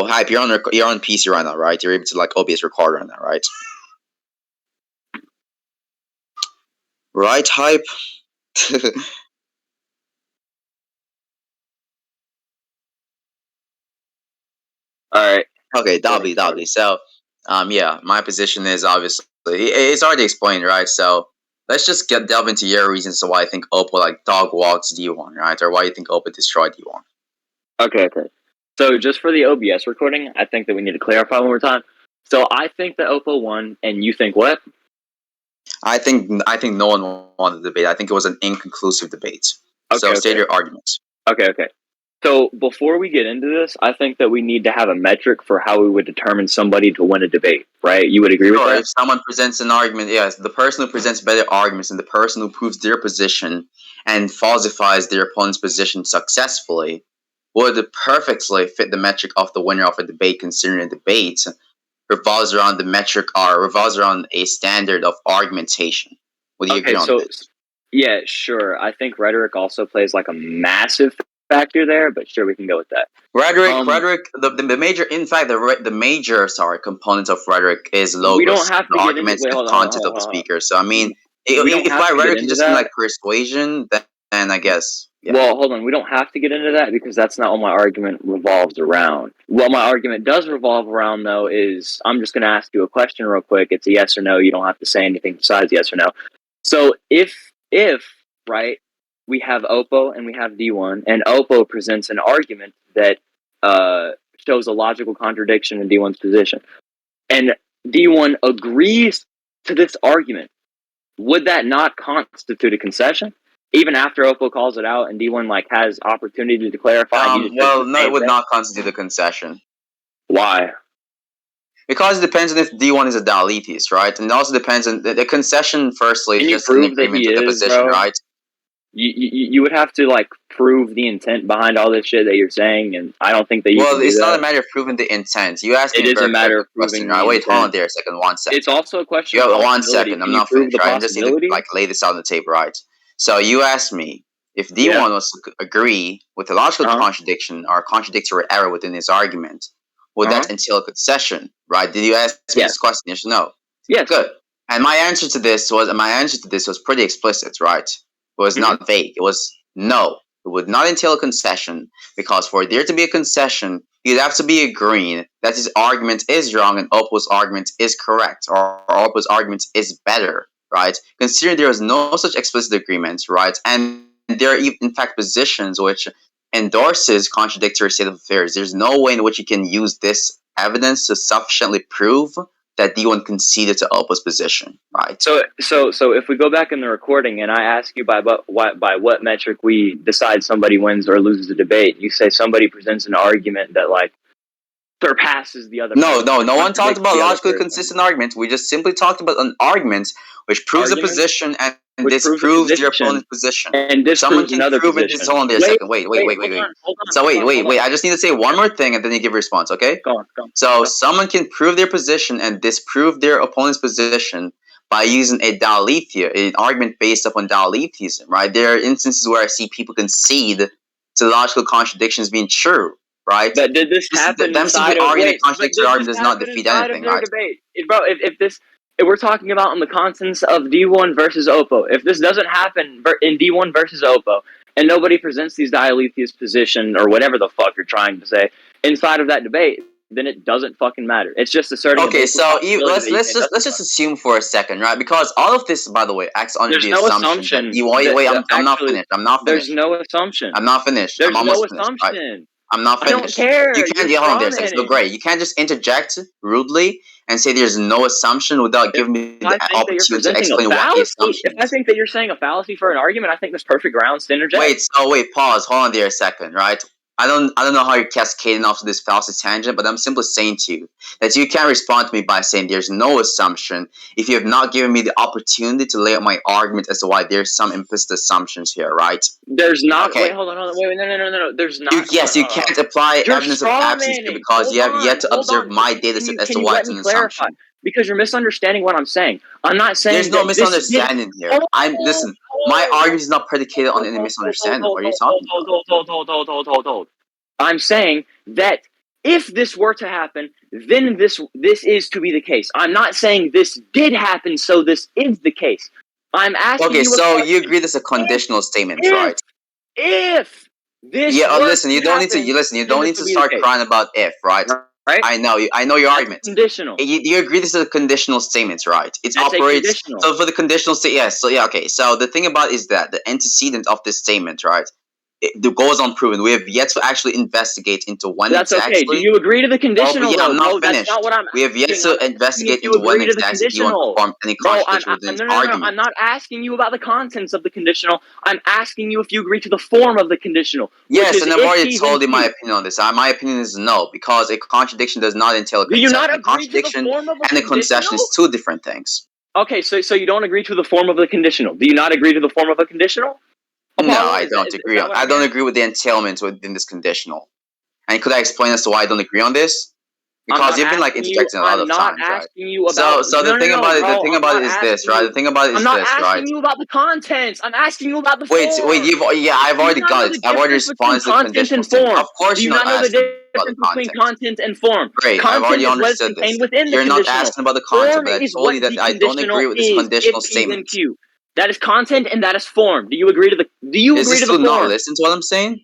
Hype, you're on PC right now, right? You're able to like OBS record right now, right? Right, Hype? Alright. Okay, that'll be. So, yeah, my position is obviously it's already explained, right? So let's just delve into your reasons to why I think Oppo like dog walks D1, right? Or why you think Oppo destroyed D1. Okay. So just for the OBS recording, I think that we need to clarify one more time. So I think that Oppo won, and you think what? I think no one won the debate. I think it was an inconclusive debate. So state your arguments. Okay. So before we get into this, I think that we need to have a metric for how we would determine somebody to win a debate, right? You would agree with that? If someone presents an argument, yes, the person who presents better arguments and the person who proves their position and falsifies their opponent's position successfully would perfectly fit the metric of the winner of a debate, considering a debate revolves around the metric or revolves around a standard of argumentation. Would you agree on this? Yeah, sure. I think rhetoric also plays like a massive factor there, but sure, we can go with that. Rhetoric. The major, in fact, the major component of rhetoric is logos. We don't have to the arguments, the content of the speaker. So I mean, if by rhetoric you just mean like persuasion, then I guess. Yeah. Well, hold on. We don't have to get into that because that's not what my argument revolves around. What my argument does revolve around, though, is I'm just going to ask you a question real quick. It's a yes or no. You don't have to say anything besides yes or no. So if right, we have Oppo and we have D1, and Oppo presents an argument that shows a logical contradiction in D1's position, and D1 agrees to this argument, would that not constitute a concession? Even after Oppo calls it out and D1 like has opportunity to clarify. No, it would not constitute a concession. Why? Because it depends on if D1 is a Dalithius, right? And it also depends on the concession. Firstly, is just an agreement with the position, bro? Right? You would have to like prove the intent behind all this shit that you're saying, and I don't think that you. Well, it's not a matter of proving the intent. You asked me. It is a matter of proving. Right? Wait, hold on there a second. 1 second. It's also a question. You have 1 second. I'm not finished. Right? I just need to like lay this out on the tape, right? So you asked me if D1 was to agree with a logical contradiction or contradictory error within his argument, would that entail a concession? Right? Did you ask me this question? Yes or no? Yes. Good. And my answer to this was pretty explicit, right? It was not vague. It was no. It would not entail a concession because for there to be a concession, you'd have to be agreeing that his argument is wrong and Oppo's argument is correct, or Oppo's argument is better, right? Considering there is no such explicit agreement, right? And there are in fact positions which endorses contradictory state of affairs. There's no way in which you can use this evidence to sufficiently prove that D1 conceded to Oppo's position, right? So if we go back in the recording and I ask you by what metric we decide somebody wins or loses a debate, you say somebody presents an argument that like surpasses the other. No one talked about logically consistent arguments. We just simply talked about an argument which proves a position and disproves your opponent's position. And someone can prove it. Hold on there a second. Wait. So wait. I just need to say one more thing and then you give a response, okay? Go on. So someone can prove their position and disprove their opponent's position by using a Dalethia, an argument based upon Daletheism, right? There are instances where I see people concede to logical contradictions being true, right? But did this happen inside of arguing a contradictory argument does not defeat anything, right? Debate? If we're talking about on the contents of D1 versus Oppo, if this doesn't happen in D1 versus Oppo, and nobody presents these Daletheist position or whatever the fuck you're trying to say inside of that debate, then it doesn't fucking matter. It's just asserting. Okay, so let's just assume for a second, right? Because all of this, by the way, acts under the assumption. Wait, I'm not finished. There's no assumption. I'm not finished. There's I'm almost no assumption. Finished, right? I'm not finished. I don't care. You can't hold on there a second. So great. You can't just interject rudely and say there's no assumption without giving me the opportunity to explain what the assumption is. If I think that you're saying a fallacy for an argument, I think there's perfect grounds to interject. Wait, pause. Hold on there a second, right? I don't know how you're cascading off to this fallacy tangent, but I'm simply saying to you that you can't respond to me by saying there's no assumption if you have not given me the opportunity to lay out my argument as to why there's some implicit assumptions here, right? There's not. Okay. Wait, hold on. Wait, no. There's not. You can't apply evidence of absence because you have yet to observe my data set as to why it's an assumption. Because you're misunderstanding what I'm saying. I'm not saying there's no misunderstanding here. Listen. My argument is not predicated on any misunderstanding. What are you talking about? Hold. I'm saying that if this were to happen, then this is to be the case. I'm not saying this did happen, so this is the case. I'm asking Okay, you a so question. you agree this is a conditional statement, right? If this Yeah, were listen, to you don't need to. happen, You then don't this need would to be the start case. crying about if, right? Right? I know your That's argument. conditional. You agree this is a conditional statement, right? It That's a operates. conditional. So for the conditional state, yes. So yeah, okay. So the thing about is that the antecedent of this statement, right? It goes unproven. We have yet to actually investigate into when That's okay. Do exactly. you agree to the Oh, but conditional, yeah, though, I'm not bro? That's not finished. what I'm We have yet asking. to I'm asking if investigate you into when agree to the exactly D1 conditional. performed any Bro, contradiction within its no. argument. I'm not asking you about the contents of the conditional. I'm asking you if you agree to the form of the conditional, which Yes, is and I've if already P then told you my Q. opinion on this. My opinion is no, because a contradiction does not entail a Do you not concession. A agree to the contradiction form of a and a concession is conditional? two different things. Okay, so you don't agree to the form of the conditional. Do you not agree to the form of a conditional? No, Apollo, I is that, don't is agree that on. what I I'm don't hearing? agree with the entailments within this conditional. And could I explain as to why I don't agree on this? I'm Because not you've been like asking you. interjecting a lot I'm of not times, right? asking you about. So the thing No, about it, the bro. thing I'm about not it is this, asking right? you. The thing about it I'm is not this, right? asking you about the contents. I'm asking you about the Wait, form. I've Do you already not got know it. the I've already difference between responded to the content conditional and statement. form? Of course, Do you you're not not know the asking about the difference between context. content and form? Great, I've Content already is what is understood contained this. within the You're not conditional. asking about the content, Form but I is told what you that the I don't agree conditional with this is. If conditional P then statement. Q. That is content and that is form. Do you agree to the? Do you Is agree this to the to not form, listen to what I'm saying?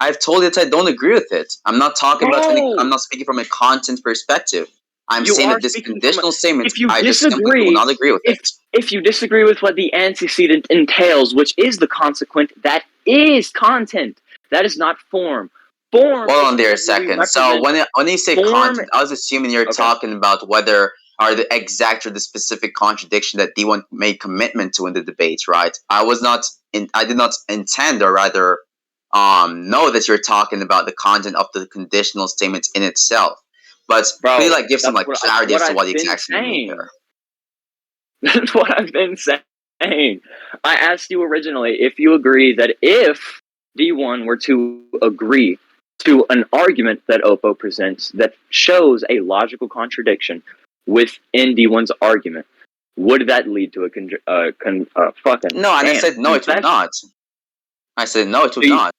I've told you that I don't agree with it. I'm not talking about any. I'm bro? not speaking from a content perspective. I'm You saying are that this speaking from. conditional statement, If you I just simply do disagree, not agree with if it. if you disagree with what the antecedent entails, which is the consequent, that is content. That is not form. Form Hold is on there a whenever we second. So represent when you say form. content, I was assuming you're Okay. talking about whether are the exact or the specific contradiction that D1 made commitment to in the debates, right? I did not intend, or rather, know that you're talking about the content of the conditional statements in itself. But could you Bro, like give some that's like clarity what as to what I've been exactly you mean saying. here? That's what I've been saying. I asked you originally if you agree that if D1 were to agree to an argument that Oppo presents that shows a logical contradiction within D1's argument, would that lead to a fucking No, and I damn said no, it would confession? not. I said no, it So would not.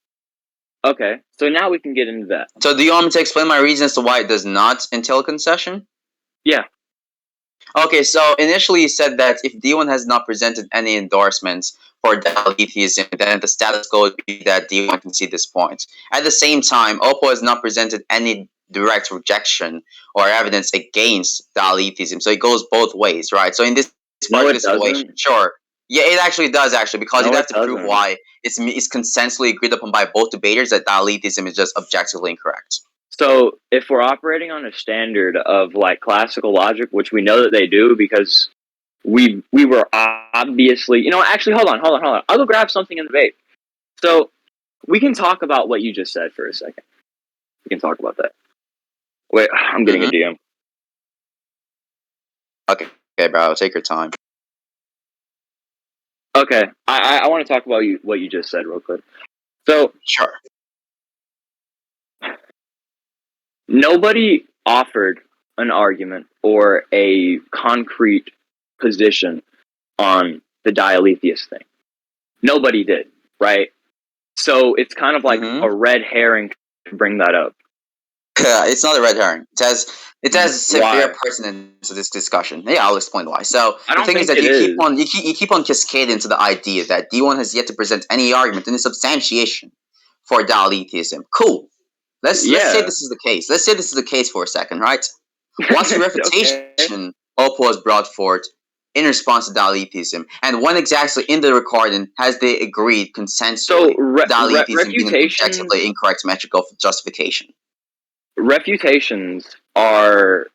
okay, so now we can get into that. So do you want me to explain my reasons to why it does not entail concession? Yeah. Okay, so initially you said that if D1 has not presented any endorsements for dialetheism, then the status quo would be that D1 can see this point. At the same time, Oppo has not presented any direct rejection or evidence against dialetheism, so it goes both ways, right? So in this No, particular it situation, doesn't. sure. Yeah, it actually does, actually, because No, you'd it have to prove doesn't. why it's consensually agreed upon by both debaters that dialetheism is just objectively incorrect. So if we're operating on a standard of like classical logic, which we know that they do because we were obviously, actually hold on. I'll go grab something in the vape. So we can talk about what you just said for a second. We can talk about that. Wait, I'm getting a Mm-hmm. DM. Okay, bro, take your time. Okay, I want to talk about what you just said real quick. So Sure. nobody offered an argument or a concrete position on the dialetheist thing. Nobody did, right? So it's kind of like Mm-hmm. a red herring to bring that up. It's not a red herring. It has severe Why? pertinence to this discussion. Yeah, I'll explain why. So I the don't thing is think that it is. you keep on cascading to the idea that D1 has yet to present any argument, any substantiation for dialetheism. Cool. Let's say Yeah. this is the case. Let's say this is the case for a second, right? What's the Okay. refutation Oppo has brought forth in response to dialetheism, and when exactly in the recording has they agreed So consensually dialetheism being an objectively refutations incorrect metric of justification? refutations are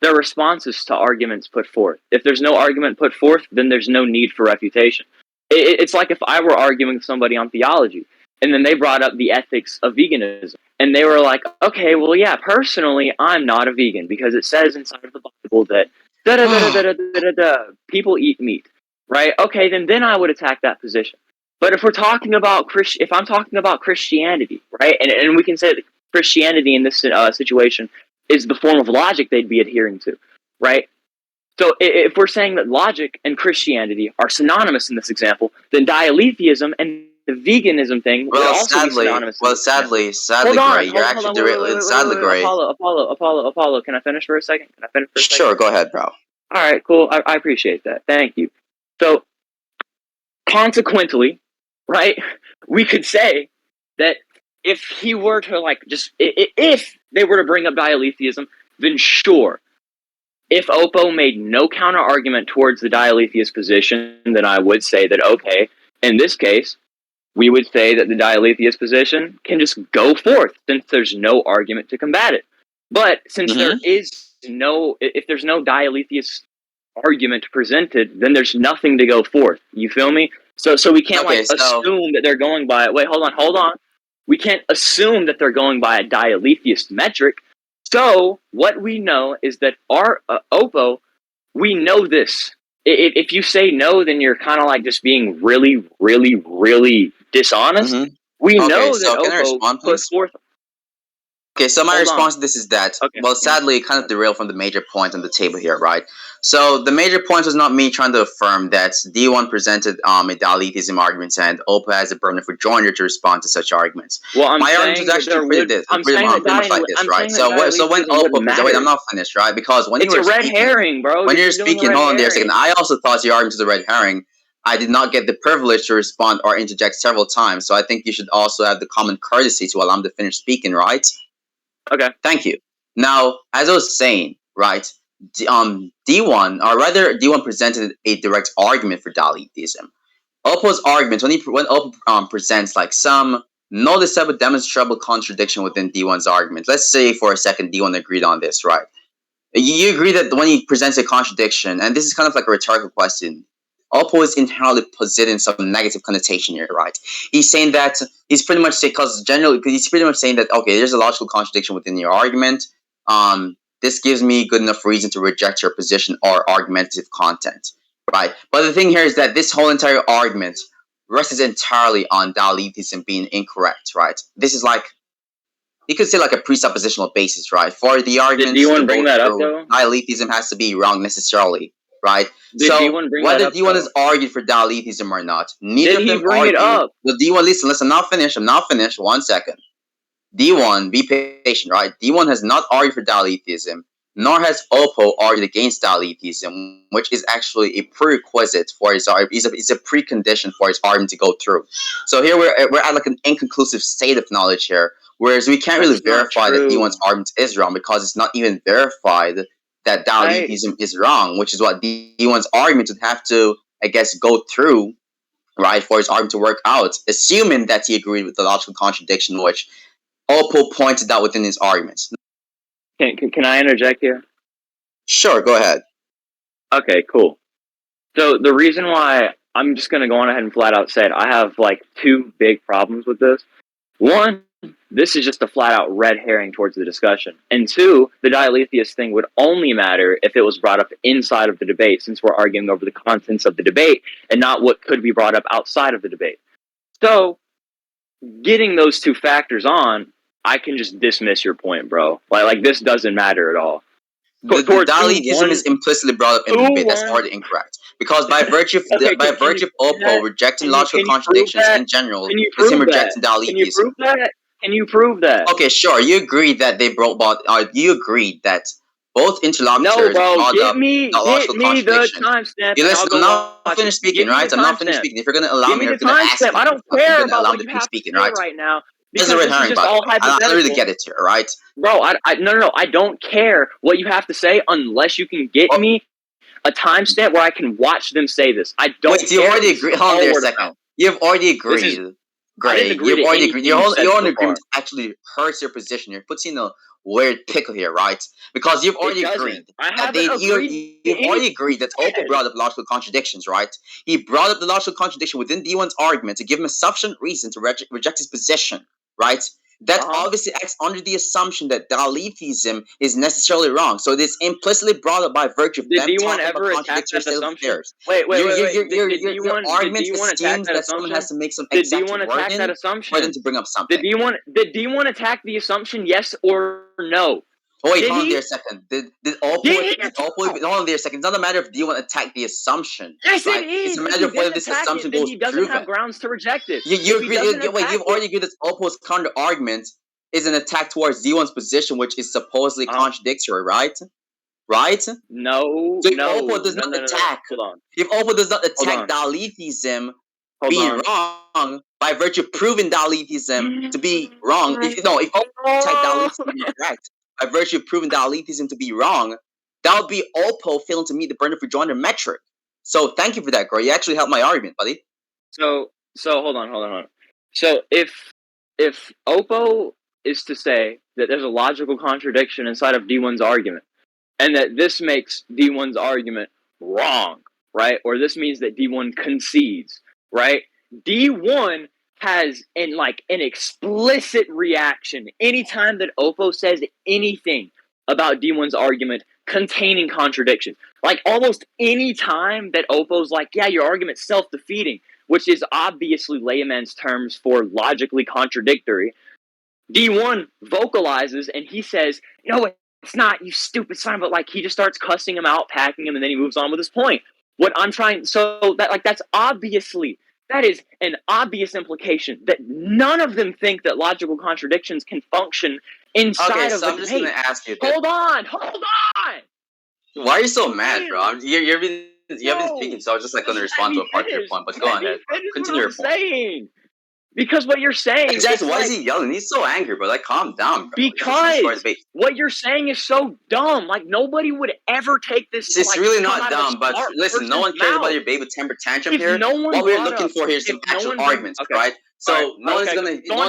their responses to arguments put forth. If there's no argument put forth, then there's no need for refutation. It's like if I were arguing with somebody on theology, and then they brought up the ethics of veganism, and they were like, "Okay, well, yeah, personally, I'm not a vegan because it says inside of the Bible that da da da da da da da da people eat meat, right? Okay, then I would attack that position. But if we're talking about if I'm talking about Christianity, right, and we can say that Christianity in this situation is the form of logic they'd be adhering to, right? So if we're saying that logic and Christianity are synonymous in this example, then dialetheism and the veganism thing would also be synonymous. Sadly, Hold on, Gray, you're actually sadly, Gray. Apollo. Can I finish for a second? Sure, go ahead, bro. All right, cool. I appreciate that. Thank you. So, consequently, right, we could say that if he were to if they were to bring up dialetheism, then sure. If Oppo made no counter argument towards the dialetheist position, then I would say that, okay, in this case, we would say that the dialetheist position can just go forth since there's no argument to combat it. But since there is if there's no dialetheist argument presented, then there's nothing to go forth. You feel me? So we can't assume that they're going by. Wait, hold on. We can't assume that they're going by a dialetheist metric. So what we know is that our Oppo, we know this. If you say no, then you're kind of like just being really, really, really dishonest. We know that Oppo put forth. Okay, so my response to this is that, sadly, it kind of derailed from the major point on the table here, right? So the major point was not me trying to affirm that D1 presented a dialetheism arguments and Oppo has a burden for Joiner to respond to such arguments. Well, my argument was actually pretty much like this, right? So when Oppo, wait, I'm not finished, right? Because when it's you were red herring, bro. When you're speaking, hold on there a second. I also thought your argument was a red herring. I did not get the privilege to respond or interject several times, so I think you should also have the common courtesy to allow me to finish speaking, right? Okay. Thank you. Now, as I was saying, right, D1 presented a direct argument for dialetheism. Oppo's argument, when Oppo presents like some noticeable demonstrable contradiction within D1's argument, let's say for a second D1 agreed on this, right? You agree that when he presents a contradiction, and this is kind of like a rhetorical question, Oppo is inherently positing some negative connotation here, right? He's saying that he's pretty much saying that, okay, there's a logical contradiction within your argument. This gives me good enough reason to reject your position or argumentative content, right? But the thing here is that this whole entire argument rests entirely on dialetheism being incorrect, right? This is like, you could say like a presuppositional basis, right? For the argument to go through, dialetheism has to be wrong necessarily, right? Whether D1 has argued for dialetheism or not, neither of them argued. Well, D1, listen, I'm not finished. 1 second. D1, be patient, right? D1 has not argued for dialetheism, nor has Oppo argued against dialetheism, which is actually a prerequisite for his argument. It's a precondition for his argument to go through. So here we're at like an inconclusive state of knowledge here, whereas we can't really verify that D1's argument is wrong because it's not even verified that dialetheism is wrong, which is what D1's argument would have to, I guess, go through, right, for his argument to work out, assuming that he agreed with the logical contradiction, which Oppo pointed out within his arguments. Can I interject here? Sure, go ahead. Okay, cool. So the reason why I'm just going to go on ahead and flat out say it, I have like two big problems with this. One, this is just a flat out red herring towards the discussion. And two, the dialetheist thing would only matter if it was brought up inside of the debate, since we're arguing over the contents of the debate and not what could be brought up outside of the debate. So getting those two factors on, I can just dismiss your point, bro. Like this doesn't matter at all. The dialetheism is implicitly brought up in the debate. That's already incorrect. Because by virtue of Oppo rejecting logical contradictions in general, is him rejecting dialetheism. Can you prove that? Okay, sure. You agreed that they you agreed that both interlocutors brought up logical contradictions. Listen, I'm not finished speaking, right? I'm not finished speaking. If you're going to allow me, you're going to ask me. I don't care about what you have to say right now. This is all hypothetical. I don't really get it here, right? Bro, no. I don't care what you have to say unless you can get me a timestamp where I can watch them say this. I don't care. You already agreed. Hold on there a second. You've already agreed. Great. You've already agreed. Your own agreement actually hurts your position. It puts you in a weird pickle here, right? Because you've already agreed. You've already agreed that Oppo brought up logical contradictions, right? He brought up the logical contradiction within D1's argument to give him a sufficient reason to reject his position, right? That obviously acts under the assumption that dialetheism is necessarily wrong. So it is implicitly brought up by virtue of them talking about contradictory state of affairs. Wait. Your argument assumes that someone has to make some exact wording for them to bring up something. Did D1 attack the assumption, yes or no? Oh, wait, Did hold on he? there a second. Did Oppo? Did he Did at Oppo? all? Hold on there a second. It's not a matter of do you want to attack the assumption, Yes, it right? It's a is. If matter he of whether didn't this attack it, assumption then goes he doesn't have proven. grounds to reject it. You If he agree? doesn't Wait, attack you've it, already agreed that Oppo's counter argument is an attack towards D1's position, which is supposedly contradictory, right? Right? So no, if no, Oppo does no, not no, no, no. attack, Hold on, if Oppo does not hold attack on, Dalitism hold being on. wrong by virtue of proving Dalitism to be wrong, if Oppo attack Dalitism being correct by virtue of proving Dalitism to be wrong, that would be Oppo failing to meet the burden of rejoinder metric. So thank you for that, Gray. You actually helped my argument, buddy. So hold on. So if Oppo is to say that there's a logical contradiction inside of D1's argument, and that this makes D1's argument wrong, right? Or this means that D1 concedes, right? D1 has an explicit reaction anytime that Oppo says anything about D1's argument containing contradictions. Like almost any time that Oppo's like, yeah, your argument's self-defeating, which is obviously layman's terms for logically contradictory, D1 vocalizes and he says, no, it's not, you stupid son of a, like, he just starts cussing him out, packing him, and then he moves on with his point. What I'm trying, so that's obviously, that is an obvious implication that none of them think that logical contradictions can function Okay, inside of so a I'm just gonna debate. ask you this. Hold on. Why are you so mad, Damn. bro? You haven't been speaking, so I was just like gonna respond to a part of your point. But go ahead, continue your point. Saying. Because what you're saying, Exactly. Why is he yelling? He's so angry, bro. Like, calm down, bro. Because what you're saying is so dumb. Like nobody would ever take this. It's really not dumb, but listen, no one cares about your baby temper tantrum here. What we're looking for here is some actual arguments, right? So no one's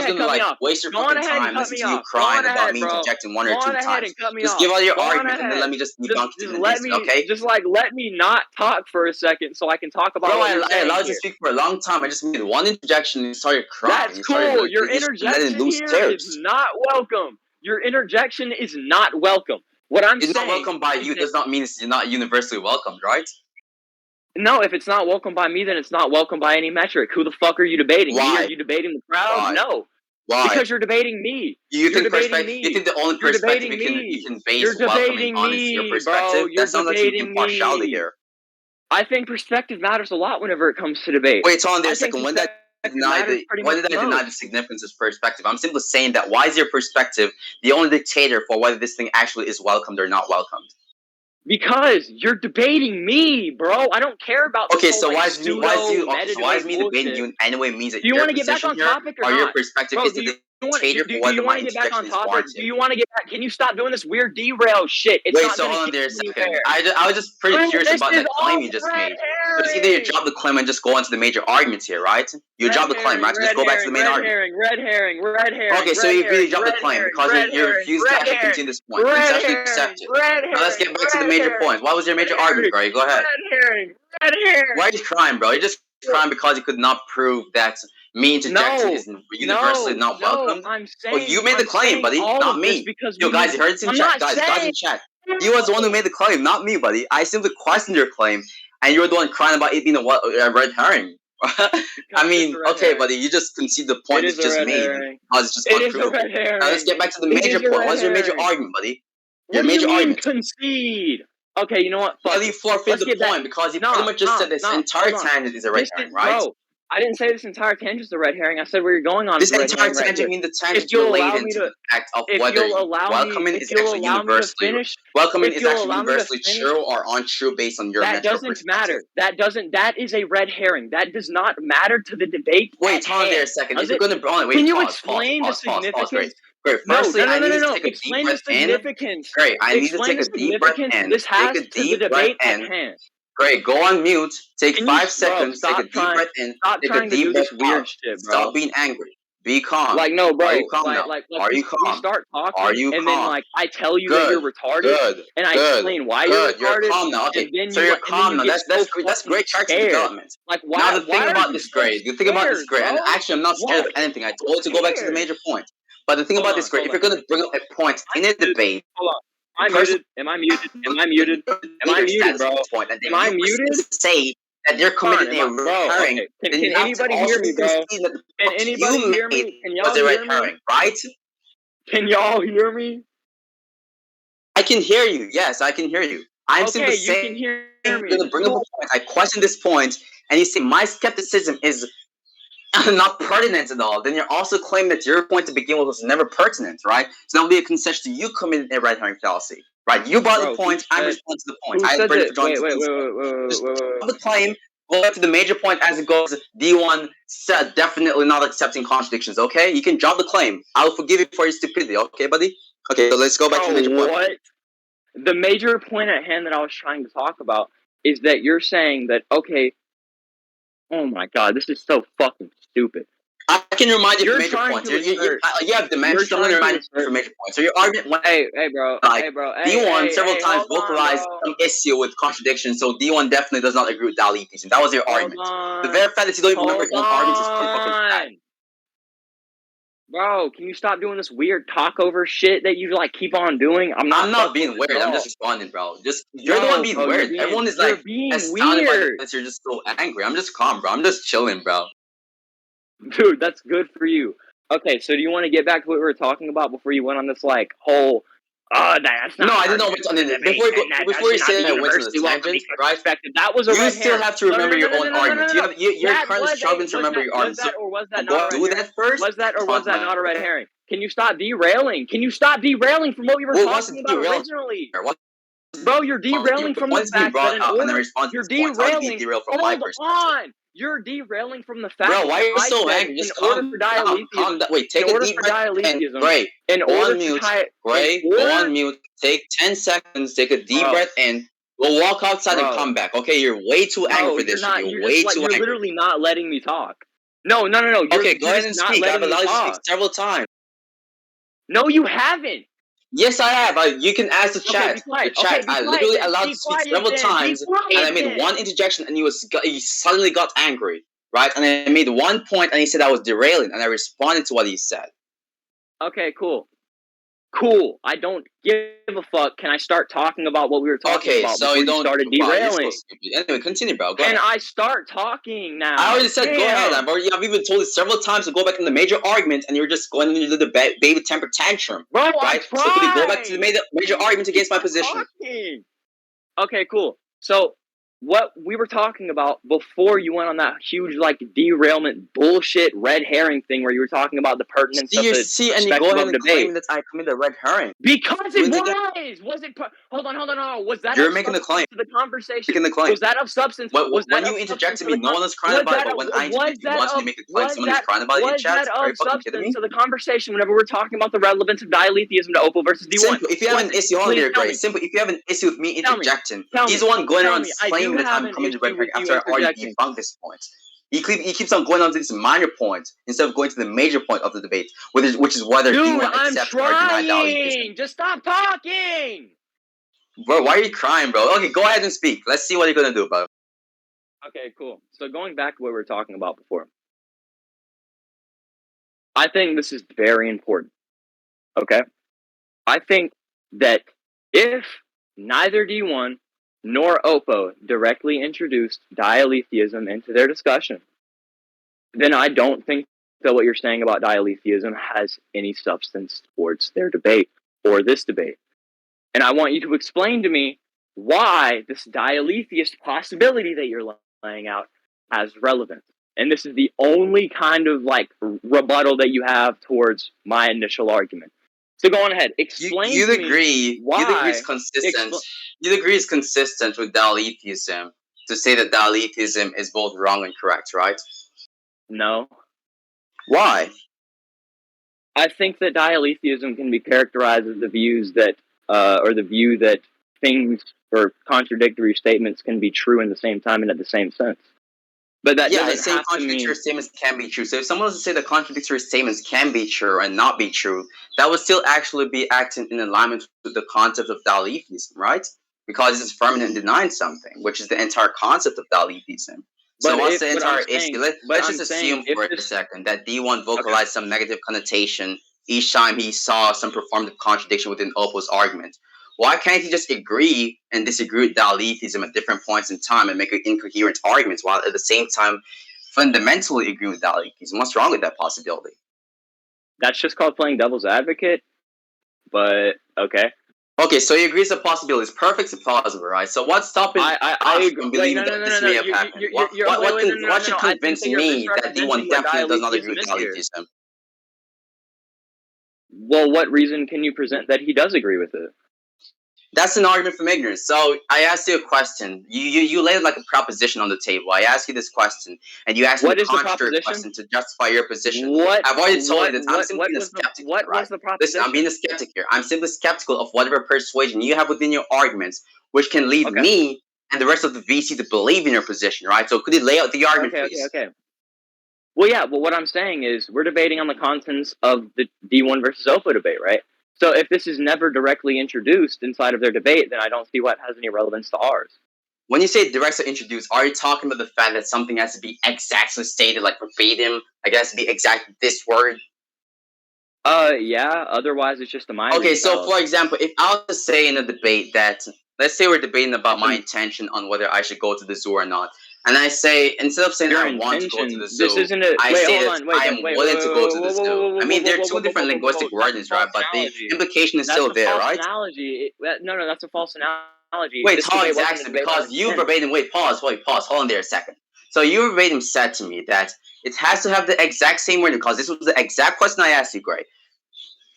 gonna like waste your fucking time listening to you crying about me interjecting one or two times. Just give all your arguments and then let me just debunk it in an instant, okay? Just like let me not talk for a second so I can talk about. Bro, what you're I allowed you to speak for a long time. I just made one interjection and you started crying. That's cool. Your interjection here is not welcome. Your interjection is not welcome. What I'm saying, it's not welcome by you does not mean it's not universally welcomed, right? No, if it's not welcome by me, then it's not welcome by any metric. Who the fuck are you debating? Why? Me? Are you debating the crowd? Why? No. Why? Because you're debating me. You think the only perspective you can base welcoming on is your perspective? That sounds like some impartiality here. I think perspective matters a lot whenever it comes to debate. Wait, hold on there a second. Why did I deny the significance of perspective? I'm simply saying that why is your perspective the only dictator for whether this thing actually is welcomed or not welcomed? Because you're debating me, bro. I don't care about this okay, so whole, why is me debating you in any way means that do you your want to get back on topic or your perspective is the dictator for whether my interjection is warranted? Do you want to get back? Can you stop doing this weird derail shit? It's Wait, not so hold on there a second. I was just pretty curious about that claim you just made. So it's either you drop the claim and just go on to the major arguments here, right? You drop the claim, right? So just go back to the main argument. Red herring. Okay, so you really dropped the claim because you refused to actually continue this point. You essentially accepted. Now let's get back to the major points. What was your major argument, bro? Go ahead. Red herring. Why are you crying, bro? You're just crying because you could not prove that me interjection is universally not welcome. I'm saying, you made the claim, buddy, not me. Yo, guys, you heard it in chat. Guys in chat. He was the one who made the claim, not me, buddy. I simply questioned your claim, and you're the one crying about it being a red herring. I mean, okay, buddy, you just concede the point it's just made because it's just unprovable. Now let's get back to the major point. What's your major argument, buddy? Your major argument. Concede. Okay, you know what? Well, you forfeit the point because you pretty much just said this entire tangent is a red herring, right? Bro, I didn't say this entire tangent is a red herring. I said where you're going on. This entire tangent means the tangent related to the fact of whether welcoming is actually universally true or untrue based on your that doesn't matter. That is a red herring. That does not matter to the debate. Wait, hold on there a second. If you're going to can you explain the significance? Great. Firstly, I need to take a explain the significance. Great. I need to take a deep breath in. This has to the debate at hand. Great, go on mute. Take 5 seconds. Take a deep breath in. Take a deep breath out. Stop being angry. Be calm. Like no, bro. Are you calm now? Are you calm? We start talking, are you and calm? then like I tell you that you're retarded, and I explain why you're retarded. You're calm now. Okay, so you're calm now. That's great character development. Like why? Now the thing about this grade, and actually I'm not scared of anything. I told you to go back to the major point. But the thing about this grade, if you're going to bring up a point in a debate, hold on. Am I muted? Am I muted, bro? Am I muted? Say that they're committing a red herring. Can anybody hear me, bro? Can anybody hear me? Can y'all hear me? Right? Can y'all hear me? I can hear you. Yes, I can hear you. I'm simply Okay, you saying can hear you're me. gonna bring up a point. I question this point, and you say my skepticism is not pertinent at all. Then you're also claiming that your point to begin with was never pertinent, right? So that would be a concession to you committed a red herring fallacy, right? You brought the Bro, point. I'm responding to the point. who I said agree that? for joining Wait, this wait, wait, detail. wait, wait, Just wait, wait, drop the claim. Go back to the major point as it goes. D1 said definitely not accepting contradictions. Okay, you can drop the claim. I'll forgive you for your stupidity. Okay, buddy. Okay, so let's go back to the major Bro, point. what? The major point at hand that I was trying to talk about is that you're saying that, okay, oh my god, this is so fucking stupid. I can remind you of You're major trying points. to assert. You have You're dementia, so I'm going to trying to remind you for assert. major points. So your argument went Hey, bro. like Hey, bro. D1 several times Hold on, vocalized bro. some issue with contradiction, so D1 definitely does not agree with Dalitis, and that was your Hold argument. The on. very fact that you don't even remember Hold your own arguments is pretty fucking bad. on. Bro, can you stop doing this weird talk over shit that you like keep on doing? I'm not being weird. I'm just all. responding, bro. You're the one No, being bro, weird. Everyone is you're like being astounded by weird. this. You're just so angry. I'm just calm, bro. I'm just chilling, bro. Dude, that's good for you. Okay, so do you want to get back to what we were talking about before you went on this like whole that's not No, I didn't know. pertinent to the debate, and that Before you should not say be that I went to the universally welcome tangent, because right? perspective. That was a You red still herring. have to remember your own arguments. No. You're That currently struggling to remember your arguments. was that Go not a ahead, red do herring? that first. Was that or was Respond to that my not a red herring? Can you stop derailing? Can you stop derailing from what we were what's talking the about derail? originally? What Bro, you're derailing the from the point is being fact that brought in up, and then order respond to you're this point. How to be derailing. derailed from my Hold perspective, on. You're derailing from the fact bro? Why that are you I so said angry? in Just order for calm down. Calm dialetheism, down. Wait, in take a order deep for breath in. dialetheism, Gray, in go order on to mute. tie in Gray, go order, on mute. Take 10 seconds. Take a deep bro, breath in. We'll walk outside and bro, come back. Okay, you're way too angry bro, for you're this shit. not. You're You're just way like too you're angry. literally not letting me talk. No. Okay, go You're ahead just and not speak. I've letting me allowed you to speak talk. several times. No, you haven't. Yes, I have. You can ask the Okay, chat. be quiet. The Okay, chat. be I quiet literally then. allowed you Be to speak quiet several then. Be times, and I quiet made then. one interjection, and you suddenly got angry, right? And I made one point, and he said I was derailing, and I responded to what he said. Okay, cool. I don't give a fuck. Can I start talking about what we were talking Okay, about so before you you don't. started Wow, you're so derailing? stupid. Anyway, continue, bro. Go Can ahead. I start talking now? I already said go ahead. Damn. I've even told you several times to go back in the major argument, and you're just going into the baby temper tantrum, Bro, I'm right? So could we go back to the trying. major argument against my position? Talking. Okay, cool. So what we were talking about before you went on that huge like derailment bullshit red herring thing where you were talking about the pertinence of the And you go perspective ahead of and debate. claim that I committed a red herring. Because it Doing it again. was it? Hold on. No. Was that You're of making the substance claim. to the conversation? Making the claim. Was that of substance? Was that When you of substance interjected to me, the no one was crying was about it. that But when I interjected, you want me to make a claim. Someone is crying about it in chat. Are you of fucking kidding substance me? to the conversation whenever we're talking about the relevance of dialetheism to Oppo versus D1? Simple. If you have an issue, hold on, Please dear tell Gray. me. Simple. If you have an issue with me Tell me. interjecting, Tell he's me. the one going Tell around me. I claiming do that have I'm an committing red issue herring with you after I already interjecting. debunked this point. He keeps on going on to this minor point instead of going to the major point of the debate, which is whether Dude, D1 I'm accepts or denies Dalitism. trying. Just stop talking. Bro, why are you crying, bro? Okay, go ahead and speak. Let's see what you're gonna do, bro. Okay, cool. So going back to what we were talking about before, I think this is very important. Okay? I think that if neither D1 nor Oppo directly introduced dialetheism into their discussion, then I don't think that what you're saying about dialetheism has any substance towards their debate or this debate. And I want you to explain to me why this dialetheist possibility that you're laying out has relevance. And this is the only kind of like rebuttal that you have towards my initial argument. So go on ahead. Explain You'd to me agree. why. You'd agree it's consistent. You'd agree it's consistent with Dalitheism to say that Dalitheism is both wrong and correct, right? No. Why? I think that dialetheism can be characterized as the views that, or the view that things or contradictory statements can be true in the same time and at the same sense. But that doesn't have to mean contradictory statements can be true. So if someone was to say that contradictory statements can be true and not be true, that would still actually be acting in alignment with the concept of Dalitheism, right? Because it's affirming and denying something, which is the entire concept of Dalitheism. So what's the entire issue? Let's just assume for a second that D1 vocalized some negative connotation each time he saw some performative contradiction within Oppo's argument. Why can't he just agree and disagree with Dalitheism at different points in time and make incoherent arguments while at the same time fundamentally agree with Dalitheism? What's wrong with that possibility? That's just called playing devil's advocate. But okay. Okay, so you agree it's a possibility. It's perfectly plausible, right? So what's stopping I us agree. from Wait, believing no, no, that no, this no, may no. have happened? Wait, wait, no, no, What no, should no. I think convince that you're me that D1 misrepresenting what definitely does not agree with dialetheism is here. dialetheism? Well, what reason can you present that he does agree with it? That's an argument from ignorance. So I asked you a question. You laid like a proposition on the table. I asked you this question, and you asked me What the is the contrary proposition? question to justify your position. What, I've already told you what, that I'm what, simply being a was the skeptic here, what right? was the Listen, I'm being proposition? a skeptic here. I'm simply skeptical of whatever persuasion you have within your arguments, which can lead Okay, me and the rest of the VC to believe in your position, right? So could you lay out the argument, okay. please? Well, yeah. Well, what I'm saying is we're debating on the contents of the D1 versus Oppo debate, right? So if this is never directly introduced inside of their debate, then I don't see what has any relevance to ours. When you say direct or introduced, are you talking about the fact that something has to be exactly stated, like verbatim? Like it has to be exact this word? Yeah. Otherwise, it's just a mind Okay, reading so for fallacy. example, if I was to say in a debate that, let's say we're debating about It's my a, intention on whether I should go to the zoo or not, and I say, instead of saying your I want to go to intention. the This zoo, isn't a. I Wait, say hold that on. Wait, I wait, am wait, wait, willing to go to the whoa, whoa, zoo. whoa, I whoa, mean, whoa, they're whoa, two whoa, whoa, whoa, different whoa, whoa, linguistic whoa. That's a wordings, right? false But the analogy. implication is That's still a there, false right? analogy. No, no, that's a false analogy. Wait, This how debate wasn't a exactly? debate about Because you intent. verbatim, pause, hold on there a second. So you verbatim said to me that it has to have the exact same wording, because this was the exact question I asked you, Gray.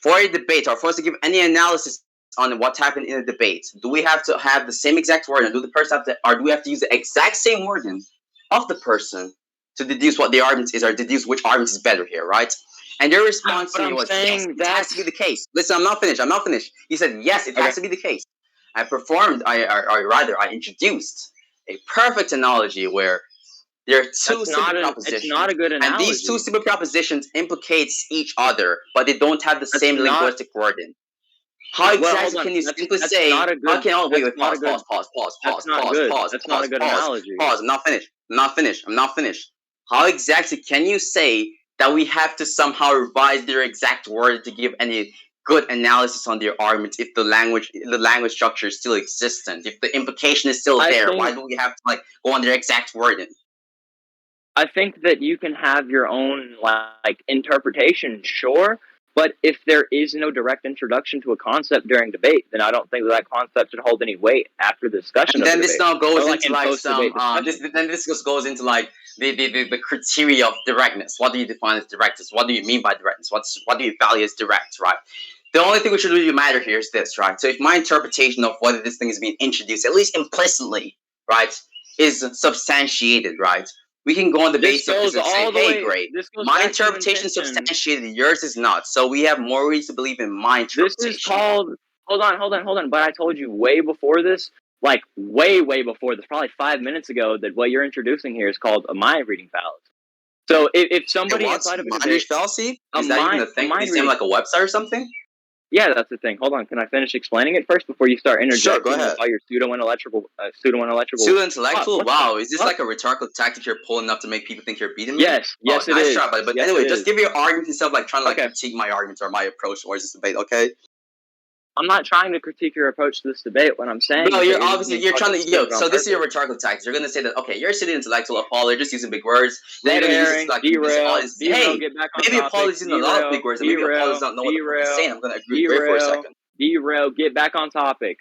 For a debate or for us to give any analysis on what happened in a debate, do we have to have the same exact wording? Do the person have to, or do we have to use the exact same wording of the person to deduce what the argument is, or deduce which argument is better here, right? And your response But to me I'm was, yes, saying it has to be that's the case. Listen, I'm not finished. I'm not finished. You said, yes, it okay. has to be the case. Or rather, I introduced a perfect analogy where there are two That's simple not an. It's not propositions, a good and these two analogy. simple propositions implicates each other, but they don't have the That's same not. linguistic wording. How Well, hold exactly on. can you simply That's say, not a how good. can, oh, wait, That's wait, not a good. That's not good. That's not a good analogy. I'm not finished. I'm not finished. How exactly can you say that we have to somehow revise their exact word to give any good analysis on their arguments if the language structure is still existent, if the implication is still I there? Why think. do we have to like go on their exact wording? I think that you can have your own like interpretation, sure, but if there is no direct introduction to a concept during debate, then I don't think that concept should hold any weight after the discussion And of the then this debate now or goes like into in like post some debate discussion. this just goes into like the criteria of directness. What do you define as directness? What do you mean by directness? What do you value as direct, right? The only thing which should really matter here is this, right? So if my interpretation of whether this thing is being introduced, at least implicitly, right, is substantiated, right, we can go on the This basis of this goes and say, all the hey, way. great, This goes my back to interpretation is intention. substantiated, yours is not. So we have more reason to believe in my This is interpretation. called. Hold on. But I told you way before this, like way before this, probably 5 minutes ago, that what you're introducing here is called a mind reading fallacy. So if Hey, somebody what? inside of a Mind debate, fallacy? Is that even a a thing? Could you mind say I'm reading. like a website or something? Yeah, that's the thing. Hold on, can I finish explaining it first before you start Sure, go interjecting with ahead. all your pseudo intellectual? Pseudo intellectual? What the Wow, is this fuck? like a rhetorical tactic you're pulling up to make people think you're beating me? Yes, Oh, yes, it nice is. try, but Yes, it anyway, just is. give your argument instead of like trying to like Okay, critique my arguments or my approach towards this debate, okay? I'm not trying to critique your approach to this debate. What I'm saying Bro, is that you're you're just obviously being you're trying fucking to yo. stupid on So this is your purpose. rhetorical tactics. You're gonna say that okay, you're a city intellectual, Apollo. You're just using big words. Then you're Red gonna use this herring, like convince all derail, this. derail. Hey, Get back on maybe topic. Apollo's using a lot of big Derail, words, and maybe Apollo does derail, not know what the fuck he's saying. derail, I'm gonna agree with Gray for a derail, second. derail. Get back on topic.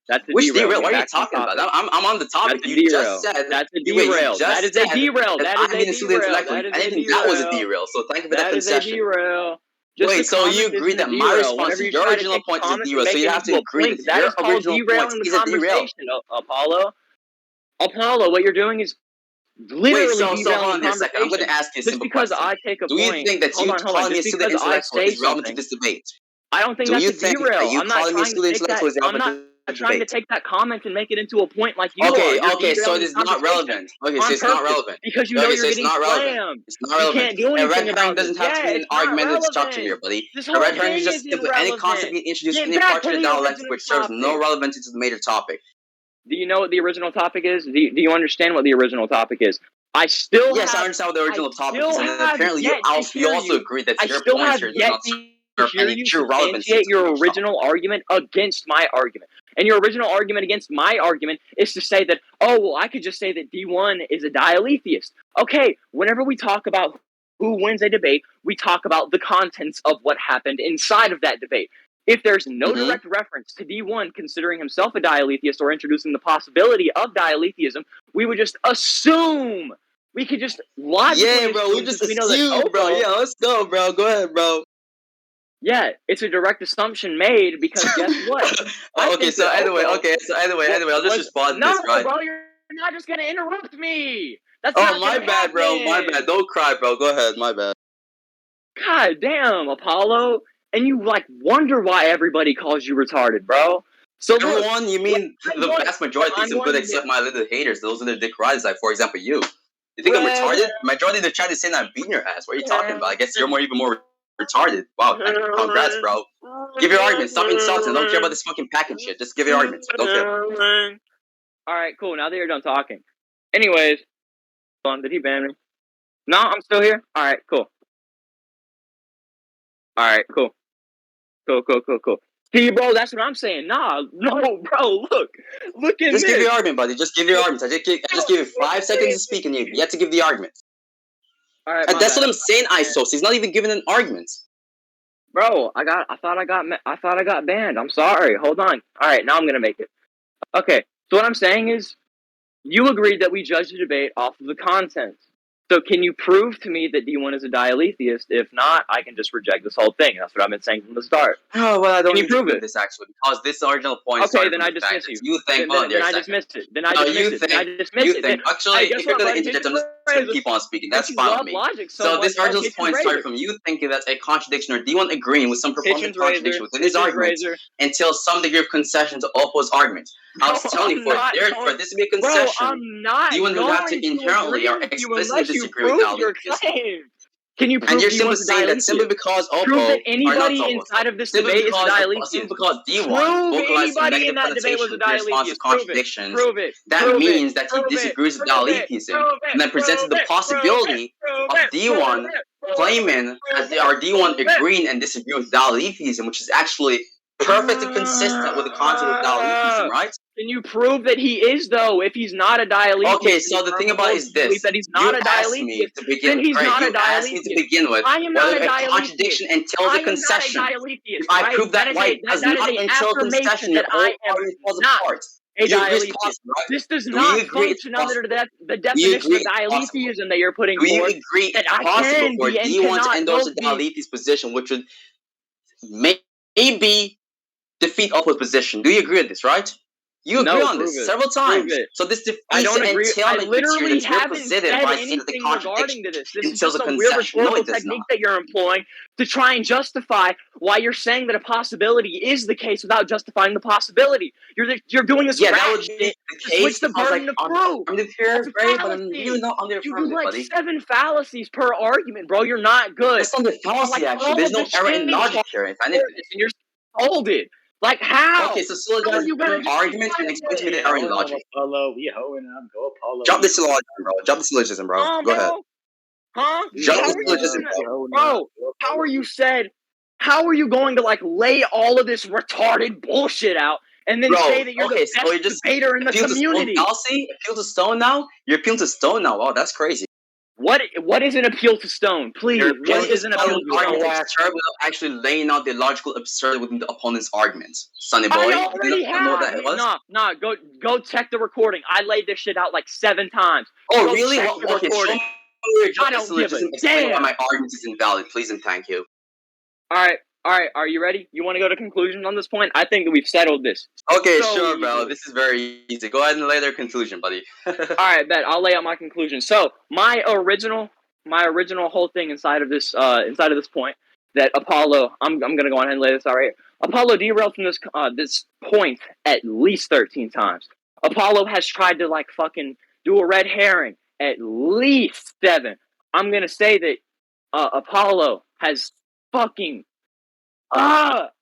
That's a Which derail. derail? Get What are you back on talking about? topic. I'm on the That's topic. a You just derail. said That's a you derail. That just is a said derail. that That is I'm a being a pseudo derail. intellectual. That If is a anything, that was a derail. derail. So thank you for that That is a concession. derail. Just a Wait, so you comment agree isn't a that my derail. response Whenever to you your try to original take a point is a comment and derail? So make you it have to into a agree point, that that your is called original point derailing the is a derail. conversation, Apollo. Apollo, what you're doing is Wait, literally so derailing hold the on there a second. I'm going to conversation. ask you a Just simple because question. I take a Do you point, think that you hold on. calling me a Just pseudo because I intellectual say is relevant to something, this debate? I don't think Do that's you a think that derail. you I'm not calling me a trying to pseudo take that. intellectual is I'm relevant not to the trying to debate? take that comment and make it into a point like you are. Okay, You're okay, so it derailing the is not conversation relevant. Okay, so on it's not purpose relevant. because you know Okay, you're so it's getting not relevant. slammed. It's not You relevant. can't do A red anything herring about this. doesn't have to Yeah, be an it's not argumentative structure relevant. here, buddy. This A whole red herring thing is is just simply any concept irrelevant. being introduced in Get any back part to of the the dialectic original which serves no topic. relevance to the major topic. Do you know what the original topic is? Do you understand what the original topic is? I still Yes, I have understand what the I original topic is, still and then have apparently yet to you hear also you. agree that I your still points have here does yet not to serve hear any you true relevancy substantiate to the your major topic. original argument against my argument. And your original argument against my argument is to say that, oh, well, I could just say that D1 is a dialetheist. Okay, whenever we talk about who wins a debate, we talk about the contents of what happened inside of that debate. If there's no direct reference to D1 considering himself a dialetheist or introducing the possibility of dialetheism, we would just assume. We could just logically bro, we just assume, Oppo, bro. Yeah, let's go, bro. Go ahead, bro. Yeah, it's a direct assumption made because guess what? So anyway, I'll just respond to this, right? No, bro, you're not just gonna interrupt me. That's not my bad, bro. My bad. Don't cry, bro. Go ahead. My bad. God damn, Apollo. And you wonder why everybody calls you retarded, bro. So everyone, you mean the vast majority thinks I'm good except my little haters. Those are the dick riders, like for example you. You think I'm retarded? Majority of the chat is saying I'm beating your ass. What are you talking about? I guess you're even more retarded. Wow, congrats, bro. Give your argument. Stop insulting. Don't care about this fucking package shit. Just give your arguments. Don't care. Alright, cool. Now that you're done talking. Anyways, did he ban me? No, I'm still here? Alright, cool. Alright, cool. Cool. See, bro, that's what I'm saying. No, bro, look at this. Just give your argument, buddy. Just give your arguments. I just give you 5 seconds to speak, and you have to give the argument. All right, and that's what I'm saying, Isos. He's not even giving an argument. Bro, I thought I got banned. I'm sorry. Hold on. All right, now I'm gonna make it. Okay, so what I'm saying is, you agreed that we judge the debate off of the content. So can you prove to me that D1 is a dialetheist? If not, I can just reject this whole thing. That's what I've been saying from the start. Oh, well, I don't need to prove this, actually, because this original point okay, then I dismiss you. You think, then I dismiss it. Then I dismiss it. Actually, if you're going to interject, I'm just going to keep on speaking. That's fine with me. So this original point started from you thinking that's a contradiction, or D1 agreeing with some performance contradiction within his argument until some degree of concession to Oppo's argument. I was telling you, for this to be a concession, D1 would have to inherently or explicitly disagree with dialetheism. Can you prove and you're simply saying that simply because Oppo prove that anybody inside of this debate is a dialetheist? Simply because D1 vocalized some negative connotation in response to contradictions, that means that he disagrees with dialetheism, and then presented the possibility of D1 claiming that they are D1 agreeing and disagreeing with dialetheism, which is actually perfectly consistent with the concept of dialetheism, right? Can you prove that he is, though, if he's not a dialetheist? Okay, so the thing about it is this. That he's not a dialetheist, then he's not a dialetheist. You asked me to begin with whether a contradiction entails a concession. If I prove that right, does not entail a concession. Your whole argument falls apart. This does not function under the definition of dialetheism that you're putting forward. Do you agree it's possible for D1 to endorse a dialetheist position, which would maybe defeat Oppo's position? Do you agree with this, right? You agree on this several times. So this defeats the entailment criteria that's represented by saying that the contradiction entails a concession. No, it does not. That you're employing to try and justify why you're saying that a possibility is the case without justifying the possibility. You're doing this. Yeah, that would be the case. Switch the burden of proof. I'm the theorist, right? But I'm really not on the affirmative, buddy. You do 7 fallacies per argument, bro. You're not good. That's not the fallacy, actually. There's no error in logic here. If anything, you're scolded. Like how? Okay, so syllogism argument and explain to me the error in logic. Apollo, we hoeing up. Go Apollo. Drop the syllogism, bro. Go ahead. Huh? Drop the syllogism, bro. How are you going to lay all of this retarded bullshit out and then say that you're the best debater in the community? Appeal to stone now? You're appealing to stone now. Wow, that's crazy. What is an appeal to stone? Please, what is an appeal to stone? Without actually laying out the logical absurdity within the opponent's arguments. Sonny boy, I already have. Nah, go check the recording. I laid this shit out 7 times. Oh, really? Okay, I don't give a damn. Why my argument is invalid, please and thank you. All right, are you ready? You want to go to conclusions on this point? I think that we've settled this. Okay, sure, bro. This is very easy. Go ahead and lay their conclusion, buddy. All right, bet. I'll lay out my conclusion. So, my original whole thing inside of this point that Apollo, I'm gonna go ahead and lay this out right here. Apollo derailed from this point at least 13 times. Apollo has tried to fucking do a red herring at least 7. I'm gonna say that Apollo has fucking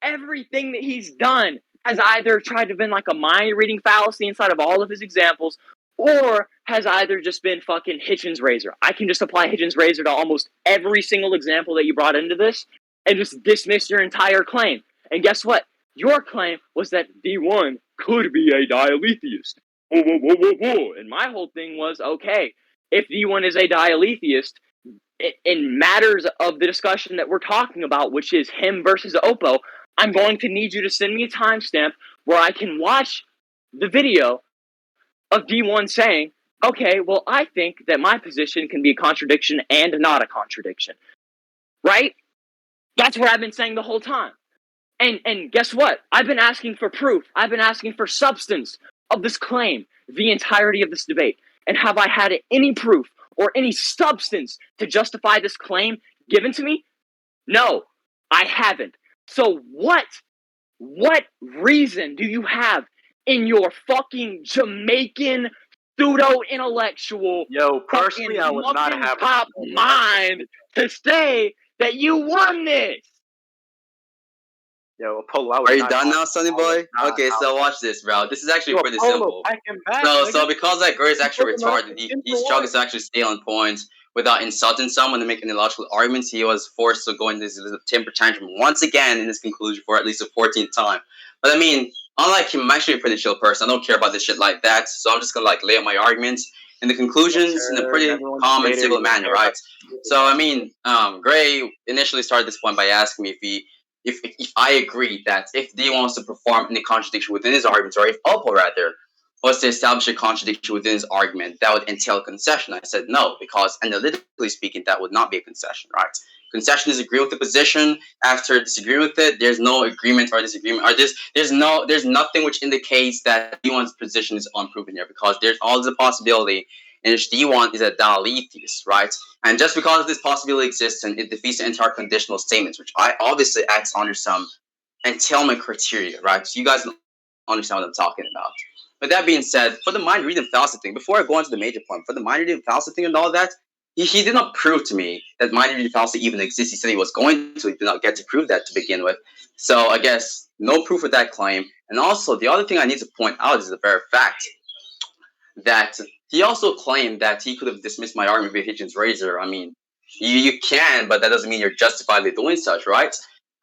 everything that he's done has either tried to been a mind reading fallacy inside of all of his examples, or has either just been fucking Hitchens razor. I can just apply Hitchens razor to almost every single example that you brought into this and just dismiss your entire claim. And guess what? Your claim was that D1 could be a dialetheist. Whoa. And my whole thing was, okay, if D1 is a dialetheist, in matters of the discussion that we're talking about, which is him versus Oppo, I'm going to need you to send me a timestamp where I can watch the video of D1 saying, okay, well, I think that my position can be a contradiction and not a contradiction. Right? That's what I've been saying the whole time. And guess what? I've been asking for proof. I've been asking for substance of this claim the entirety of this debate. And have I had any proof or any substance to justify this claim given to me? No, I haven't. So what reason do you have in your fucking Jamaican pseudo-intellectual personally, I would not have top mind to say that you won this? Yo, Apollo, Are you done now, Sonny boy? Okay, so watch this, bro. This is actually pretty simple. So because that girl is actually retarded, he struggles to actually stay on point without insulting someone and making illogical arguments. He was forced to go into this little temper tantrum once again in his conclusion for at least the 14th time. But I mean, unlike him, I'm actually a pretty chill person. I don't care about this shit like that. So I'm just gonna like lay out my arguments and the conclusions in a pretty calm and civil manner, right? So I mean, Gray initially started this point by asking me if I agree that if D wants to perform any contradiction within his arguments, or if Oppo rather was to establish a contradiction within his argument, that would entail a concession. I said no, because analytically speaking, that would not be a concession, right? Concession is agreeing with the position. After disagreeing with it, there's no agreement or disagreement, or there's nothing which indicates that D1's position is unproven here, because there's always a possibility in which D1 is a Dali theist, right? And just because this possibility exists, and it defeats the entire conditional statements, which I obviously acts under some entailment criteria, right? So you guys understand what I'm talking about. With that being said, for the mind reading fallacy thing, before I go on to the major point, for the mind reading fallacy thing and all that, he did not prove to me that mind reading fallacy even exists. He said he was going to. He did not get to prove that to begin with. So I guess no proof of that claim. And also, the other thing I need to point out is the very fact that he also claimed that he could have dismissed my argument with Hitchens' razor. I mean, you can, but that doesn't mean you're justifiably doing such, right?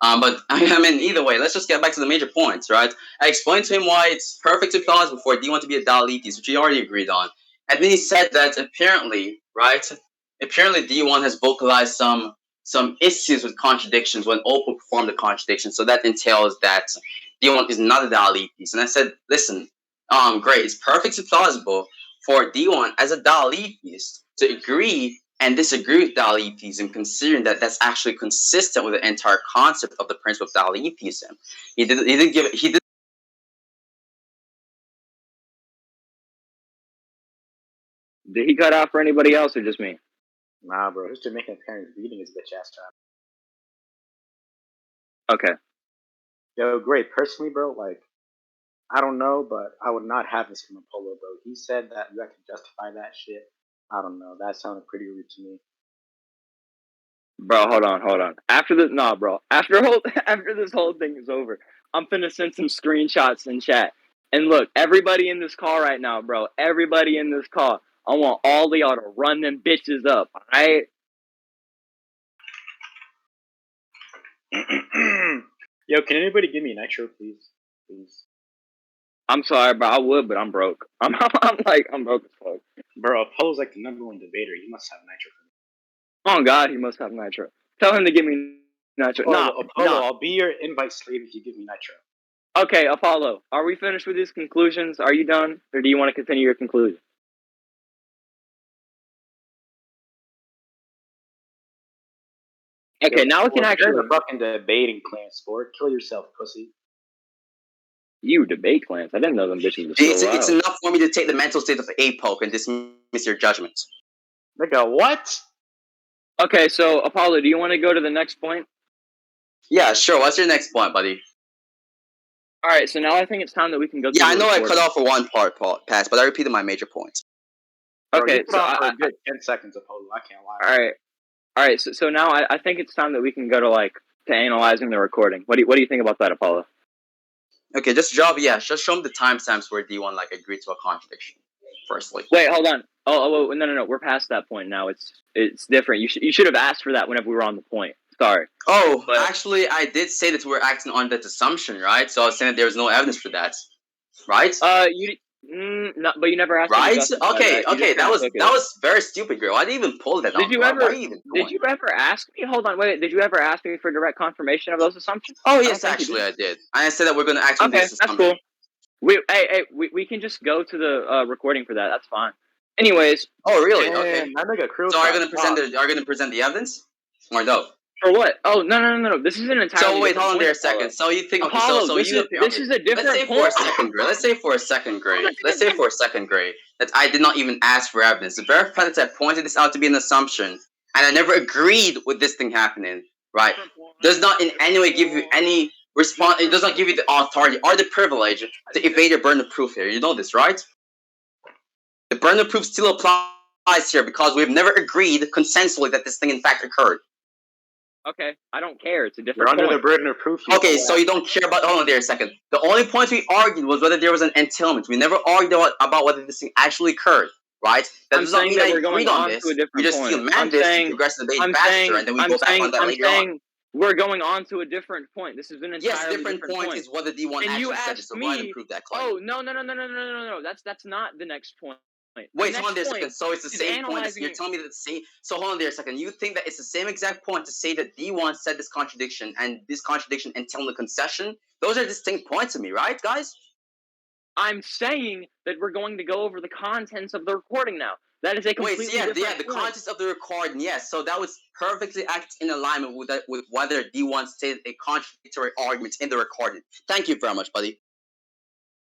But I mean, either way, let's just get back to the major points, right? I explained to him why it's perfectly plausible for D1 to be a Dalitis, which he already agreed on. And then he said that apparently, right? Apparently D1 has vocalized some issues with contradictions when Oppo performed the contradiction. So that entails that D1 is not a Dalitis. And I said, listen, great, it's perfectly plausible for D1 as a Dalitis to agree and disagree with Dalitism, considering that that's actually consistent with the entire concept of the principle of Dalitism. He didn't give he did. Did he cut out for anybody else or just me? Nah, bro. His Jamaican parents beating his bitch ass child. Okay. Yo, great. Personally, bro, like, I don't know, but I would not have this from Apollo, bro. He said that you have to justify that shit. I don't know. That sounded pretty rude to me. Bro, hold on. After this whole thing is over, I'm finna send some screenshots in chat. And look, everybody in this call right now, bro, everybody in this call, I want all of y'all to run them bitches up, alright? Yo, can anybody give me nitro, please? Please. I'm sorry, bro, I would, but I'm broke. I'm broke as fuck. Bro, Apollo's like the number one debater. You must have nitro for me. Oh God, he must have nitro. Tell him to give me nitro. Apollo, I'll be your invite slave if you give me nitro. Okay, Apollo, are we finished with these conclusions? Are you done? Or do you want to continue your conclusion? Okay, now we can actually... You're a fucking debating clan sport. Kill yourself, pussy. You debate clans? I didn't know them bitches were so It's enough for me to take the mental state of a poke and dismiss your judgment. Nigga, what? Okay, so Apollo, do you want to go to the next point? Yeah, sure. What's your next point, buddy? All right, so now I think it's time that we can go. Yeah, I know I cut off for one part, Pass, but I repeated my major points. Okay, so for a good 10 seconds, Apollo. I can't lie. All right. So now I think it's time that we can go to analyzing the recording. What do you think about that, Apollo? Okay, just show me the timestamps where D1 agreed to a contradiction. Firstly. Wait, hold on. Oh, no. We're past that point now. It's different. You should have asked for that whenever we were on the point. Sorry. Oh, but actually, I did say that we're acting on that assumption, right? So I was saying that there was no evidence for that, right? No, but you never asked me to Right? justify Okay, that. You just okay, kind of took it. that was very stupid, girl. I didn't even pull that Did on. you Why are ever? you even Did going? you ever ask me? Hold on, wait. Did you ever ask me for direct confirmation of those assumptions? Oh I don't yes, think you actually did. I did. I said that we're gonna act on Okay, this that's assumption. cool. We can just go to the recording for that. That's fine. Anyways. Oh really? Damn, Okay. that nigga Krill So are you tried gonna present talk. the evidence? Or no? For what? Oh no! This is an entirely So wait, different hold on point, there a Apollo. second. So you think okay, Apollo, so you this okay. is a Let's different say for a point. second grade. Let's say for a second grade. This is a different. That I did not even ask for evidence. The very fact that I pointed this out to be an assumption and I never agreed with this thing happening, right, does not in any way give you any response. It does not give you the authority or the privilege to evade your burden of proof here. You know this, right? The burden of proof still applies here because we've never agreed consensually that this thing in fact occurred. Okay, I don't care. It's a You're different under point. the burden of proof. You Okay, know so what? you don't care about. Hold on there a second. The only point we argued was whether there was an entailment. We never argued about whether this thing actually occurred, right? That I'm does not saying mean that I we're going agreed on on to a this. We different just still point. I'm managed to saying progress the debate I'm faster, saying and then we I'm go back saying on that I'm later on. saying we're going on to a different point. This is an Yes, entirely different different point point. is whether D1 And you actually said this. asked So go ahead and me, prove that claim. oh no. That's not the next point. The Wait, hold on next there a second. point So it's the is same point. You're analyzing. telling me that the same. So hold on there a second. You think that it's the same exact point to say that D1 said this contradiction and this contradiction entailed the concession? Those are distinct points to me, right, guys? I'm saying that we're going to go over the contents of the recording now. That is a Wait, so completely different the point. context of the recording, yes. So that was perfectly act in alignment with that, with whether D1 stated a contradictory argument in the recording. Thank you very much, buddy.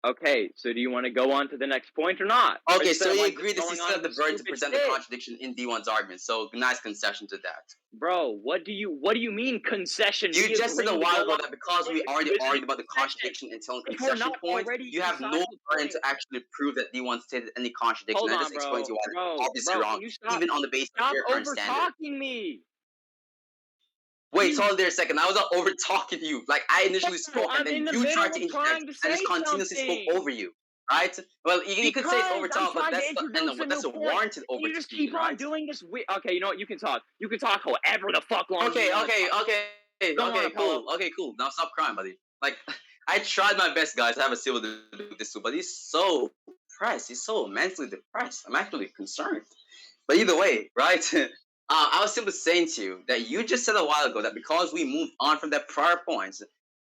Okay, so do you want to go on to the next point or not? Okay, so you like agree that you going still on have the with burden to stupid present the shit. contradiction in D1's argument. So nice concession to that. Bro, what do you mean concession? You We just said a agreed to while go ago on that because we to already this argued about the concession. contradiction until If we're concession not point, already you have beside no the burden to point. actually prove that D1 stated any contradiction. Hold I just on, explained to you why that's obviously bro, wrong, can you stop even on the basis of your current over standard. talking me? Wait, hold on there a second. I was not over talking you. Like I initially spoke, and I'm in then the you tried middle to of interject. trying to I say just continuously spoke something. over you, right? Well, you could say it's over Because I'm talk, but trying to that's introduce a that's new a point. warranted And over you just speaking, keep on right? doing this. Okay, you know what? You can talk. You can talk however the fuck long you Okay, want to talk. Go on, Apollo. cool. Now stop crying, buddy. Like I tried my best, guys, to have a civil debate with this too, but he's so depressed. He's so mentally depressed. I'm actually concerned. But either way, right? I was simply saying to you that you just said a while ago that because we moved on from that prior point,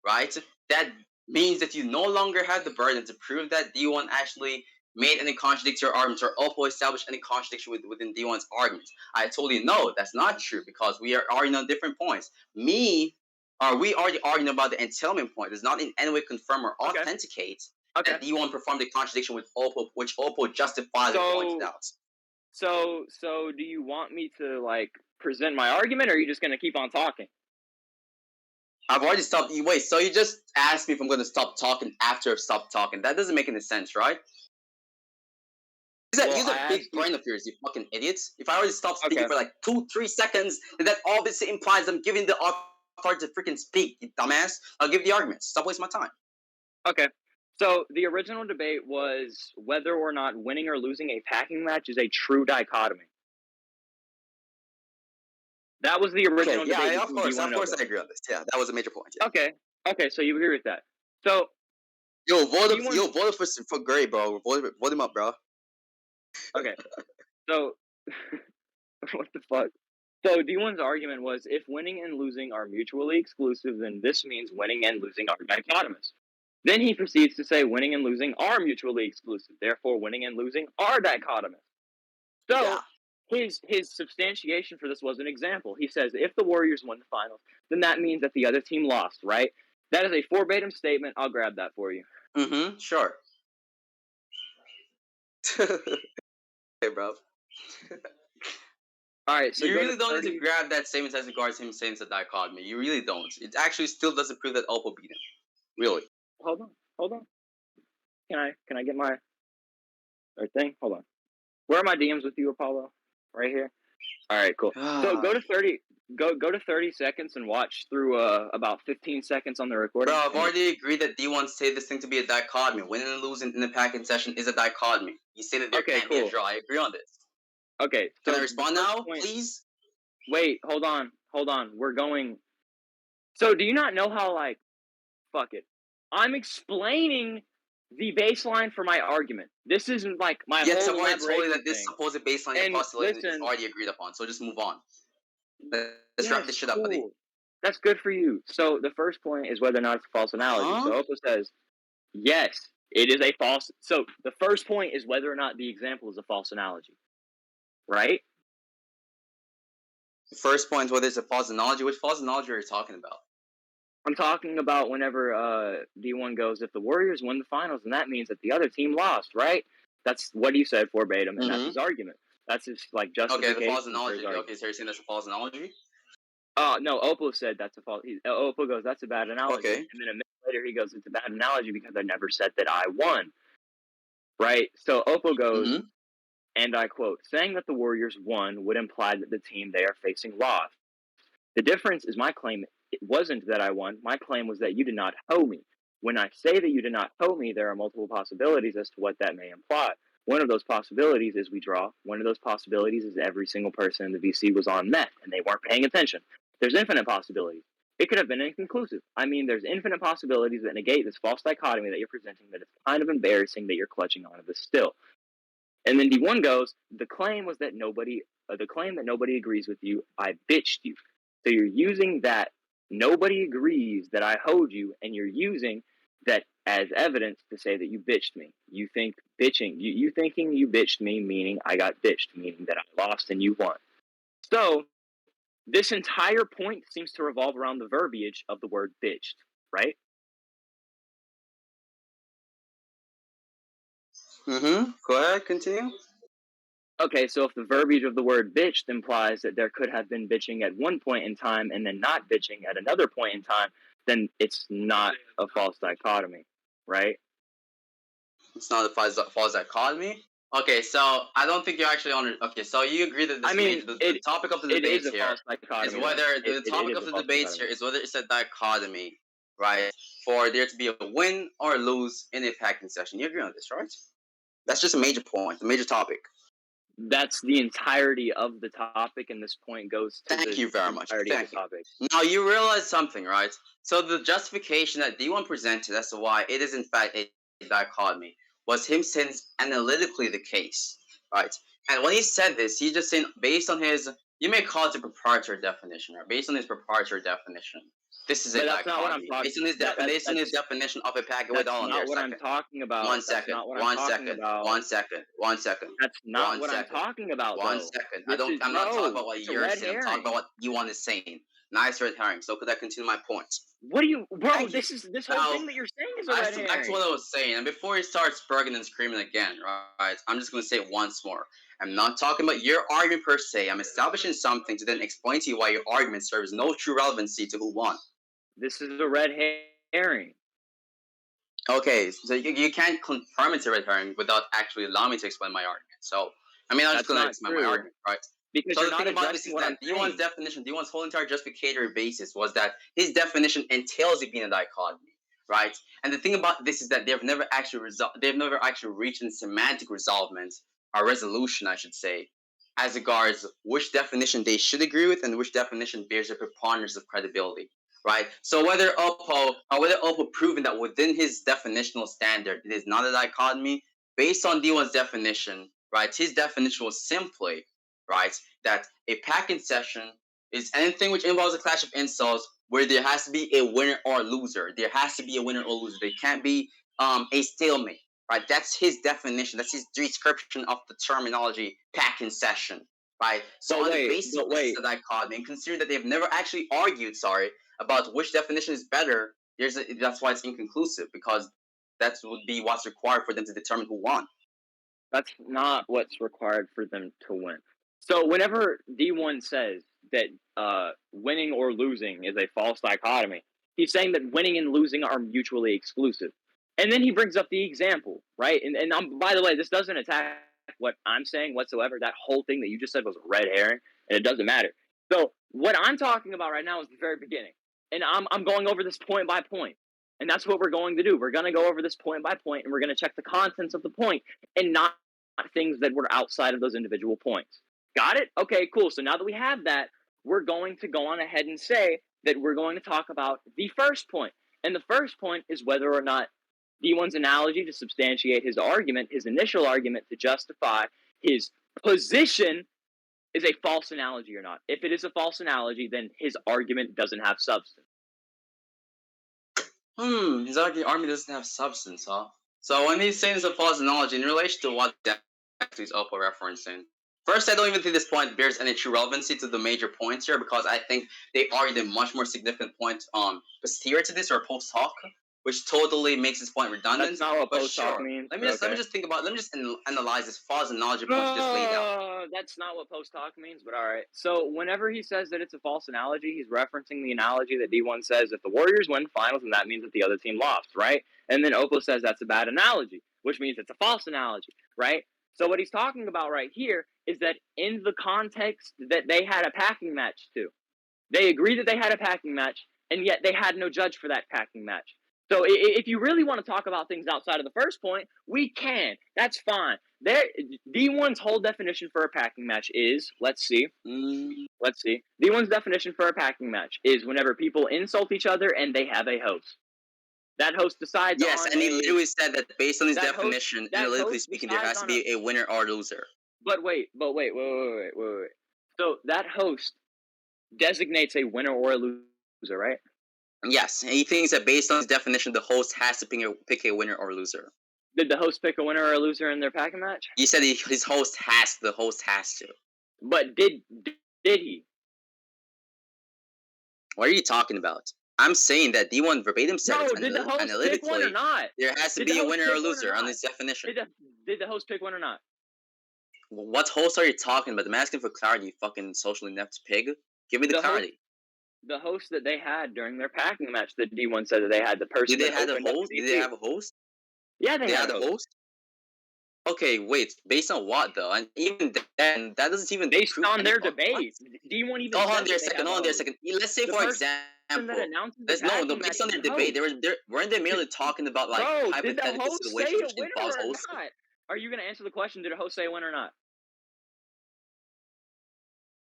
right, that means that you no longer have the burden to prove that D1 actually made any contradictory arguments or Oppo established any contradiction within D1's arguments. I told you no, that's not true because we are arguing on different points. We already arguing about the entailment point. Does not in any way confirm or authenticate Okay. that D1 performed a contradiction with Oppo, which Oppo justifiably pointed out. So do you want me to like present my argument, or are you just gonna keep on talking? I've already stopped. Wait, so you just asked me if I'm going to stop talking after I've stopped talking. That doesn't make any sense, right? Use a big brain of yours, you fucking idiots. If I already stopped speaking for like 2-3 seconds, then that obviously implies I'm giving the authority to freaking speak, you dumbass. I'll give the arguments. Stop wasting my time. Okay. So the original debate was whether or not winning or losing a packing match is a true dichotomy. That was the original debate. Yeah, of course I agree on this. Yeah, that was a major point. Yeah. Okay, so you agree with that. So vote for Gray, bro. Vote him up, bro. Okay. So what the fuck? So D1's argument was if winning and losing are mutually exclusive, then this means winning and losing are dichotomous. Then he proceeds to say winning and losing are mutually exclusive, therefore winning and losing are dichotomous. So his substantiation for this was an example. He says if the Warriors win the finals, then that means that the other team lost, right? That is a verbatim statement. I'll grab that for you. Mm-hmm. Sure. Hey, bro. All right, so you really don't need to grab that statement as regards him saying it's a dichotomy. You really don't. It actually still doesn't prove that Oppo beat him. Really. Hold on. Can I get my thing? Hold on. Where are my DMs with you, Apollo? Right here. All right, cool. So go to 30 seconds and watch through about 15 seconds on the recording. Bro, I've already agreed that D1 stated this thing to be a dichotomy. Winning and losing in the packing session is a dichotomy. You say that there can't be a draw. I agree on this. Okay. So can I respond now, please? Wait, hold on. We're going. So do you not know how fuck it? I'm explaining the baseline for my argument. This isn't like my Yes, whole I've already told you that elaboration this thing. supposed baseline And postulate is listen, already agreed upon. So just move on. Let's wrap yes, this shit up, buddy. cool. That's good for you. So the first point is whether or not it's a false analogy. Huh? So Oppo says, yes, it is a false. So the first point is whether or not the example is a false analogy, right? The first point is whether it's a false analogy. Which false analogy are you talking about? I'm talking about whenever D1 goes, if the Warriors win the finals, then that means that the other team lost, right? That's what he said verbatim, and that's his argument. That's his like justification. Okay, the false for his analogy. argument. Okay, so you're saying that's a false analogy? No, Oppo said that's a false. Oppo goes, that's a bad analogy. Okay. And then a minute later, he goes, it's a bad analogy because I never said that I won. Right? So Oppo goes, and I quote, saying that the Warriors won would imply that the team they are facing lost. The difference is my claim it wasn't that I won. My claim was that you did not hoe me. When I say that you did not hoe me, there are multiple possibilities as to what that may imply. One of those possibilities is we draw. One of those possibilities is every single person in the VC was on meth and they weren't paying attention. There's infinite possibilities. It could have been inconclusive. I mean, there's infinite possibilities that negate this false dichotomy that you're presenting that it's kind of embarrassing that you're clutching onto this still. And then D1 goes, the claim that nobody agrees with you, I bitched you. So you're using that nobody agrees that I hoed you, and you're using that as evidence to say that you bitched me. You think bitching, you thinking you bitched me, meaning I got bitched, meaning that I lost and you won. So this entire point seems to revolve around the verbiage of the word bitched, right? Go ahead, continue. Okay, so if the verbiage of the word bitched implies that there could have been bitching at one point in time and then not bitching at another point in time, then it's not a false dichotomy, right? It's not a false dichotomy. Okay, so I don't think you're actually on. Okay, so you agree that this the topic of the debate here is whether the topic of the debates here is whether it's a dichotomy, right? For there to be a win or lose in a packing session. You agree on this, right? That's just a major point, a major topic. That's the entirety of the topic, and this point goes to Thank you very much. entirety Thank of the you. topic. Now you realize something, right? So the justification that D1 presented as to why it is in fact a dichotomy was him saying analytically the case, right? And when he said this, he just saying based on his, you may call it a proprietary definition, right? Based on his proprietary definition, this is a dichotomy. Based on his definition of a packet. Wait, hold on there a second. I'm talking about. One second. One second. One second. One second. That's not what I'm talking about. One second. I'm not talking about what you're saying. I'm talking about what D1 is saying. Nice red herring. So could I continue my point? What do you, bro? This whole thing that you're saying is a red herring. Back to what I was saying, and before he starts berging and screaming again, right? I'm just gonna say it once more. I'm not talking about your argument per se. I'm establishing something to then explain to you why your argument serves no true relevancy to who won. This is a red herring. Okay, so you can't confirm it's a red herring without actually allowing me to explain my argument. So, I mean, I'm just going to explain my argument, right? Because so the thing about this is that D1's definition, D1's whole entire justificatory basis was that his definition entails it being a dichotomy, right? And the thing about this is that they've never actually reached a semantic resolvement or resolution, I should say, as regards which definition they should agree with and which definition bears a preponderance of credibility. Right. So whether Oppo proven that within his definitional standard it is not a dichotomy, based on D1's definition, right? His definition was simply, right, that a packing session is anything which involves a clash of insults where there has to be a winner or loser. There has to be a winner or loser. There can't be a stalemate. Right. That's his definition. That's his description of the terminology packing session. Right. So on the basis of this dichotomy, and considering that they've never actually argued, about which definition is better, that's why it's inconclusive, because that would be what's required for them to determine who won. That's not what's required for them to win. So whenever D1 says that winning or losing is a false dichotomy, he's saying that winning and losing are mutually exclusive. And then he brings up the example, right? And by the way, this doesn't attack what I'm saying whatsoever. That whole thing that you just said was a red herring, and it doesn't matter. So what I'm talking about right now is the very beginning. And I'm going over this point by point. And that's what we're going to do. We're going to go over this point by point, and we're going to check the contents of the point and not things that were outside of those individual points. Got it? Okay, cool. So now that we have that, we're going to go on ahead and say that we're going to talk about the first point. And the first point is whether or not D1's analogy to substantiate his argument, his initial argument to justify his position, is a false analogy or not. If it is a false analogy, then his argument doesn't have substance. His argument doesn't have substance, huh? So when he's saying it's a false analogy, in relation to what actually is Oppo referencing? First, I don't even think this point bears any true relevancy to the major points here, because I think they argued a much more significant point posterior to this, or post hoc, which totally makes this point redundant. That's not what but post hoc sure, means. let me just think about. Let me just analyze this false analogy point you just laid out. That's not what post hoc means, but all right. So whenever he says that it's a false analogy, he's referencing the analogy that D1 says if the Warriors win finals, then that means that the other team lost, right? And then Oppo says that's a bad analogy, which means it's a false analogy, right? So what he's talking about right here is that in the context that they had a packing match too. They agreed that they had a packing match, and yet they had no judge for that packing match. So if you really want to talk about things outside of the first point, we can. That's fine. D1's whole definition for a packing match is, let's see. D1's definition for a packing match is whenever people insult each other and they have a host. That host decides. Yes, and he literally said that based on his definition, analytically speaking, there has to be a winner or loser. But wait. So that host designates a winner or a loser, right? Yes, and he thinks that based on his definition, the host has to pick a winner or loser. Did the host pick a winner or a loser in their packing match? He said his host has. The host has to. But did he? What are you talking about? I'm saying that D1 verbatim said did the host pick one or not? There has to be a winner or loser on his definition. Did the host pick one or not? What host are you talking about? I'm asking for clarity, you fucking social inept pig. Give me the clarity. The host that they had during their packing match, that D1 said that they had the person. Did they have a host? Did they have a host? Yeah, they had a host. Okay, wait. Based on what though? And even then, that doesn't even based on their debate. D1 even. Hold on there a second. Let's say for example. Based on their debate, weren't they merely talking about like hypothetical situations which involves hosts? Are you going to answer the question? Did a host say a winner or not?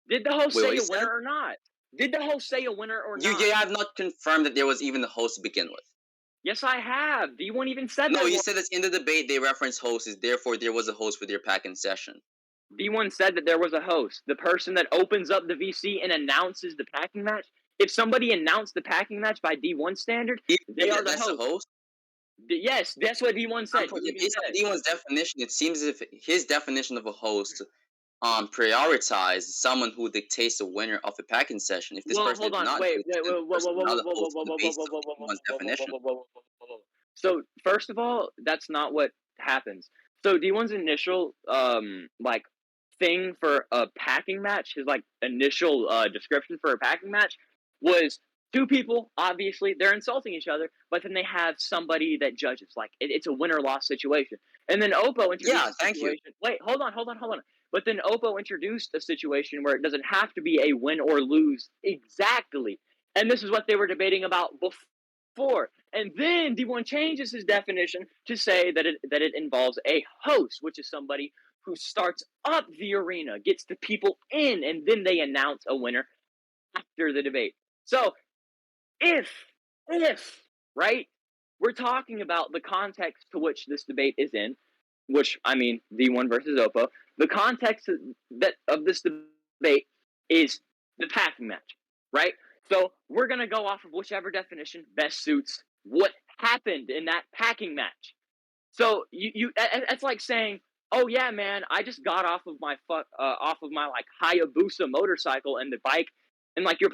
Did the host say a winner or not? Did the host say a winner or not? You have not confirmed that there was even a host to begin with. Yes, I have. D1 even said that. No, you said that in the debate they referenced hosts, therefore there was a host for their packing session. D1 said that there was a host. The person that opens up the VC and announces the packing match. If somebody announced the packing match by D1 standard, they are the host. Yes, that's what D1 said. Based on D1's definition, it seems as if his definition of a host prioritize someone who dictates the winner of a packing session. If this person did not, So first of all, that's not what happens. So D1's initial thing for a packing match, his initial description for a packing match was two people. Obviously, they're insulting each other, but then they have somebody that judges. It's a win-or-loss situation. And then Oppo introduced a situation. Wait, hold on. But then Oppo introduced a situation where it doesn't have to be a win or lose exactly. And this is what they were debating about before. And then D1 changes his definition to say that it involves a host, which is somebody who starts up the arena, gets the people in, and then they announce a winner after the debate. So if, right, we're talking about the context to which this debate is in, which, I mean, D1 versus Oppo, the context of this debate is the packing match, right? So we're going to go off of whichever definition best suits what happened in that packing match. So it's like saying, oh yeah, man, I just got off of my Hayabusa motorcycle, and the bike, and your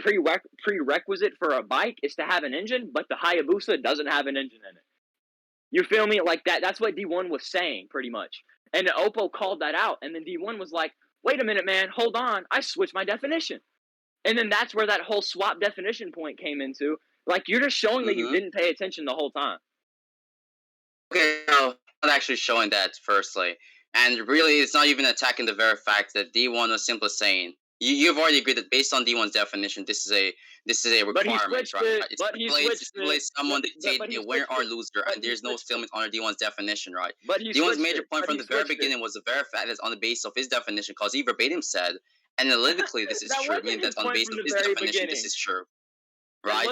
prerequisite for a bike is to have an engine, but the Hayabusa doesn't have an engine in it. You feel me? Like that. That's what D1 was saying, pretty much. And Oppo called that out, and then D1 was like, "Wait a minute, man, hold on, I switched my definition." And then that's where that whole swap definition point came into. You're just showing that you didn't pay attention the whole time. Okay, no, not actually showing that. Firstly, and really, it's not even attacking the very fact that D1 was simply saying. You've already agreed that based on D1's definition, this is a requirement, right? It's someone dictating a winner or loser, and there's no statement under D1's definition, right? But D1's major point from the very beginning was the very fact that it's on the basis of his definition, because he verbatim said, analytically, this is true. Meaning that on the basis of his definition, this is true, right?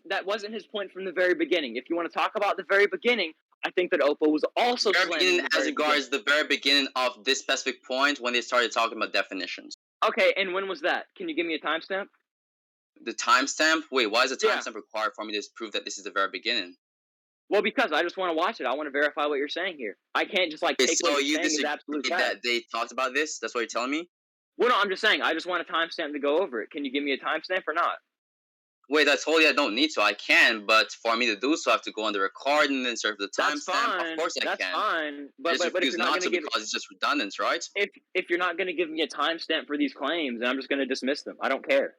That wasn't his point from the very beginning. If you want to talk about the very beginning, I think that Oppo was also Very slamming beginning, the as very regards beginning. the very beginning of this specific point when they started talking about definitions. Okay, and when was that? Can you give me a timestamp? The timestamp? Wait, why is the Yeah. timestamp required for me to prove that this is the very beginning? Well, because I just want to watch it. I want to verify what you're saying here. I can't just like Okay, take so what you're you saying as disagree absolute fact. that they talked about this? That's what you're telling me? Well, no, I'm just saying. I just want a timestamp to go over it. Can you give me a timestamp or not? Wait, I told you I don't need to. I can, but for me to do so, I have to go on the record and insert the That's timestamp. Of fine. course I That's can. fine. I But just if refuse you're not not going to to give because it's just redundant, right? if you're not going to give me a timestamp for these claims, then I'm just going to dismiss them. I don't care.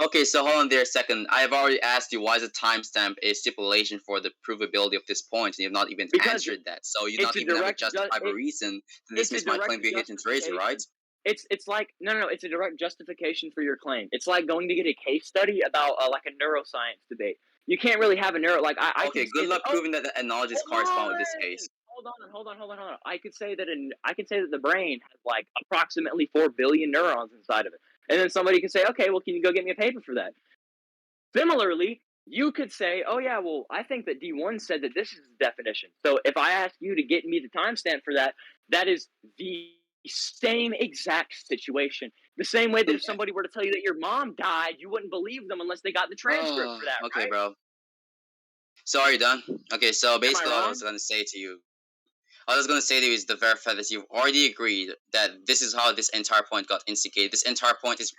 Okay, so hold on there a second. I have already asked you why is a timestamp a stipulation for the provability of this point, and you have not even Because answered that. So you it's not a even have a direct justifiable reason to it's a dismiss my direct claim via Hitchens razor, right? justification. It's like no, it's a direct justification for your claim. It's like going to get a case study about like a neuroscience debate. You can't really have a neuro like I Okay, can good say that. luck proving that the analogies correspond with this case. Hold on. I could say that the brain has like approximately 4 billion neurons inside of it, and then somebody could say, okay, well, can you go get me a paper for that? Similarly, you could say, oh yeah, well, I think that D1 said that this is the definition. So if I ask you to get me the timestamp for that, that is the same exact situation. The same way that if somebody were to tell you that your mom died, you wouldn't believe them unless they got the transcript for that, Okay, right? bro. So are you done? Okay, so basically what I wrong? was gonna say to you. All I was going to say to you is the very fact that you've already agreed that this is how this entire point got instigated. This entire point is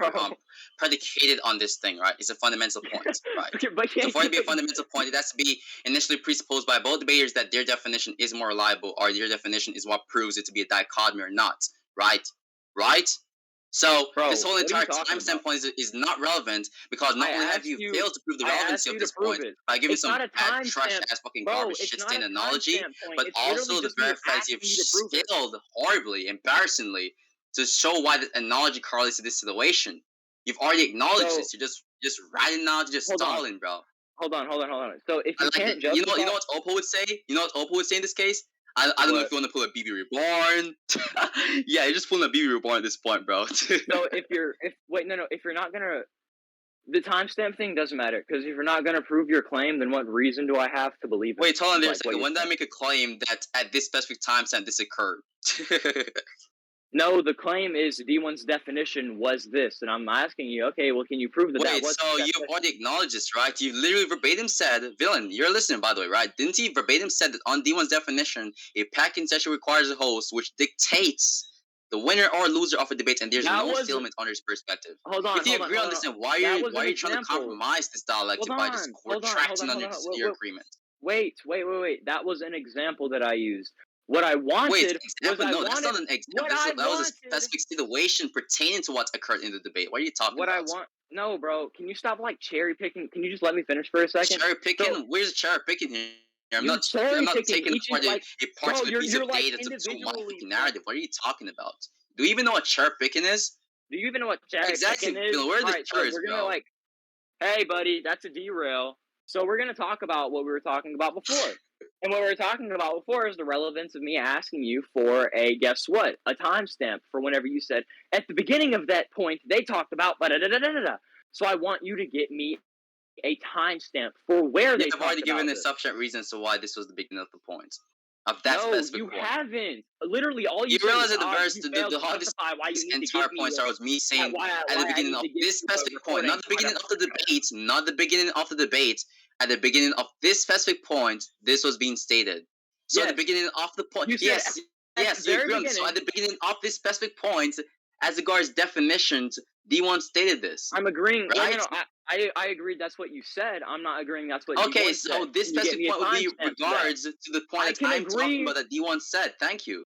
predicated on this thing, right? It's a fundamental point, right? But So for it to be a fundamental point, it has to be initially presupposed by both debaters that their definition is more reliable or their definition is what proves it to be a dichotomy or not, right? Right? So Bro, this whole what are you entire talking timestamp about? point is not relevant because not I only have asked you you- failed to prove the I relevancy asked of you to this prove point it. by giving It's some not a bad, trash timestamp. ass fucking Bro, garbage it's shit not stain a analogy, timestamp point. but It's also literally the just me very fact that asking you've you to prove it. failed horribly, embarrassingly, to show why the analogy correlates to this situation. You've already acknowledged this. You're just riding out, you're just Hold on. stalling, bro. Hold on. So if you Like, can't justify, you know what Oppo would say? You know what Oppo would say in this case? I don't know if you want to pull a BB Reborn. Yeah, you're just pulling a BB Reborn at this point, bro. so if you're not gonna, the timestamp thing doesn't matter because if you're not gonna prove your claim, then what reason do I have to believe it? Wait, hold on there a Like, what second. you're When did I saying. make a claim that at this specific timestamp this occurred? No, the claim is D1's definition was this, and I'm asking you, okay, well, can you prove that that Wait, was so the you've definition? already acknowledged this, right? You literally verbatim said, Villain, you're listening, by the way, right? Didn't he verbatim said that on D1's definition, a packing session requires a host which dictates the winner or loser of a debate, and there's That no was- stalemate on his perspective. Hold on, If you hold agree on this, then why That are was an you trying to example. compromise this dialectic by just retracting on your agreement? Wait. That was an example that I used. What I wanted Example? was No, that's not an example. That was a wanted- specific situation pertaining to what occurred in the debate. What are you talking What about? I want. No, bro. Can you stop like cherry picking? Can you just let me finish for a second? Cherry picking? So- Where's cherry picking here? I'm You're not cherry-picking taking each apart like- a part bro, of a piece you're of like data to my individually- fucking narrative. What are you talking about? Do you even know what cherry picking is? Do you even know what cherry Exactly. picking is? Where are the Alright, cherries, we're gonna bro? like, hey, buddy, that's a derail. So we're gonna talk about what we were talking about before. And what we were talking about before is the relevance of me asking you for a guess what? A timestamp for whenever you said at the beginning of that point they talked about da-da-da-da-da-da. So I want you to get me a timestamp for where they I've already talked given about a this. sufficient reason as to why this was the beginning of the point. Of that No, specific you point. haven't. Literally, all you You said realize is, that the verse, you the failed to how this justify why you need to entire give me point started was me saying at the beginning of this specific point, not the beginning of the debate, not the beginning of the debate. At the beginning of this specific point, this was being stated. So at the beginning of the point, yes, you agree on this. So at the beginning of this specific point, as regards definitions, D1 stated this. I'm agreeing. Right? No, I agreed that's what you said. I'm not agreeing that's what Okay, D1 so said. this specific point would be regards to the point I that can I'm talking agree- about that D1 said. Thank you.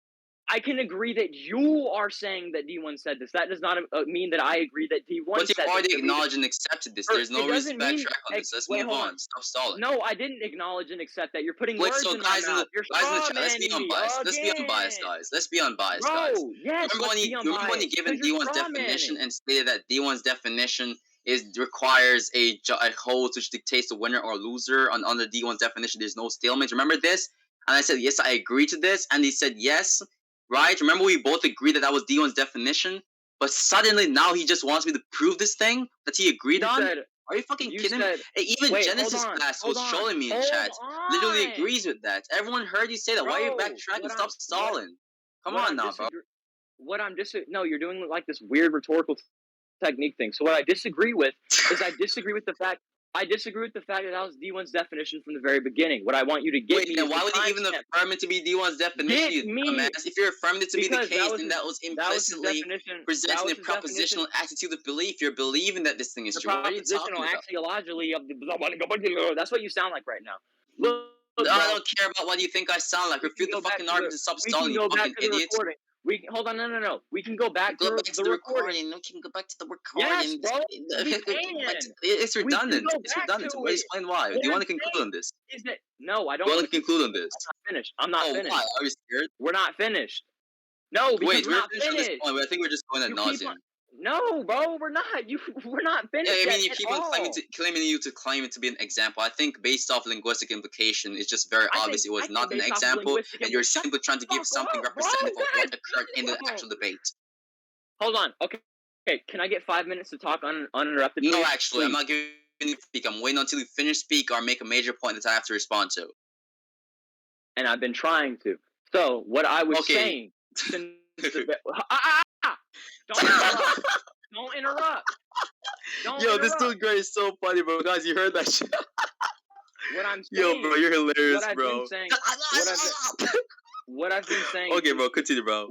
I can agree that you are saying that D1 said this. That does not mean that I agree that D1 But said you've already this. acknowledged and accepted this. There's no reason to backtrack on this. Let's move on. Stop stalling. No, I didn't acknowledge and accept that. You're putting Wait, words so in guys my in mouth. the guys in the chat, let's be unbiased. Let's be unbiased, guys. Let's be unbiased, guys. Yes, Remember when you given D1's definition and stated that D1's definition requires a host which dictates the winner or loser on under D1's definition. There's no stalemate. Remember this? And I said yes, I agree to this, and he said yes. Right? Remember we both agreed that was D1's definition, but suddenly now he just wants me to prove this thing that he agreed on. Are you fucking You kidding me? said, Hey, even wait, Genesis class was showing me in chat. Literally agrees with that. Everyone heard you say that. Why are you Bro, backtracking? Stop stalling. Come on now, bro. No, you're doing like this weird rhetorical technique thing. So what I disagree with is I disagree with the fact that was D1's definition from the very beginning. What I want you to get me then is why the would you even timestamp. affirm it to be D1's definition, Get you me dumbass? If you're affirming it to be the because case, then that was his implicitly definition. That presenting was a his propositional definition. attitude of belief. You're believing that this thing is The true. What are you propositional talking about? axiologically of the. That's what you sound like right now. Look, bro. I don't care about what you think I sound like. Refute the fucking argument and stop We can stalling, you go back fucking to the idiot. recording. Hold on, no. We can go back Go to back to the the recording. recording. We can go back to the recording. Yes, bro. We can. It's We can redundant. go It's back redundant. to Wait, it. explain why. Do What you want I'm to conclude saying on this? is that no, I Do don't you want want to to conclude on this? I'm not finished. I'm not Oh, finished. why? Are you scared? We're not finished. No, because Wait, we're we're not finished on this finished. point, but I think we're just going ad You keep nauseum. on. No, bro, we're not. We're not Yeah, finished I mean, yet you at keep on all. claiming you to claim it to be an example. I think based off linguistic implication, it's just very obvious it was not an example, and you're simply trying to give something representative of what occurred in the actual debate. Hold on. Okay. Can I get 5 minutes to talk uninterrupted? No, please? actually, Please. I'm not giving you to speak. I'm waiting until you finish speak or make a major point that I have to respond to. And I've been trying to. So what I was saying. Since don't interrupt. Don't interrupt. Yo, this dude Gray is so funny, bro. Guys, you heard that shit? What I'm saying. Yo, bro, you're hilarious, what I've bro. Been saying, what I've been saying. Okay, bro, continue, bro.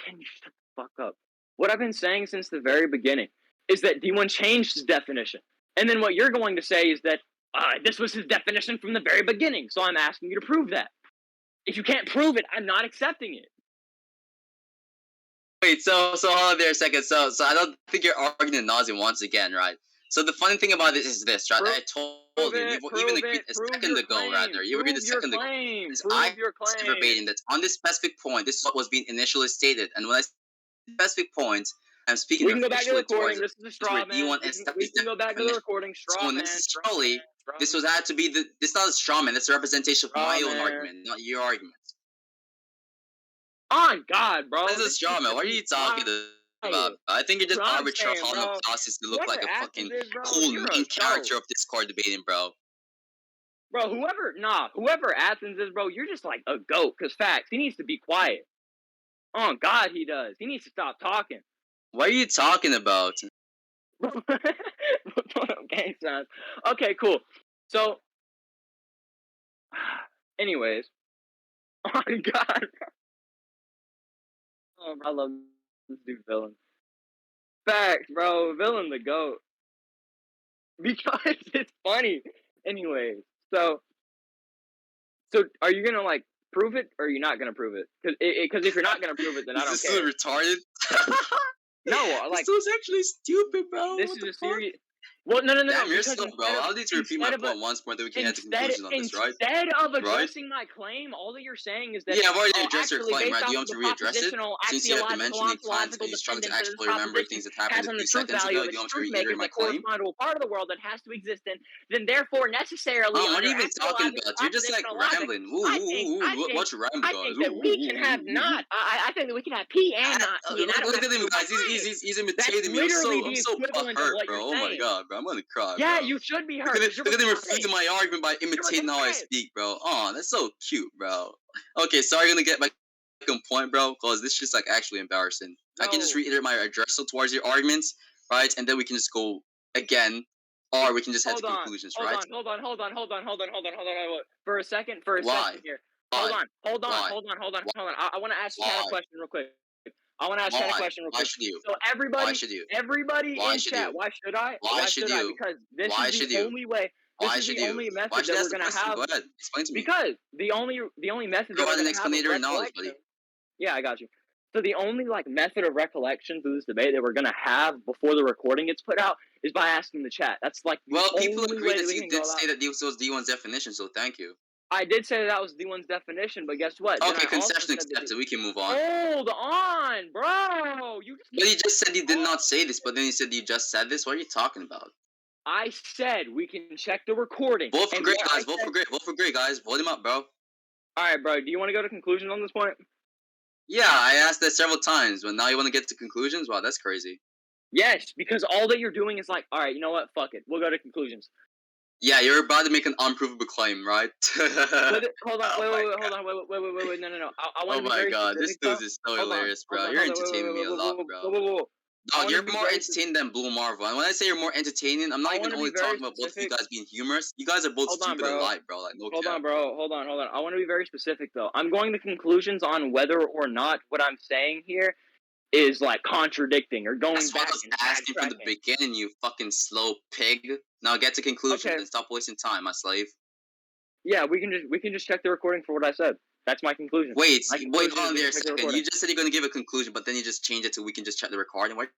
Can you shut the fuck up? What I've been saying since the very beginning is that D1 changed his definition. And then what you're going to say is that this was his definition from the very beginning. So I'm asking you to prove that. If you can't prove it, I'm not accepting it. Wait, so hold on there a second. So I don't think you're arguing ad nauseum once again, right? So the funny thing about this is this, right? I told you, you even agreed a second ago, rather. You agreed a second ago. I said verbatim that on this specific point, this is what was being initially stated. And when I say specific point, I'm speaking we can go back to the recording. towards this is a straw man. We can go back to the recording. Straw so man. necessarily, this was had to be this is not a straw man. That's a representation of my own argument, not your argument. On God, bro. This is a straw man. What are you talking about? I think you're just arbitrarily calling up classes to look like a fucking cool main character of Discord debating, bro. Bro, whoever Athens is, bro, you're just like a goat. Cause facts, he needs to be quiet. Oh God, he does. He needs to stop talking. What are you talking about? Okay, son. Okay, cool. So, anyways, oh God. Oh, I love this dude, Villain. Facts, bro. Villain the GOAT. Because it's funny. Anyways, so are you gonna like prove it or are you not gonna prove it? Because if you're not gonna prove it, then I don't care. This is retarded. No, like this is actually stupid, bro. This is a serious. Well, no. Damn, you're slow, bro. I'll need to repeat my point once more, then we can get to conclusions on this, right? Instead of addressing my claim, all that you're saying is that I've already addressed your claim, right? Do you want to readdress it? Since you have to mention the times and you struggle to actually remember things that happened a few seconds ago, do you want to reiterate my claim? Part of the world that has to exist in, then therefore necessarily. What are you even talking about? You're just like rambling. What's rambling? I think that we can have not. I think that we can have P and not P. Look at him, guys. He's imitating me. I'm so hurt, bro. Oh my God, bro. I'm gonna cry. Yeah, you should be hurt. Look at him refuting my argument by imitating how I speak, bro. Oh, that's so cute, bro. Okay, so I'm gonna get my point, bro, because this is just like actually embarrassing. No. I can just reiterate my addressal towards your arguments, right? And then we can just go again, or we can just head to conclusions, right? Hold on. For a second here. Hold on. I want to ask you a question real quick. Why should you? So everybody in chat, why should I? Why should you? Because this is the only way. This is the only method that we're gonna have. Go ahead, explain to me. Because the only method that we're an gonna explanator have knowledge, buddy. Yeah, I got you. So the only method of recollection through this debate that we're gonna have before the recording gets put out is by asking the chat. That's like people agree that you did say that this was D1's definition, so thank you. I did say that was D1's definition, but guess what? Okay, concession accepted. We can move on. Hold on, bro. You just said you did not say this, but then you said you just said this. What are you talking about? I said we can check the recording. Vote for great, guys. Vote for great, guys. Vote him up, bro. All right, bro. Do you want to go to conclusions on this point? Yeah, I asked that several times, but now you want to get to conclusions? Wow, that's crazy. Yes, because all that you're doing is like, all right, you know what? Fuck it. We'll go to conclusions. Yeah, you're about to make an unprovable claim, right? Hold on, Oh my hold on, wait, no. I want Oh to be my very god, this specific news though. is so Hold on, hilarious, bro. You're entertaining me a lot, bro. I Dog, want to you're be more very entertaining than Blue Marvel. And when I say you're more entertaining, I'm not I even want to be only very talking about both of you specific. guys being humorous. You guys are both Hold on, stupid bro. alike, bro. Like, no Hold cap. on, bro. Hold on. I want to be very specific though. I'm going to conclusions on whether or not what I'm saying here is like contradicting or going That's what I back was and asking from the backtracking. beginning, you fucking slow pig. Now get to conclusions Okay. and stop wasting time, my slave. Yeah, we can just check the recording for what I said. That's my conclusion. Wait, My wait, conclusion hold is on we there can a check the second. recording. You just said you're going to give a conclusion, but then you just changed it to we can just check the recording. What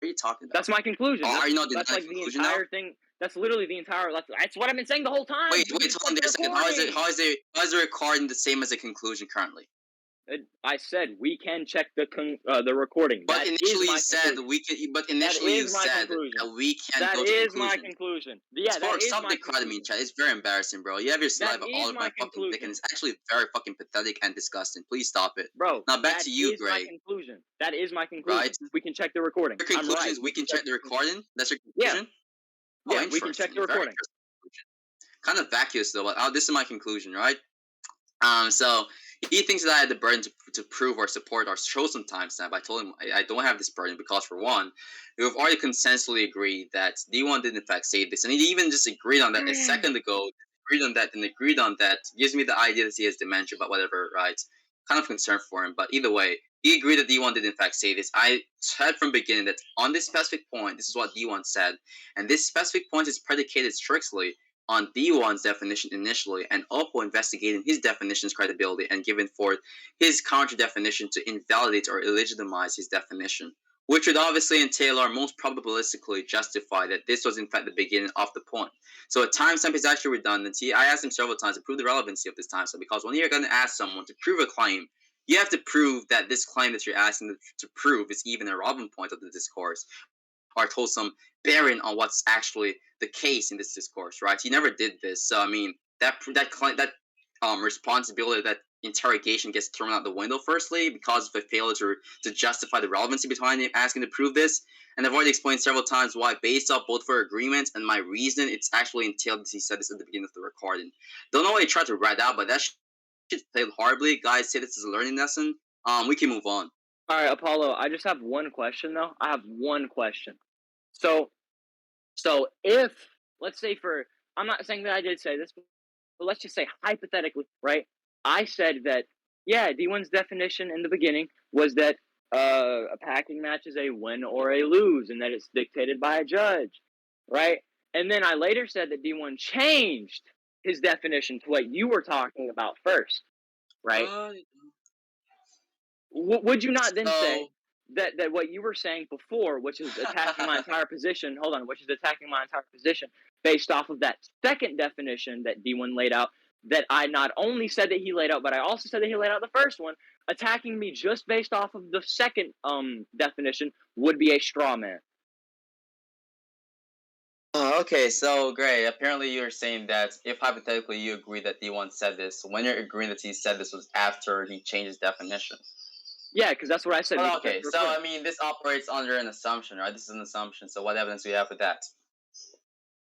are you talking about? That's my conclusion. Are you not That's denying like the conclusion now? entire thing. That's literally the entire. That's what I've been saying the whole time. Wait, We can hold check on the there a second. recording. How is the recording the same as the conclusion currently? I said we can check the recording. But That is initially you my said conclusion. we can. But That initially you is my said conclusion. that we can That go to is my conclusions. conclusion. Yeah, that Spork, is stop my decrying me, conclusion. chat. It's very embarrassing, bro. You have your That saliva all is over my my fucking dick, and conclusion. it's actually very fucking pathetic and disgusting. Please stop it. Bro, Now back that to you, is my Gray. conclusion. That is my Right? conclusion. We can check the recording. Your I'm conclusion right. is We we can can check check the the conclusion. recording. That's your Yeah, conclusion. Oh, yeah, we can check interesting. the Very recording. interesting conclusion. Kind of vacuous though, but this is my conclusion, right? So he thinks that I had the burden to prove or support or show some timestamp. I told him I don't have this burden because, for one, we've already consensually agreed that D1 did in fact say this, and he even just agreed on that a second ago. Agreed on that and agreed on that gives me the idea that he has dementia, but whatever, right? Kind of concerned for him, but either way, he agreed that D1 did in fact say this. I said from beginning that on this specific point, this is what D1 said, and this specific point is predicated strictly on D1's definition initially, and Oppo investigating his definition's credibility and giving forth his counter definition to invalidate or illegitimize his definition, which would obviously entail or most probabilistically justify that this was in fact the beginning of the point. So a timestamp is actually redundancy. I asked him several times to prove the relevancy of this timestamp because when you're going to ask someone to prove a claim, you have to prove that this claim that you're asking to prove is even a relevant point of the discourse, or told some bearing on what's actually the case in this discourse, right? He never did this, so I mean that responsibility, that interrogation gets thrown out the window. Firstly, because of a failure to justify the relevancy behind him asking to prove this, and I've already explained several times why, based off both for agreements and my reason, it's actually entailed that he said this at the beginning of the recording. Don't know why he tried to write out, but that shit played horribly. Guys, say this is a learning lesson. We can move on. All right, Apollo. I just have one question though. I have one question. So if let's say I'm not saying that I did say this, but let's just say hypothetically, right? I said that yeah, D1's definition in the beginning was that a packing match is a win or a lose, and that it's dictated by a judge, right? And then I later said that D1 changed his definition to what you were talking about first, right? Would you not then say that what you were saying before, which is attacking my entire position, which is attacking my entire position based off of that second definition that D1 laid out, that I not only said that he laid out, but I also said that he laid out the first one, attacking me just based off of the second definition would be a straw man. Okay, so great. Apparently, you're saying that if hypothetically you agree that D1 said this, when you're agreeing that he said this was after he changed his definition. Yeah, because that's what I said. Well, okay, so I mean, this operates under an assumption, right? This is an assumption. So, what evidence do you have for that?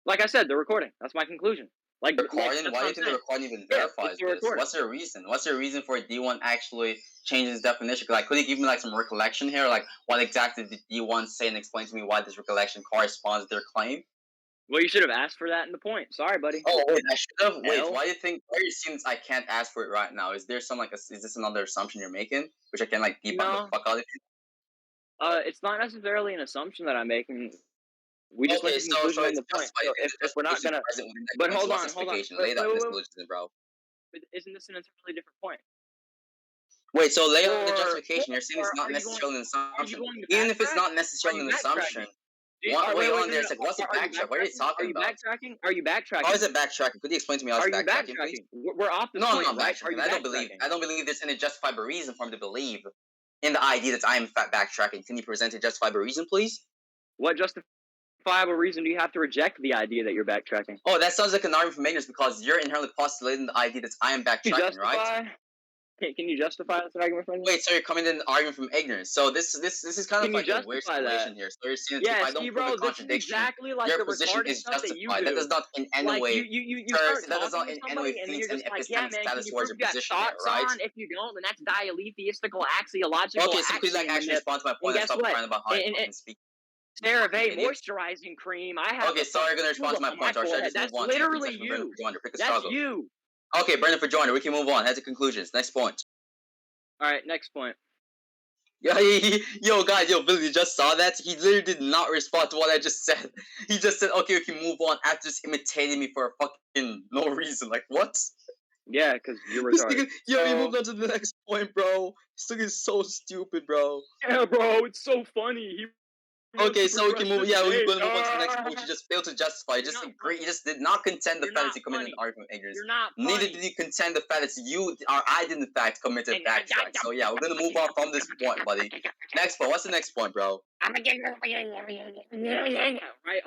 Like I said, the recording. That's my conclusion. Like recording? Why do you think the recording even verifies this? What's your reason? What's your reason for D1 actually changing his definition? Like, could you give me like some recollection here? Like, what exactly did D1 say, and explain to me why this recollection corresponds to their claim? Well, you should have asked for that in the point. Sorry, buddy. Oh wait, I should have. Wait, why do you think? Why are you seeing I can't ask for it right now? Is there some is this another assumption you're making, which I can like debunk the fuck out of you? It's not necessarily an assumption that I'm making. We just went to conclusion on the point. So if we're not gonna, but hold on. Lay out the solution, bro. Isn't this an entirely different point? Wait, so lay out the justification. You're saying it's not necessarily an assumption. Even if it's not necessarily an assumption. Wait on there. It's like, what's the backtrack? What are you talking about? Are you backtracking? How is it backtracking? Could you explain to me how it's backtracking, please? We're off the point. No, I'm not right? backtracking. I don't believe there's any justifiable reason for him to believe in the idea that I am backtracking. Can you present a justifiable reason, please? What justifiable reason do you have to reject the idea that you're backtracking? Oh, that sounds like an argument for maintenance because you're inherently postulating the idea that I am backtracking, right? Can you justify this argument from me? Wait, so you're coming in an argument from ignorance. So this is kind of Can you like a weird justify situation that? here. So you're saying that if Yeah, I don't see, prove a bro, this is contradiction, exactly like your the position retarded is stuff that you justified. That does do. not in any Like way you serve. start That does not talking to in any somebody way and then feeds you're any just like, yeah, epistemic man, can status you towards prove your you got position here, thoughts right? on? If you don't, then that's dialetheistical, axiological, Okay, so please like axiom actually manip. respond to my And point and guess stop what? crying about how I And fucking speak. You fucking CeraVe idiot. moisturizing cream. I have Okay, a sorry, fucking I'm gonna respond to tulip my on my point. Or should I forehead. just move That's on to your literally section, Brendan, you. for Joiner? Pick a That's struggle. you. Okay, Brendan for Joiner. We can move on. Head to conclusions. Next point. All right, next point. Yo, guys, Billy, you just saw that? He literally did not respond to what I just said. He just said, okay, we can move on after just imitating me for a fucking no reason. Like, what? Yeah, because you're This retarded. nigga, you moved on to the next point, bro. This nigga is so stupid, bro. Yeah, bro, it's so funny. He Okay, so we can move. Yeah, we're gonna move on to the next point, which Ah! you just failed to justify. You You're just not agree. funny. You just did not contend the You're fact that not you committed an funny. argument of ignorance. You're not Neither funny. did you contend the fact that you or I did in fact commit a backtrack. So yeah, we're gonna move on from this point, buddy. Next point. What's the next point, bro? Right?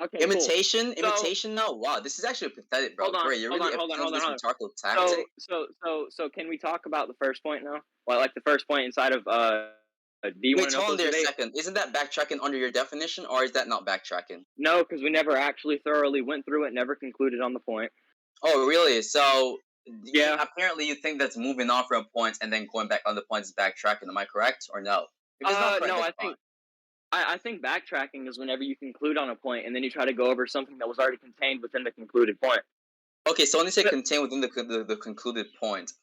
Okay, Imitation? cool. Imitation? No. Wow, this is actually pathetic, bro. Hold on, Great, you're really applying this rhetorical tactic. So can we talk about the first point now? Well, like the first point inside of do you want Wait, to know hold on those there a debate? second. Isn't that backtracking under your definition, or is that not backtracking? No, because we never actually thoroughly went through it, never concluded on the point. Oh, really? So, Yeah. apparently you think that's moving on from points and then going back on the points is backtracking. Am I correct or no? If it's not correct, No, that's fine. I think backtracking is whenever you conclude on a point and then you try to go over something that was already contained within the concluded point. Okay, so when you say contain within the concluded point,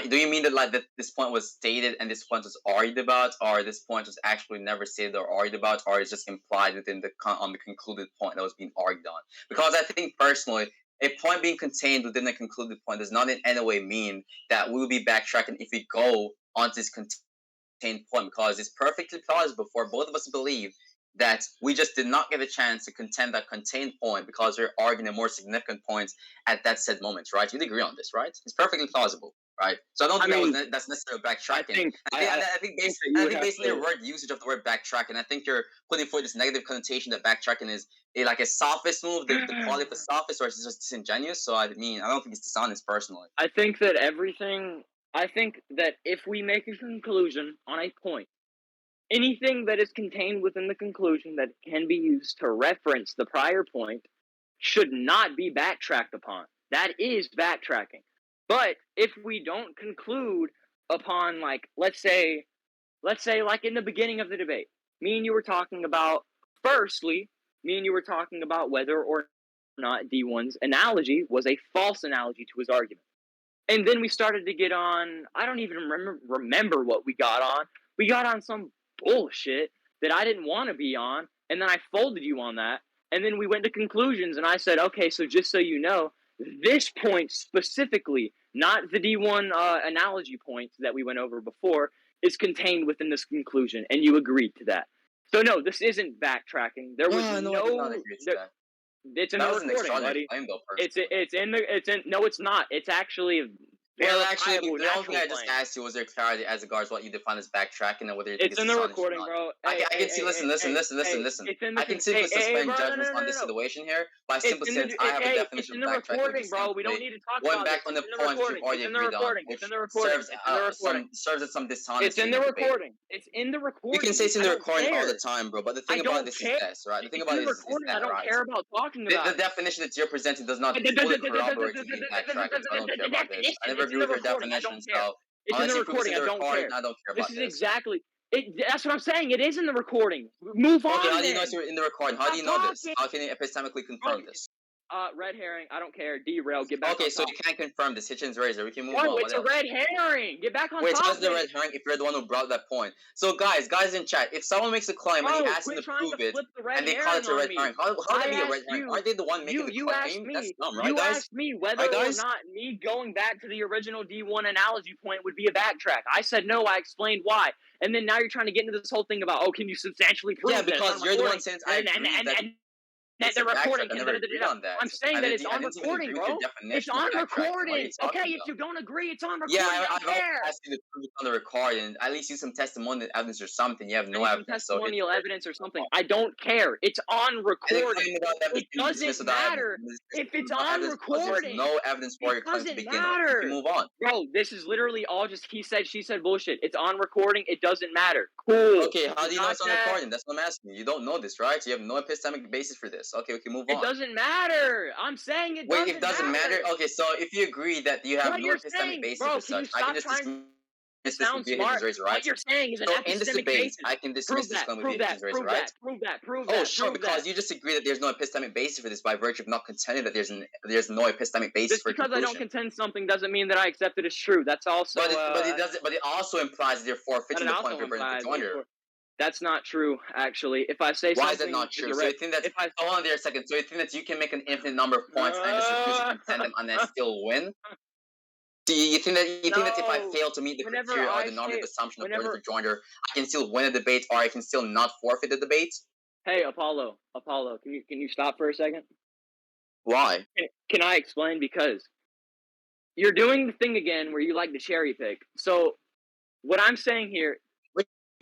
do you mean that like that this point was stated and this point was argued about, or this point was actually never stated or argued about, or it's just implied within on the concluded point that was being argued on? Because I think personally, a point being contained within a concluded point does not in any way mean that we will be backtracking if we go onto this contained point, because it's perfectly plausible for both of us to believe that we just did not get a chance to contend that contained point because we're arguing a more significant point at that said moment, right? You'd agree on this, right? It's perfectly plausible, right? So I don't think that's necessarily backtracking. I think based on your word usage of the word backtracking, I think you're putting forward this negative connotation that backtracking is like a sophist move, the quality of a sophist, or it's just disingenuous. So I mean, I don't think it's dishonest personally. I think that if we make a conclusion on a point, anything that is contained within the conclusion that can be used to reference the prior point should not be backtracked upon. That is backtracking. But if we don't conclude upon, like, let's say like in the beginning of the debate, me and you were talking about whether or not D1's analogy was a false analogy to his argument. And then we started to get on, I don't even remember what we got on. We got on some bullshit that I didn't want to be on, and then I folded you on that. And then we went to conclusions, and I said, okay, so just so you know, this point specifically, not the D1 analogy point that we went over before, is contained within this conclusion, and you agreed to that. So no, this isn't backtracking. There was I did not agree to that. It's in the recording, buddy. No, it's not. It's actually well, actually, the only thing I just asked you was there clarity as regards what you define as backtracking and whether you think it's in the recording, bro. I can see. Listen. I can simply suspend judgments on this situation here by simply saying I have a definition of backtracking. Bro. We don't need to talk going about back on the points you've already agreed on, which serves as some dishonesty. It's in the recording. It's in the recording. You can say it's in the recording all the time, bro. But the thing about this is this, right? The thing about this is that, I don't care about talking about the definition that you're presenting does not fully corroborate to be backtracking. So I don't care about this. I never agree with your definition. So it's in the recording. I don't care. I don't care about this. This is exactly. That's what I'm saying. It is in the recording. Move on. Okay, how do you know it's in the recording? How do you know this? How can you epistemically confirm this? Red herring. I don't care. Derail. Get back. Okay, so you can't confirm this. Hitchens razor. We can move on. What It's a red herring. Get back on topic. Wait, how's the red herring if you're the one who brought that point? So guys in chat, if someone makes a claim and he asks them to prove it, and they call it a red herring, how would that be a red herring? Aren't they the one making the claim? That's dumb, right, guys? You asked me whether or not me going back to the original D1 analogy point would be a backtrack. I said no. I explained why. And then now you're trying to get into this whole thing about, can you substantially prove? Yeah, because you're the one saying I agree that. that they're recording. I never agreed on that. I'm saying that it's on recording, bro. It's on recording. Okay, if you don't agree, it's on recording. Yeah, I don't I've care. asked you to prove it on the recording. At least use some testimonial evidence or something. You have no evidence. Testimonial evidence or something. I don't care. It's on recording. It doesn't matter if it's on recording. There's no evidence for your claim to begin with. You can move on. Bro, this is literally all just he said, she said bullshit. It's on recording. It doesn't matter. Cool. Okay, how do you know it's on recording? That's what I'm asking you. You don't know this, right? You have no epistemic basis for this. Okay, we can move on. It doesn't matter. I'm saying it doesn't matter. Wait, it doesn't matter? Okay, so if you agree that you have no epistemic basis for such, I can just dismiss this would be a hidden razor, right? What you're saying is an in this debate, I can dismiss this claim would be a hidden razor, right? Prove that. Oh, sure, because you just agree that there's no epistemic basis for this by virtue of not contending that there's no epistemic basis just for because conclusion. I don't contend something doesn't mean that I accept it as true. That's also. But it also implies that you're forfeiting the point of your burden conjoinder. That's not true, actually. If I say something, why is that not true? So you think that hold on there a second. So you think that you can make an infinite number of points and just refuse to contend them and then still win? Do you think that if I fail to meet the criteria or the normative assumption of burden conjoinder, I can still win a debate or I can still not forfeit the debate? Hey, Apollo, can you stop for a second? Why? Can I explain? Because you're doing the thing again where you like to cherry pick. So what I'm saying here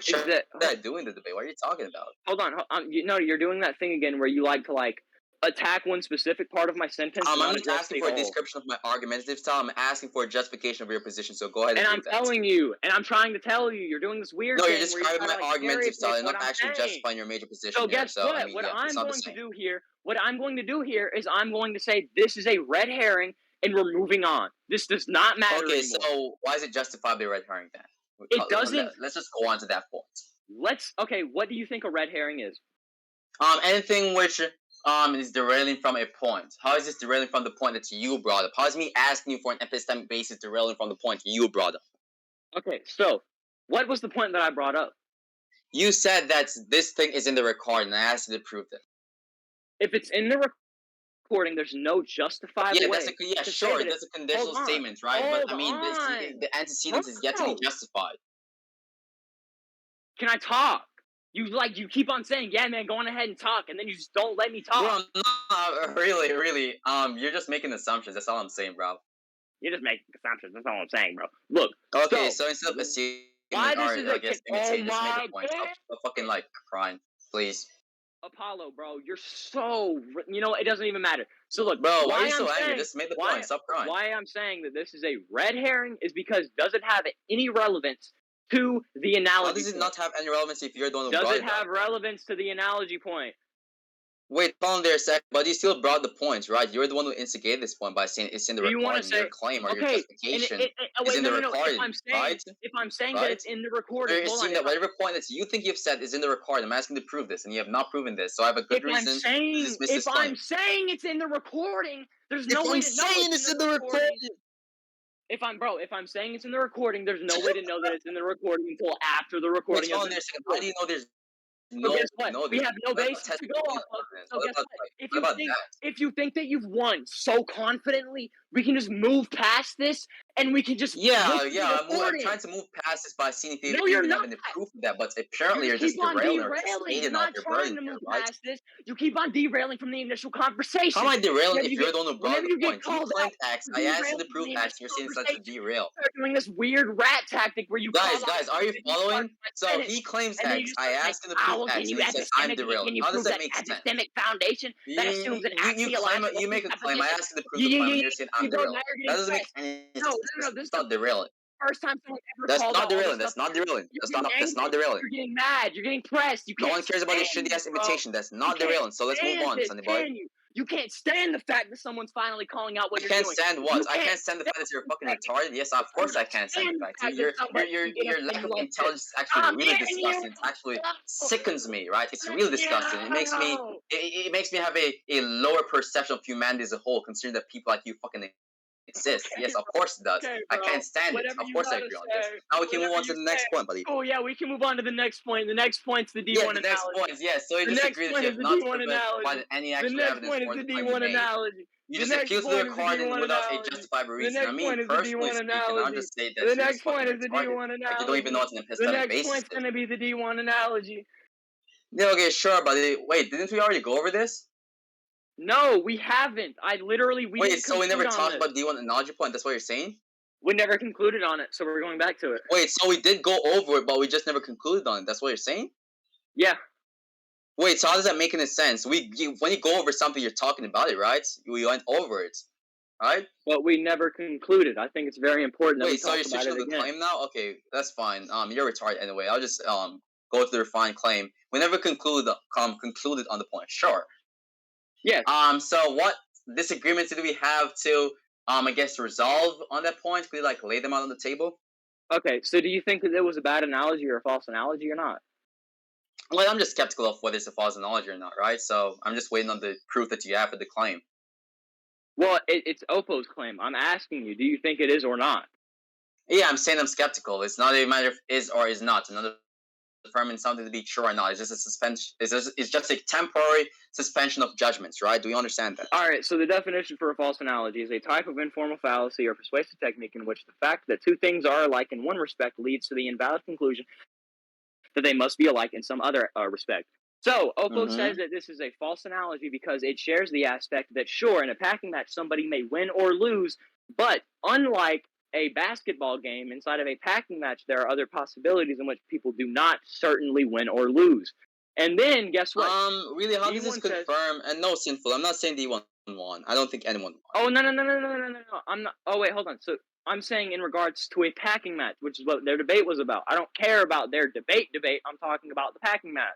is that doing the debate. What are you talking about? Hold on. You're doing that thing again where you like to attack one specific part of my sentence. I'm not asking for a description of my arguments this time. I'm asking for a justification of your position. So go ahead and I'm telling you, and I'm trying to tell you, you're doing this weird thing. No, you're describing my arguments this time. You're not actually justifying your major position. So guess what? What I'm going to do here is I'm going to say this is a red herring, and we're moving on. This does not matter anymore. So why is it justifiably a red herring then? It doesn't. Let's just go on to that point. Okay, what do you think a red herring is? Anything which is derailing from a point. How is this derailing from the point that you brought up? How is me asking you for an epistemic basis derailing from the point you brought up? Okay, so what was the point that I brought up? You said that this thing is in the recording, and I asked you to prove it. If it's in the recording, there's no justifiable way. Sure, that's a conditional statement, right? But I mean, the antecedent is yet to be justified. Can I talk? You keep on saying, yeah, man, go on ahead and talk, and then you just don't let me talk. Bro, no, really. You're just making assumptions. That's all I'm saying, bro. You're just making assumptions. That's all I'm saying, bro. Look. Okay, so instead of assuming, imitate just make a point. Stop fucking crying, please. Apollo, bro, you're so it doesn't even matter. So look, bro, why are you so angry? Just make the point. Stop crying. Why I'm saying that this is a red herring is because does it have any relevance to the analogy? How does it not have any relevance if you're the one who brought it up? Does it have relevance to the analogy point? Wait, hold on there a sec, but you still brought the points, right? You're the one who instigated this point by saying it's in the recording. Your claim or your justification is in the recording, right? If I'm saying that it's in the recording, you're assuming that whatever point that you think you've said is in the recording. I'm asking to prove this, and you have not proven this, so I have a good reason to dismiss this claim. If I'm saying it's in the recording, there's no way to know it's in the recording. If I'm saying it's in the recording, there's no way to know that it's in the recording until after the recording. How do you know there's guess what? We have no basis to go off of. So guess what? If you think that you've won so confidently, we can just move past this and we can just I'm trying to move past this by seeing if you have any proof of that, but apparently you're just derailing or stating off your burden here, right? You keep on derailing from the initial conversation. How am I derailing if you're the one who brought the point? You claimed X, I asked you to prove X, you're saying such a derail. You're doing this weird rat tactic where you guys, are you following? So he claims X, I asked him to prove X, and he says I'm derailing. How does that make sense? Epistemic foundation that assumes an you make a claim, I asked you to prove the claim, and you're saying I'm derailing. That doesn't make any sense. This is not derailing. First time someone ever That's not derailing. That's not derailing. That's not derailing. You're getting mad. You're getting pressed. No one cares about your shitty ass imitation. That's not derailing. So let's move on, Sunny boy. You can't stand the fact that someone's finally calling out what you're doing. I can't stand what? I can't stand the fact that you're fucking retarded. Yes, of course I can't stand the fact. Your lack of intelligence is actually really disgusting. It actually sickens me, right? It's really disgusting. It makes me have a lower perception of humanity as a whole, considering that people like you fucking exist. Yes, of course it does. I can't stand it. Of course I agree on this. Now we can move on to the next point, buddy. Oh yeah, we can move on to the next point. The next point's the D1 analogy. The next point, yes. So you just agree that you have not provided any actual evidence for the D1 analogy. You just appeal to the recording without a justifiable reason. I mean, personally speaking, I'll just say that the next point is the D1 analogy. You don't even know what's an epistemic basis. The next point's gonna be the D1 analogy. Yeah, okay, sure, buddy. Wait, didn't we already go over this? No, we haven't. We Wait, didn't so we never conclude on talked this. about D1 analogy point? That's what you're saying? We never concluded on it, so we're going back to it. Wait, so we did go over it, but we just never concluded on it. That's what you're saying? Yeah. Wait, so how does that make any sense? When you go over something, you're talking about it, right? We went over it, right? But we never concluded. I think it's very important that we Wait, so talk you're about switching it to the again. claim now? Okay, that's fine. You're retarded anyway. I'll just go to the refined claim. We never concluded on the point. Sure. Yes. So what disagreements did we have to I guess resolve on that point? Could you like lay them out on the table? Okay, so do you think that it was a bad analogy or a false analogy or not? Well, I'm just skeptical of whether it's a false analogy or not, right? So I'm just waiting on the proof that you have for the claim. Well, it's Oppo's claim. I'm asking you, do you think it is or not? Yeah, I'm saying I'm skeptical. It's not a matter of is or is not. Another determine something to be true or not. It's just a suspension. It's just a temporary suspension of judgments, right? Do we understand that? All right, so the definition for a false analogy is a type of informal fallacy or persuasive technique in which the fact that two things are alike in one respect leads to the invalid conclusion that they must be alike in some other respect. So, Oppo says that this is a false analogy because it shares the aspect that, sure, in a packing match, somebody may win or lose, but unlike a basketball game, inside of a packing match, there are other possibilities in which people do not certainly win or lose. And then, guess what? Really, how does this D1 says, confirm? And no, sinful. I'm not saying D1 won. I don't think anyone won. oh, no. I'm not. Oh, wait, hold on. So, I'm saying in regards to a packing match, which is what their debate was about. I don't care about their debate. I'm talking about the packing match.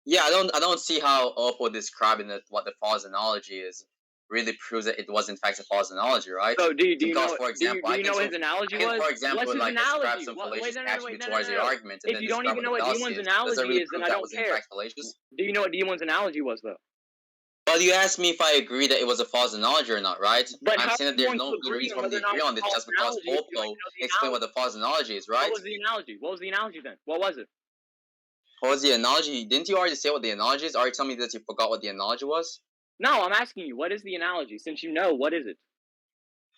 Yeah, I don't see how Oppo describing what the false analogy is really proves that it was in fact a false analogy, right? So do you Because, know for example, I can what his analogy was? for example, What's his like ascribe analogy? some Wait, fallacious attribute towards the no. argument and If then you don't describe even what know the what fallacy D1's is. Does that analogy really is, then prove I that don't was in care. fact fallacious? Do you know what D1's analogy was though? Well, you asked me if I agree that it was a false analogy or not, right? But I'm how saying are that you there's going no to good agree reason on for me whether to or not agree it's on a this false just because analogy if you don't Oppo even know the explained what analogy? the false analogy is, What right? was the analogy? What was the analogy then? What was it? What was the analogy? Didn't you already say what the analogy is? Are you telling me that you forgot what the analogy was? No, I'm asking you. What is the analogy? Since you know, what is it?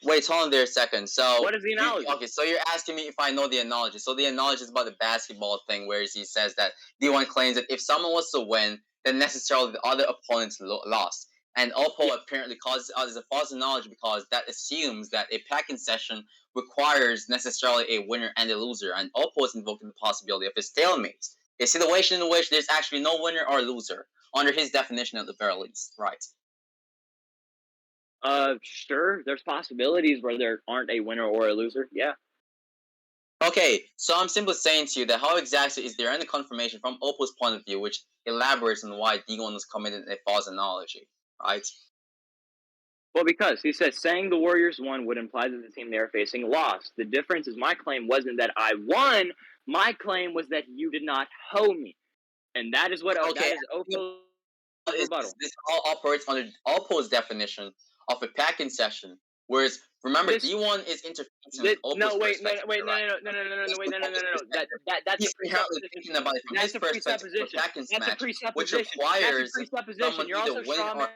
Wait, hold on there a second. So, What is the analogy? okay, so you're asking me if I know the analogy. So the analogy is about the basketball thing, where he says that D1 claims that if someone was to win, then necessarily the other opponent lost. And Oppo Yeah. apparently calls it out as a false analogy because that assumes that a packing session requires necessarily a winner and a loser. And Oppo is invoking the possibility of a stalemate, a situation in which there's actually no winner or loser, under his definition at the very least, right? Sure. There's possibilities where there aren't a winner or a loser. Yeah. Okay, so I'm simply saying to you that how exactly is there any confirmation from Oppo's point of view which elaborates on why D1 was committed a false analogy, right? Well, because he says saying the Warriors won would imply that the team they are facing lost. The difference is my claim wasn't that I won. My claim was that you did not hoe me, and that is what Okay, that is Oppo's rebuttal. this all operates under Oppo's definition of a packing session, whereas remember This, D1 is interfacing with no, Oppo's perspective here, right? wait, no. That's a He's inherently presupposition. thinking about it from his That's a perspective of a presupposition. packing That's a match, which presupposition. That's a requires presupposition. someone You're either also winning straw or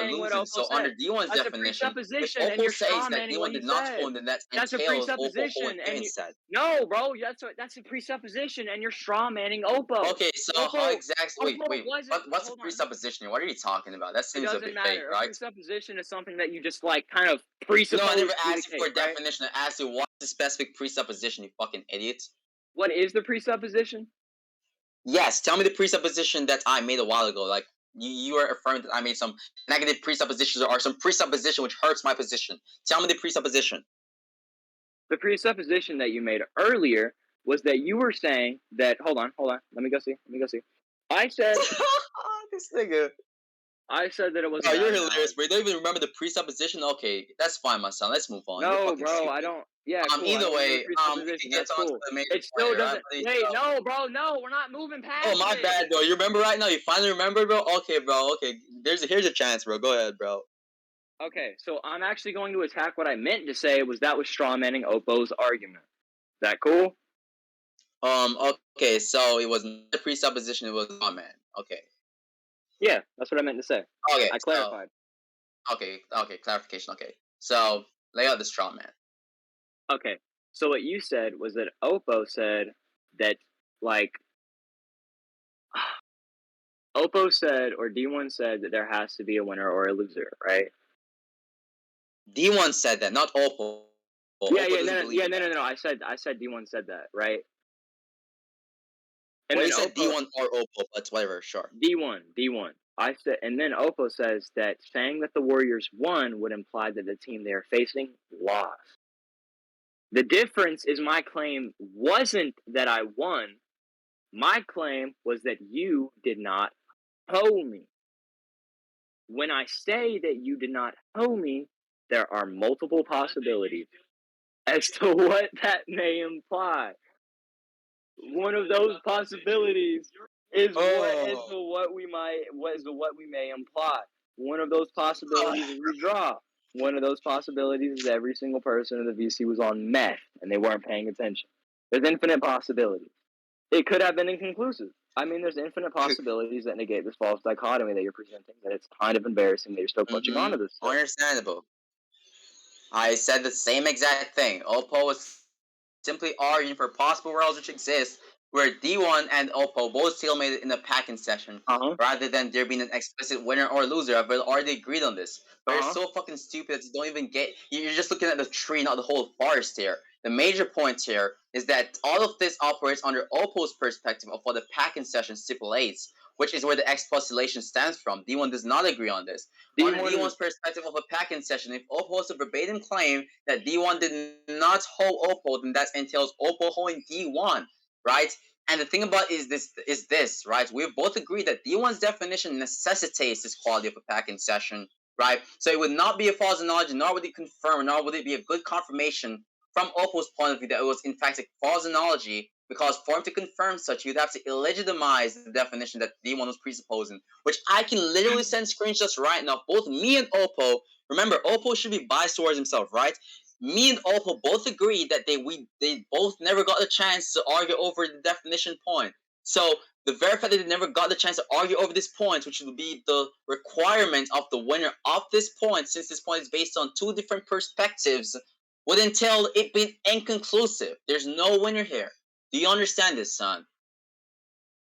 manning what losing. Oppo So under said. D1's That's a definition, if presupposition, and Oppo you're says straw that manning what D1 he did not said. own, then that That's a entails Oppo presupposition, owing him and you instead. no, bro. That's a presupposition, and you're straw manning Oppo. Okay, so how Oppo, exactly? Oppo Wait, wasn't. what's a Hold on. presupposition? What are you talking about? That It seems a doesn't bit fake, matter. A right? presupposition is something that you just like kind of No, I never presuppose to be the asked you for case, a right? definition. I asked you what's the specific presupposition, you fucking idiot. What is the presupposition? Yes, tell me the presupposition that I made a while ago. Like you are affirming that I made some negative presuppositions or some presupposition which hurts my position. Tell me the presupposition. The presupposition that you made earlier was that you were saying that. Hold on. Let me go see. I said This nigga. that it was a Bro, you're bad hilarious, analogy. bro. You don't even remember the presupposition? Okay, that's fine, my son. Let's move on. You're No, fucking bro, I stupid. don't. Yeah, cool. I Either don't remember way, the we can presupposition. get That's on to cool. the major It point still here, right, doesn't. buddy? Wait, So, no, bro, no. We're not moving oh, past my it. bad, bro. You remember right now? You finally remember, bro? Okay, bro. Okay, here's a chance, bro. Go ahead, bro. Okay, so I'm actually going to attack what I meant to say was that was straw manning Oppo's argument. Is that cool? Okay, so it was not a presupposition. It was oh man. Okay. Yeah, that's what I meant to say. Okay. I So clarified. okay. Clarification. Okay. So lay out the straw man. Okay, so what you said was that Oppo said that, like, Oppo said, or D1 said, that there has to be a winner or a loser, right? D1 said that, not Oppo. Oppo doesn't believe in that. No. I said D1 said that, right? And Well, then you said Oppo, D1 or Oppo, but whatever, sure. D1. I said, and then Oppo says that saying that the Warriors won would imply that the team they are facing lost. The difference is my claim wasn't that I won. My claim was that you did not hoe me. When I say that you did not hoe me, there are multiple possibilities as to what that may imply. One of those possibilities is what we may imply. One of those possibilities is we draw. One of those possibilities is every single person in the VC was on meth and they weren't paying attention. There's infinite possibilities. It could have been inconclusive. I mean, there's infinite possibilities that negate this false dichotomy that you're presenting, that it's kind of embarrassing that you're still clutching onto this stuff. Understandable. I said the same exact thing. Oppo was simply arguing for possible worlds which exist where D1 and Oppo both stalemated in a packing session, rather than there being an explicit winner or loser. I've already agreed on this. But you're so fucking stupid that you don't even get. You're just looking at the tree, not the whole forest here. The major point here is that all of this operates under Oppo's perspective of what the packing session stipulates, which is where the expostulation stands from. D1 does not agree on this. On D1's perspective of a packing session, if Oppo was to verbatim claim that D1 did not hoe Oppo, then that entails Oppo hoeing D1, right? And the thing about is this, right? We've both agreed that D1's definition necessitates this quality of a packing session, right? So it would not be a false analogy, nor would it confirm, nor would it be a good confirmation from Oppo's point of view that it was in fact a false analogy, because for him to confirm such, you'd have to illegitimize the definition that D1 was presupposing, which I can literally send screenshots right now. Both me and Oppo, remember, Oppo should be biased towards himself, right? Me and Oppo both agreed that they both never got the chance to argue over the definition point. So the very fact that they never got the chance to argue over this point, which would be the requirement of the winner of this point, since this point is based on two different perspectives, would entail it being inconclusive. There's no winner here. Do you understand this, son?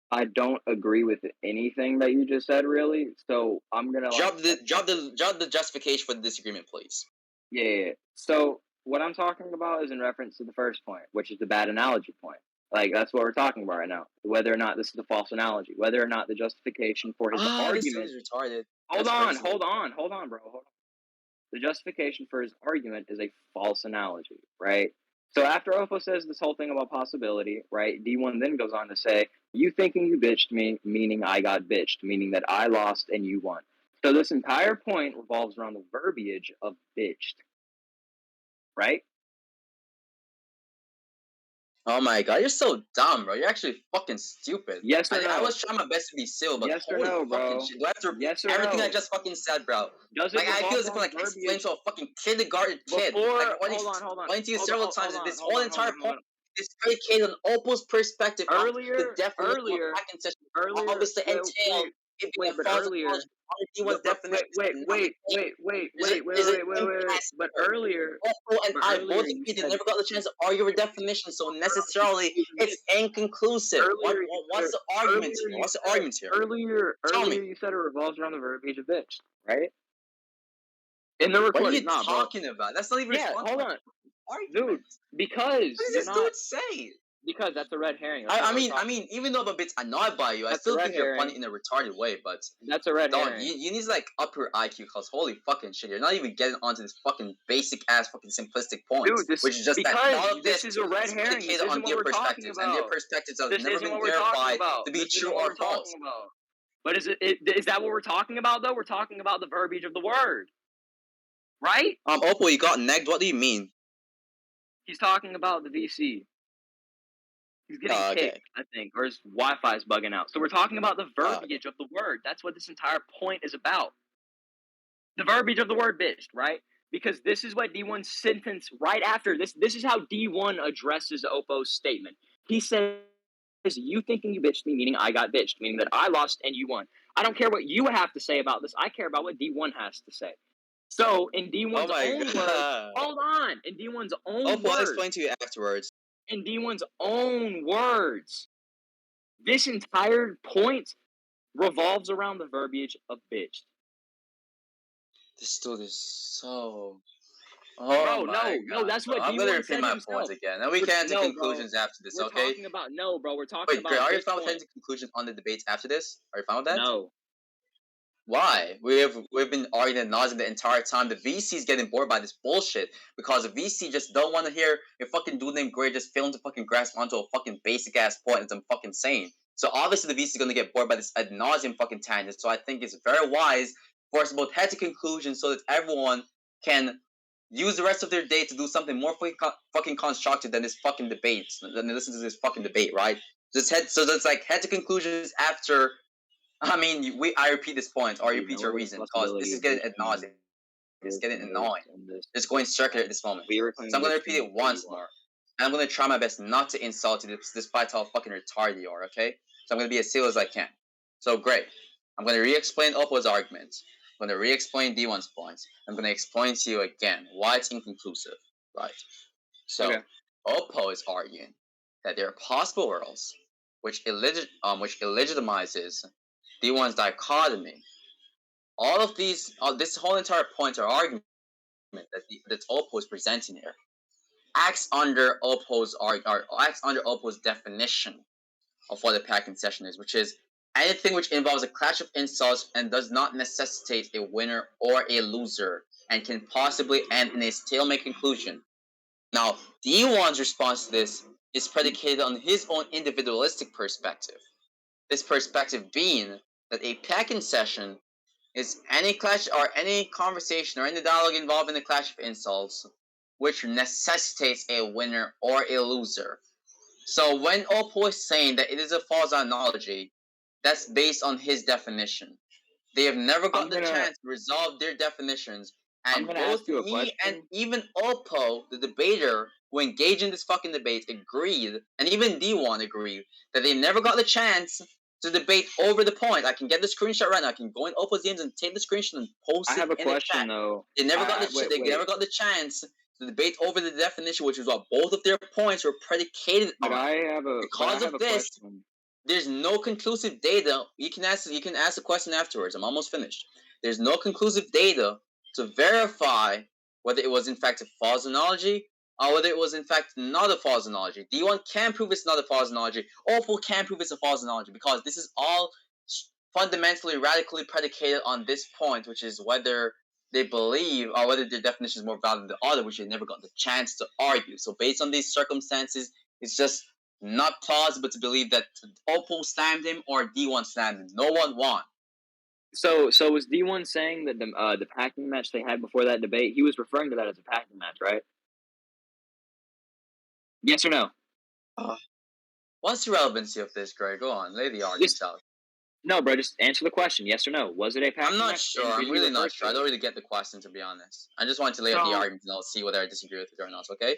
I don't agree with anything that you just said, really. So I'm gonna drop the justification for the disagreement, please. Yeah. So what I'm talking about is in reference to the first point, which is the bad analogy point. Like, that's what we're talking about right now. Whether or not this is a false analogy, whether or not the justification for his argument. This is retarded. Hold on, bro. Hold on. The justification for his argument is a false analogy, right? So after Oppo says this whole thing about possibility, right, D1 then goes on to say, you thinking you bitched me, meaning I got bitched, meaning that I lost and you won. So this entire point revolves around the verbiage of bitched, right? Oh my god, you're so dumb, bro. You're actually fucking stupid. Yes or no? I was trying my best to be civil, but yes holy or no, bro? fucking shit. Do I have to repeat everything I just fucking said, bro? Does it like, I feel as if I'm like explaining to a fucking kindergarten kid. Like, hold on. Explain to you several times that this whole entire point is predicated on Oppo's perspective of the definition of packing session. Obviously entail it being a false analogy. But earlier, Oppo and I both agreed they never got the chance to argue a definition, so necessarily it's inconclusive. What's the argument here? What's the argument here? Earlier, you said it revolves around the verbiage of bitch, right? In the recording, what are you talking about? That's not even hold on, argument. Dude, because what does this dude say? Because that's a red herring. I mean, even though I'm a bit annoyed by you, I still think you're funny in a retarded way. But that's a red herring. You need to like up your IQ, cause holy fucking shit, you're not even getting onto this fucking basic ass fucking simplistic point, which is just that all of this is a red herring. This on their perspectives, and their perspectives have never been verified to be true or false. But is that what we're talking about though? We're talking about the verbiage of the word, right? Oppo, you got negged. What do you mean? He's talking about the VC. He's getting kicked, I think, or his Wi-Fi is bugging out. So we're talking about the verbiage of the word. That's what this entire point is about. The verbiage of the word bitched, right? Because this is what D1's sentence right after this. This is how D1 addresses Oppo's statement. He says, you thinking you bitched me, meaning I got bitched, meaning that I lost and you won. I don't care what you have to say about this. I care about what D1 has to say. So in D1's own words, hold on. In D1's own words, I'll explain to you afterwards. In D1's own words, this entire point revolves around the verbiage of bitched. This dude is so. Oh Bro, my no, god, that's bro. what I'm gonna D1 repeat said my points himself. again. And we can enter No, bro. conclusions after this, We're okay? talking about no, bro. We're talking Wait, Gray, about are you this fine with point. entering conclusions on the debates after this? Are you fine with that? No. Why? We've been arguing ad nauseam the entire time. The VC's getting bored by this bullshit because the VC just don't want to hear your fucking dude named Gray just failing to fucking grasp onto a fucking basic ass point that I'm fucking saying. So obviously the VC's gonna get bored by this ad nauseam fucking tangent. So I think it's very wise for us to both head to conclusions so that everyone can use the rest of their day to do something more fucking constructive than this fucking debate, than listen to this fucking debate, right? Just head to conclusions after. I mean, I repeat this point, or I We repeat know your the reason, because this possibility is of getting this ad being nauseam. It's this getting and this annoying. and this. It's going circular at this moment. We were So claiming I'm going to this repeat being it once D1. more. And I'm going to try my best not to insult you despite how fucking retarded you are, okay? So I'm going to be as civil as I can. So great. I'm going to re-explain Oppo's argument. I'm going to re-explain D1's points. I'm going to explain to you again why it's inconclusive, right? So, Okay. Oppo is arguing that there are possible worlds which illegitimizes D1's dichotomy. All of these, this whole entire point or argument that Oppo is presenting here acts under Oppo's definition of what a packing session is, which is anything which involves a clash of insults and does not necessitate a winner or a loser, and can possibly end in a stalemate conclusion. Now, D1's response to this is predicated on his own individualistic perspective. This perspective being that a packing session is any clash or any conversation or any dialogue involving a clash of insults which necessitates a winner or a loser. So when Oppo is saying that it is a false analogy, that's based on his definition. They have never I'm got the gonna chance to resolve their definitions, I'm and gonna both ask you a me and question. even Oppo, the debater who engaged in this fucking debate, agreed, and even D1 agreed, that they never got the chance to debate over the point. I can get the screenshot right now. I can go in Oppo's DMs and take the screenshot and post I it have a in the question chat. though. They never got Wait, they wait. never got the chance to debate over the definition, which is what both of their points were predicated But on. I Because have of a this, question. there's no conclusive data. You can ask the question afterwards. I'm almost finished. There's no conclusive data to verify whether it was in fact a false analogy or whether it was in fact not a false analogy. D1 can prove it's not a false analogy. Oppo can prove it's a false analogy because this is all fundamentally radically predicated on this point, which is whether they believe or whether their definition is more valid than the other, which they never got the chance to argue. So based on these circumstances, it's just not plausible to believe that Oppo slammed him or D1 slammed him. No one won. So was D1 saying that the packing match they had before that debate? He was referring to that as a packing match, right? Yes or no? Uh, what's the relevancy of this, Greg? Go on, lay the arguments Just out. no, bro. Just answer the question. Yes or no? Was it a I'm packing not match, sure. and I'm did he really refer not to sure. I it? don't really get the question, to be honest. I just want to lay out the So argument and I'll see whether I disagree with it or not, okay?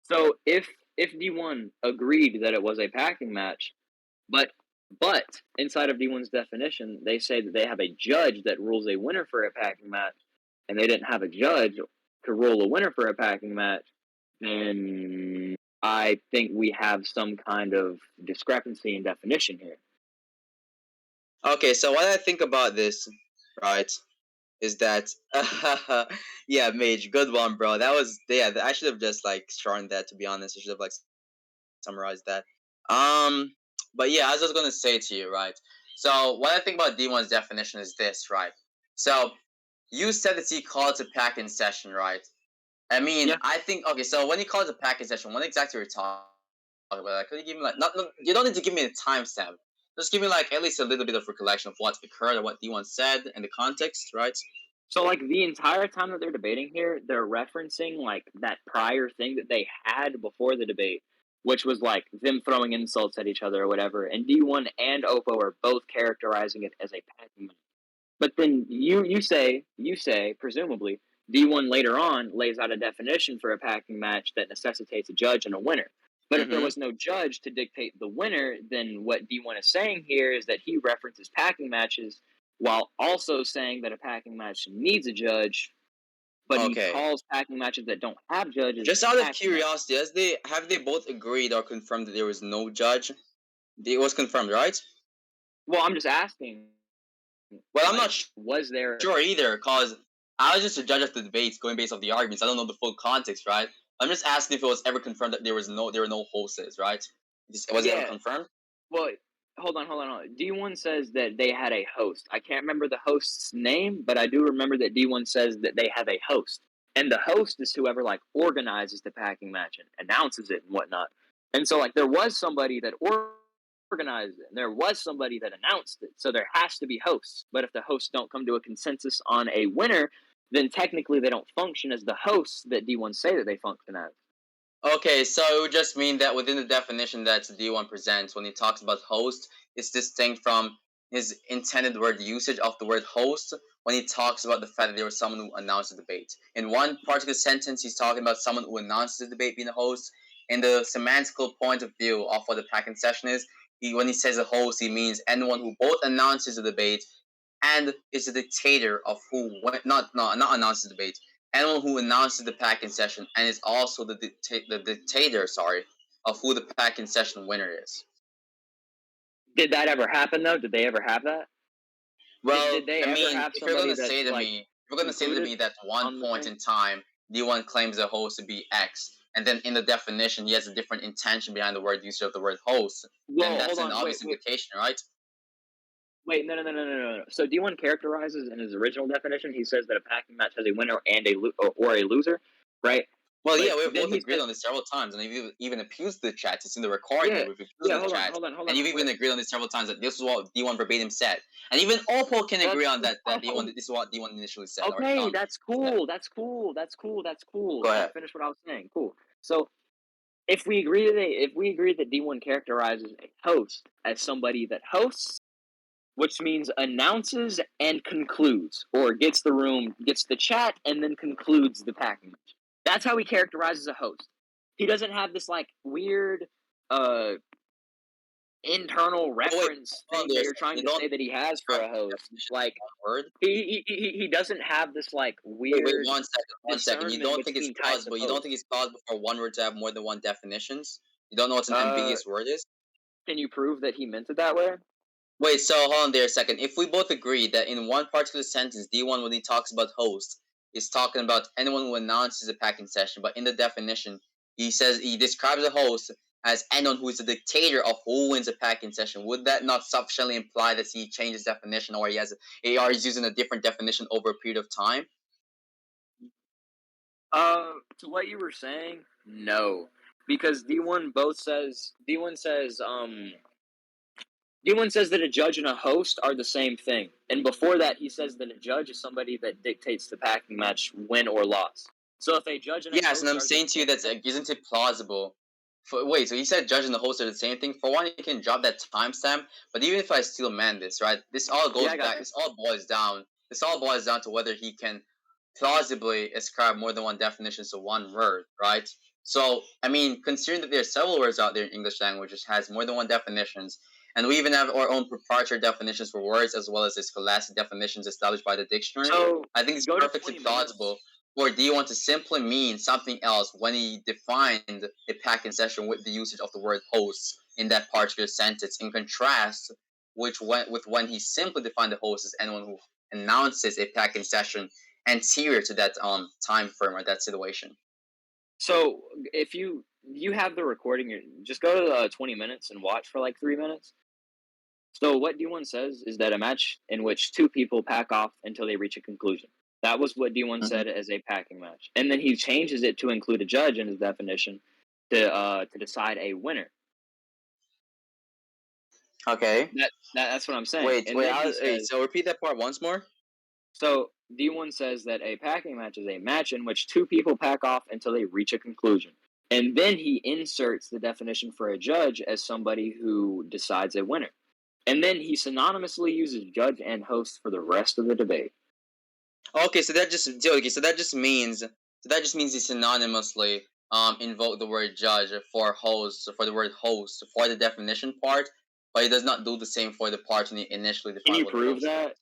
so if D1 agreed that it was a packing match, but inside of D1's definition, they say that they have a judge that rules a winner for a packing match, and they didn't have a judge to rule a winner for a packing match, then I think we have some kind of discrepancy in definition here. Okay, so what I think about this, right, is that yeah, Mage, good one, bro. That was I should have just like shortened that, to be honest. I should have like summarized that. Um, but yeah, as I was gonna say to you, right. So what I think about D1's definition is this, right. So you said that he called it a pack-in session, right? I mean, Yeah. I think okay. So when he calls a pack-in session, what exactly are you talking about? Like, could you give me like not you don't need to give me a timestamp. Just give me like at least a little bit of recollection of what occurred or what D1 said and the context, right? So like the entire time that they're debating here, they're referencing like that prior thing that they had before the debate, which was like them throwing insults at each other or whatever. And D1 and Oppo are both characterizing it as a packing match. But then you say presumably D1 later on lays out a definition for a packing match that necessitates a judge and a winner. But if there Mm-hmm. was no judge to dictate the winner, then what D1 is saying here is that he references packing matches while also saying that a packing match needs a judge, but he Okay. calls packing matches that don't have judges Just out of packing matches. curiosity, have they both agreed or confirmed that there was no judge? It was confirmed, right? Well, I'm just asking. Well, I'm Like, not was there? sure either, cause I was just a judge of the debates going based off the arguments. I don't know the full context, right? I'm just asking if it was ever confirmed that there were no hosts, right? Was it ever Yeah. confirmed? Well, hold on. D1 says that they had a host. I can't remember the host's name, but I do remember that D1 says that they have a host. And the host is whoever like organizes the packing match and announces it and whatnot. And so like there was somebody that organized it and there was somebody that announced it. So there has to be hosts. But if the hosts don't come to a consensus on a winner, then technically they don't function as the hosts that D1 say that they function as. Okay, so it would just mean that within the definition that D1 presents, when he talks about host, it's distinct from his intended word usage of the word host when he talks about the fact that there was someone who announced the debate. In one particular sentence, he's talking about someone who announced the debate being a host. In the semantical point of view of what the packing session is, when he says a host, he means anyone who both announces the debate and is the dictator of who not announces the debate. Anyone who announces the packing session and is also the dictator, of who the packing session winner is. Did that ever happen though? Did they ever have that? Well, Did they I ever mean, have if you're gonna somebody say that's to like me, if you're gonna say to included me that one on the point thing? in time, D1 claims the host to be X, and then in the definition he has a different intention behind the word usage of the word host, then Well, that's hold an on, obvious indication, right? no. So D1 characterizes in his original definition. He says that a packing match has a winner and or a loser, right? Well, But yeah, we've then both he agreed says, on this several times, and we've even abused the chat. It's in the recording that yeah, we've abused yeah. the chat, Hold and on. you've even Wait, agreed on this several times that this is what D1 verbatim said, and even Oppo can agree that's on that. That D1, oh, this is what D1 initially said, or okay. That's said. cool. That's cool. That's cool. Go Let me ahead. finish what I was saying. Cool. So if we agree that D1 characterizes a host as somebody that hosts, which means announces and concludes, or gets the chat, and then concludes the packing match. That's how he characterizes a host. He doesn't have this like weird uh, internal Oh wait, reference hold on thing there that a you're second. trying You to don't say that he has for describe a the host. definition Like of one word. he doesn't have this like Wait, weird one second, one second. You discernment don't think it's between types of plausible? You don't think hosts. it's plausible for one word to have more than one definitions? You don't know what an Uh, ambiguous word is? can you prove that he meant it that way? Wait, so hold on there a second. If we both agree that in one particular sentence, D1, when he talks about host, is talking about anyone who announces a packing session, but in the definition, he says he describes a host as anyone who is the dictator of who wins a packing session. Would that not sufficiently imply that he changed his definition, or he's using a different definition over a period of time? To what you were saying, no, because D1 says that a judge and a host are the same thing, and before that, he says that a judge is somebody that dictates the packing match win or loss. So if a judge and a Yes, and host I'm are the saying to you same that thing, isn't it plausible? Wait, so you said judge and the host are the same thing? For one, you can drop that timestamp, but even if I still man this, right? This all yeah, goes I got back. you. This all boils down to whether he can plausibly ascribe more than one definition to one word, right? So, I mean, considering that there are several words out there in English language which has more than one definitions, and we even have our own proprietary definitions for words as well as the scholastic definitions established by the dictionary, So I think it's go to perfectly 20 minutes. plausible. Or do you want to simply mean something else when he defined a packing session with the usage of the word host in that particular sentence, in contrast with when he simply defined the host as anyone who announces a packing session anterior to that time frame or that situation? So if you have the recording, just go to 20 minutes and watch for like 3 minutes. So what D1 says is that a match in which two people pack off until they reach a conclusion. That was what D1 Mm-hmm. said as a packing match, and then he changes it to include a judge in his definition to decide a winner. Okay. That's what I'm saying. Wait, And wait, then he wait. says, So repeat that part once more. so D1 says that a packing match is a match in which two people pack off until they reach a conclusion. And then he inserts the definition for a judge as somebody who decides a winner. And then he synonymously uses judge and host for the rest of the debate. Okay, so that just means he synonymously invoke the word judge for the word host for the definition part, but he does not do the same for the part when he initially Can defined you what the prove host was. that?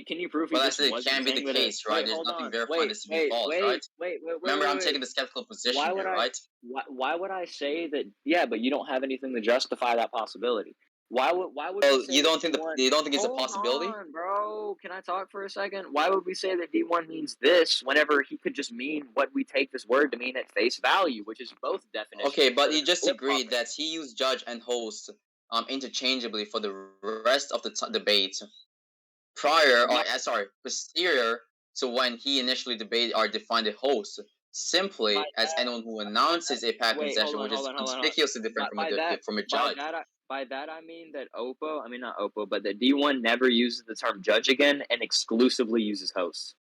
Can you prove he Well, I just said it wasn't can be the saying that it? case, right? Wait, There's hold nothing on. verifying this to be false, right? Remember, I'm taking Wait. the skeptical position Why would here, I? right? Why would I say that? Yeah, but you don't have anything to justify that possibility. Why would we Well, say that D1? you don't think it's a Hold possibility? on, bro. Can I talk for a second? Why would we say that D1 means this whenever he could just mean what we take this word to mean at face value, which is both definitions Okay, but for you just flip agreed flopping. that he used judge and host interchangeably for the rest of the debate posterior to when he initially debated or defined a host By simply as that, anyone who by that. announces a pack Wait, concession, which is hold on. conspicuously different from By that, from a by judge. that, by that I mean that Oppo. I mean not Oppo, but that D1 never uses the term judge again and exclusively uses host.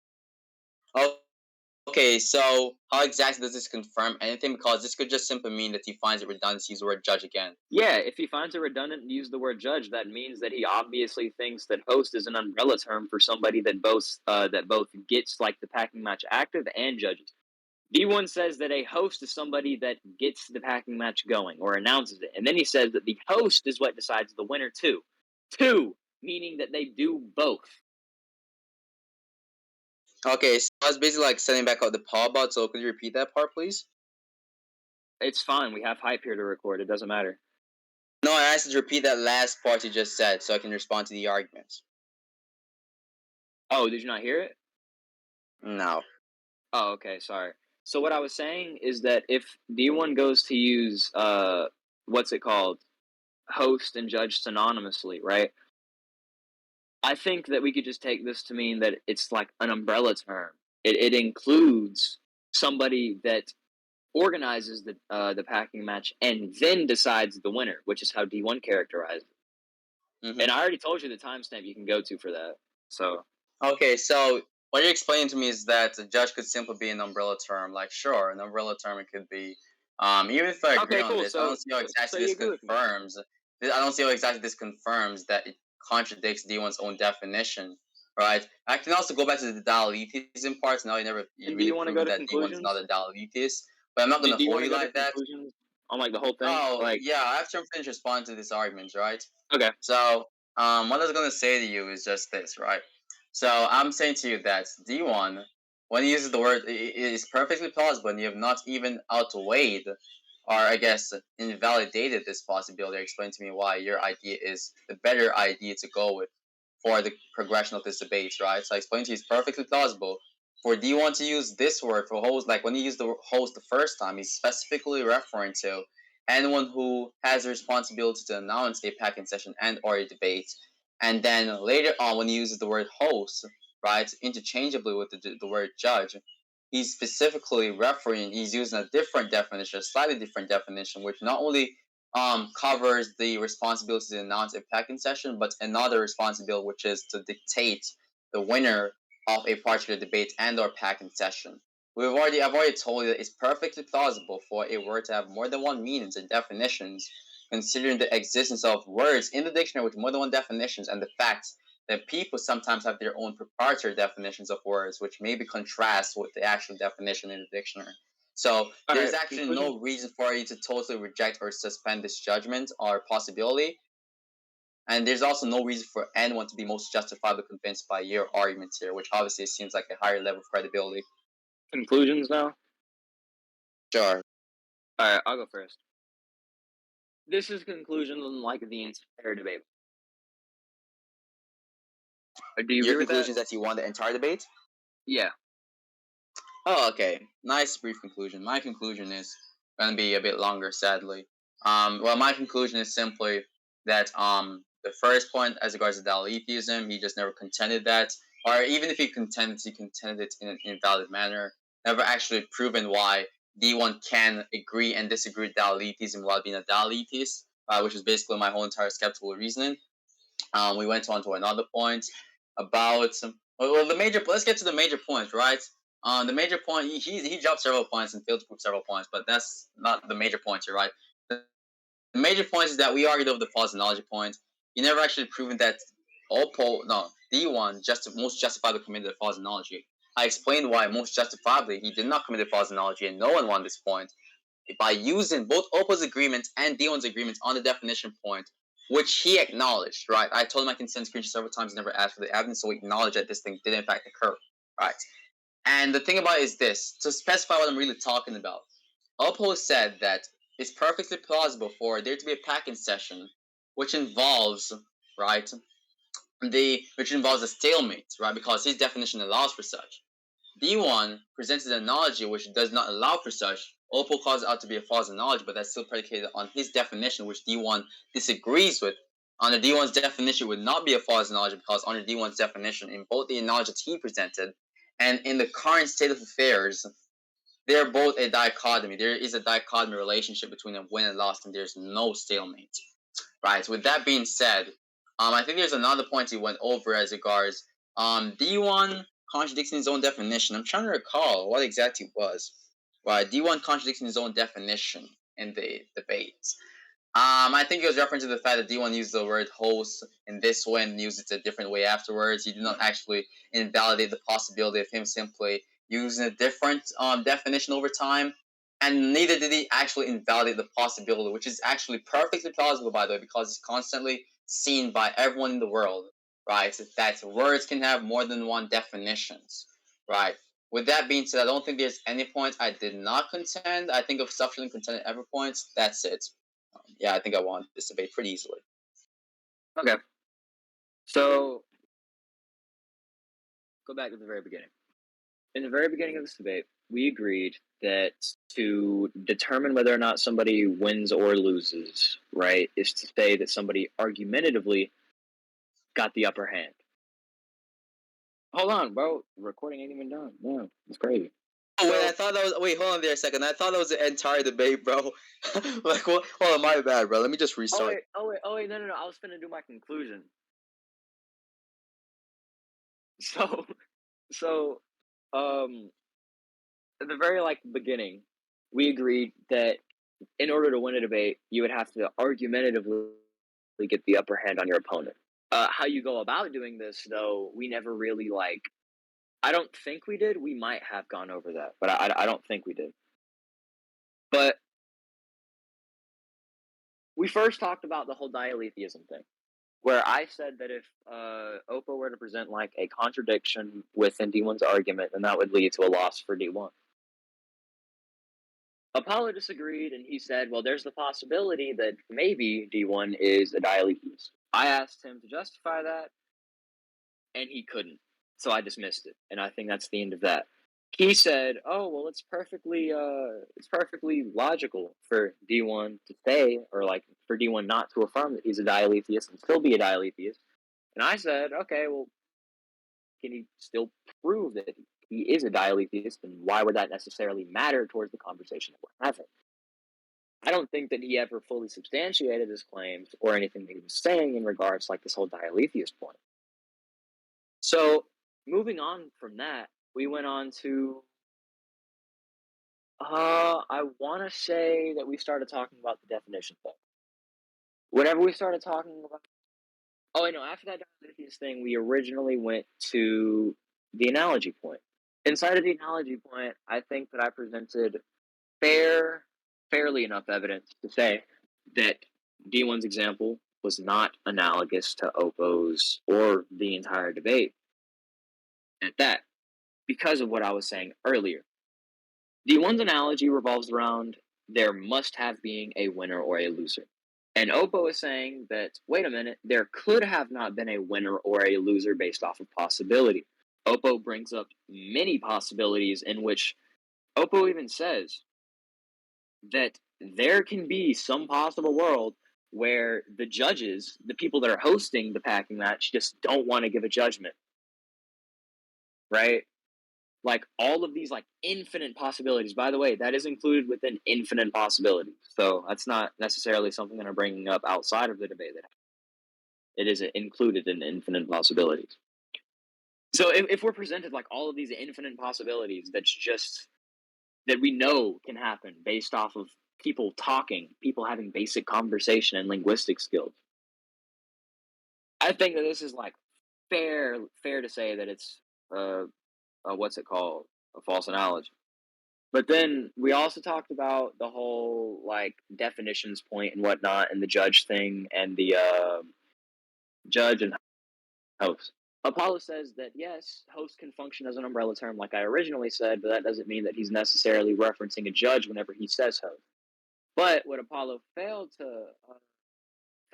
Okay, so how exactly does this confirm anything? Because this could just simply mean that he finds it redundant to use the word judge again. Yeah, if he finds it redundant and use the word judge, that means that he obviously thinks that host is an umbrella term for somebody that both gets like the packing match active and judges. D1 says that a host is somebody that gets the packing match going or announces it, and then he says that the host is what decides the winner too. Two, meaning that they do both. Okay, so I was basically like setting back out the Paul bot, so could you repeat that part, please? It's fine. We have hype here to record. It doesn't matter. No, I asked you to repeat that last part you just said so I can respond to the arguments. Oh, did you not hear it? No. Oh, okay. Sorry. So what I was saying is that if D1 goes to use what's it called, host and judge synonymously, right? I think that we could just take this to mean that it's like an umbrella term. It includes somebody that organizes the packing match and then decides the winner, which is how D1 characterized it. Mm-hmm. And I already told you the timestamp you can go to for that. So Okay, so what you're explaining to me is that a judge could simply be an umbrella term. Like, sure, an umbrella term it could be. Even if I agree okay, on cool. this, I don't see how So exactly you this agree with me? confirms. I don't see how exactly this confirms that it contradicts D1's own definition, right? I can also go back to the dialytism parts. Now you And do really you want to go proven to that D1 is not conclusions? a dialytis, but I'm not Do gonna you hold want to you go to like that. conclusions on like the whole thing? Oh Like, yeah, I have to finish responding to these arguments, right? okay, So, what I was gonna say to you is just this, right? So, I'm saying to you that D1, when he uses the word, it is perfectly plausible, and you have not even outweighed, or I guess invalidated this possibility. Explain to me why your idea is the better idea to go with for the progression of this debate, right? So, I explained to you it's perfectly plausible for D1 to use this word for host. Like when he used the host the first time, he's specifically referring to anyone who has a responsibility to announce a packing session and or a debate. And then later on, when he uses the word host, right, interchangeably with the word judge, he's specifically referring, he's using a different definition, a slightly different definition, which not only covers the responsibility to announce a packing session, but another responsibility, which is to dictate the winner of a particular debate and or packing session. I've already told you that it's perfectly plausible for a word to have more than one meanings and definitions, considering the existence of words in the dictionary with more than one definitions and the fact that people sometimes have their own proprietary definitions of words, which maybe contrast with the actual definition in the dictionary. So all there's right. actually Conclusion. no reason for you to totally reject or suspend this judgment or possibility. And there's also no reason for anyone to be most justifiably convinced by your arguments here, which obviously seems like a higher level of credibility. Conclusions now. Sure. All right, I'll go first. This is conclusion on like the entire debate. Do you Your agree with conclusion that? is that you won the entire debate? Yeah. Oh, okay. Nice brief conclusion. My conclusion is going to be a bit longer, sadly. Well, my conclusion is simply that the first point, as regards to Dalitheism, he just never contended that, or even if he contended it in an invalid manner. Never actually proven why D1 can agree and disagree with Dalitheism while being a Dalitist, which is basically my whole entire skeptical reasoning. We went on to another point about well, the major. Let's get to the major points, right? The major point he dropped several points and failed to prove several points, but that's not the major point here, right? The major point is that we argued over the false analogy point. He never actually proven that Oppo, no, D1 most justifiably committed a false analogy. I explained why most justifiably he did not commit a false analogy, and no one won this point by using both Oppo's agreement and Dion's agreement on the definition point, which he acknowledged, right? I told him I can send screenshots several times, never asked for the evidence, so he acknowledged that this thing did in fact occur, right? And the thing about it is this, to specify what I'm really talking about, Oppo said that it's perfectly plausible for there to be a packing session which involves, right, which involves a stalemate, right, because his definition allows for such. D1 presents an analogy which does not allow for such. Oppo calls it out to be a false analogy, but that's still predicated on his definition, which D1 disagrees with. Under D1's definition, it would not be a false analogy because under D1's definition, in both the analogy that he presented and in the current state of affairs, they're both a dichotomy. There is a dichotomy relationship between a win and loss, and there's no stalemate. Right. So with that being said, I think there's another point he went over as regards D1 contradicting his own definition. I'm trying to recall what exactly it was. Right. D1 contradicting his own definition in the debate. I think he was referring to the fact that D1 used the word host in this way and used it a different way afterwards. He did not actually invalidate the possibility of him simply using a different definition over time. And neither did he actually invalidate the possibility, which is actually perfectly plausible, by the way, because it's constantly seen by everyone in the world, right? That words can have more than one definitions, right? With that being said, I don't think there's any point I did not contend. I think of sufficiently contended every points. That's it. Yeah, I think I won this debate pretty easily. Okay. So, go back to the very beginning. In the very beginning of this debate, we agreed that to determine whether or not somebody wins or loses, right, is to say that somebody argumentatively got the upper hand. Hold on, bro. The recording ain't even done. Yeah, it's crazy. Oh, wait, I thought that was. Wait, hold on there a second. I thought that was the entire debate, bro. Like, what? Hold on, my bad, bro. Let me just restart. Oh wait, no. I was finna do my conclusion. So, at the very beginning, we agreed that in order to win a debate, you would have to argumentatively get the upper hand on your opponent. How you go about doing this, though, we never really I don't think we did. We might have gone over that, but I don't think we did. But we first talked about the whole dialetheism thing, where I said that if Oppo were to present a contradiction within D1's argument, then that would lead to a loss for D1. Apollo disagreed, and he said, well, there's the possibility that maybe D1 is a dialetheist. I asked him to justify that, and he couldn't. So I dismissed it, and I think that's the end of that. He said, oh, well, it's perfectly logical for D1 to say, or for D1 not to affirm that he's a dialetheist and still be a dialetheist. And I said, okay, well, can he still prove that he is a dialetheist, and why would that necessarily matter towards the conversation that we're having? I don't think that he ever fully substantiated his claims or anything that he was saying in regards to this whole dialetheist point. So, moving on from that, we went on to I want to say that we started talking about the definition thing. Whenever we started talking about after that dialetheist thing, we originally went to the analogy point. Inside of the analogy point, I think that I presented fairly enough evidence to say that D1's example was not analogous to Oppo's or the entire debate. At that, because of what I was saying earlier. D1's analogy revolves around there must have being a winner or a loser. And Oppo is saying that, wait a minute, there could have not been a winner or a loser based off of possibility. Oppo brings up many possibilities in which Oppo even says that there can be some possible world where the judges, the people that are hosting the packing match, just don't want to give a judgment. Right? All of these infinite possibilities. By the way, that is included within infinite possibilities. So that's not necessarily something that I'm bringing up outside of the debate. It is included in infinite possibilities. So if we're presented all of these infinite possibilities, that we know can happen based off of people talking, people having basic conversation and linguistic skills. I think that this is fair to say that it's what's it called? A false analogy. But then we also talked about the whole definitions point and whatnot, and the judge thing, and the judge and host. Apollo says that yes, host can function as an umbrella term, like I originally said, but that doesn't mean that he's necessarily referencing a judge whenever he says host. But what Apollo failed to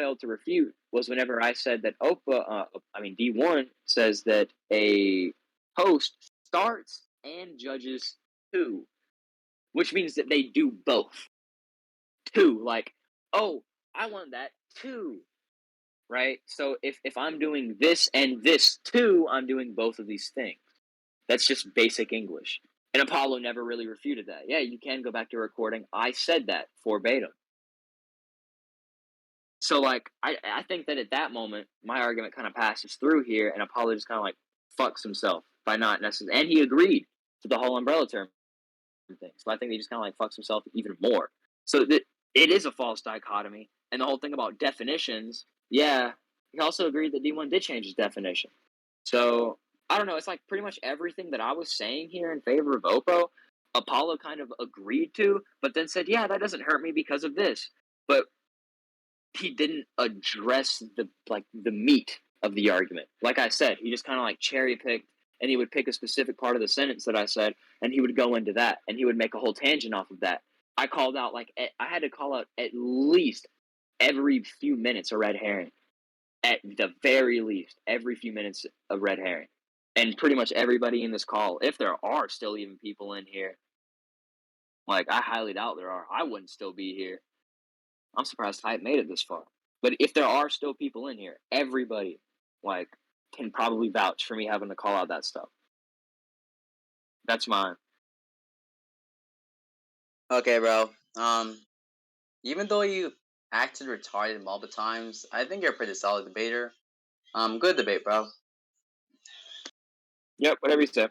failed to refute was whenever I said that D1 says that a host starts and judges two, which means that they do both. Two, like, oh, I want that too, right? So if I'm doing this and this too, I'm doing both of these things. That's just basic English. And Apollo never really refuted that. Yeah, you can go back to recording. I said that verbatim. So, like, I think that at that moment, my argument kind of passes through here, and Apollo just kind of, like, fucks himself by not necessarily... And he agreed to the whole umbrella term thing. So I think he just kind of, like, fucks himself even more. So that it is a false dichotomy. And the whole thing about definitions, yeah, he also agreed that D1 did change his definition. So, I don't know, it's like pretty much everything that I was saying here in favor of Oppo, Apollo kind of agreed to, but then said, yeah, that doesn't hurt me because of this. But he didn't address the meat of the argument. Like I said, he just kind of like cherry picked, and he would pick a specific part of the sentence that I said, and he would go into that, and he would make a whole tangent off of that. I called out I had to call out at least every few minutes a red herring. At the very least, every few minutes a red herring. And pretty much everybody in this call, if there are still even people in here, like I highly doubt there are. I wouldn't still be here. I'm surprised I made it this far. But if there are still people in here, everybody like can probably vouch for me having to call out that stuff. That's mine. Okay, bro. Even though you acted retarded multiple times, I think you're a pretty solid debater. Good debate, bro. Yep, whatever you say.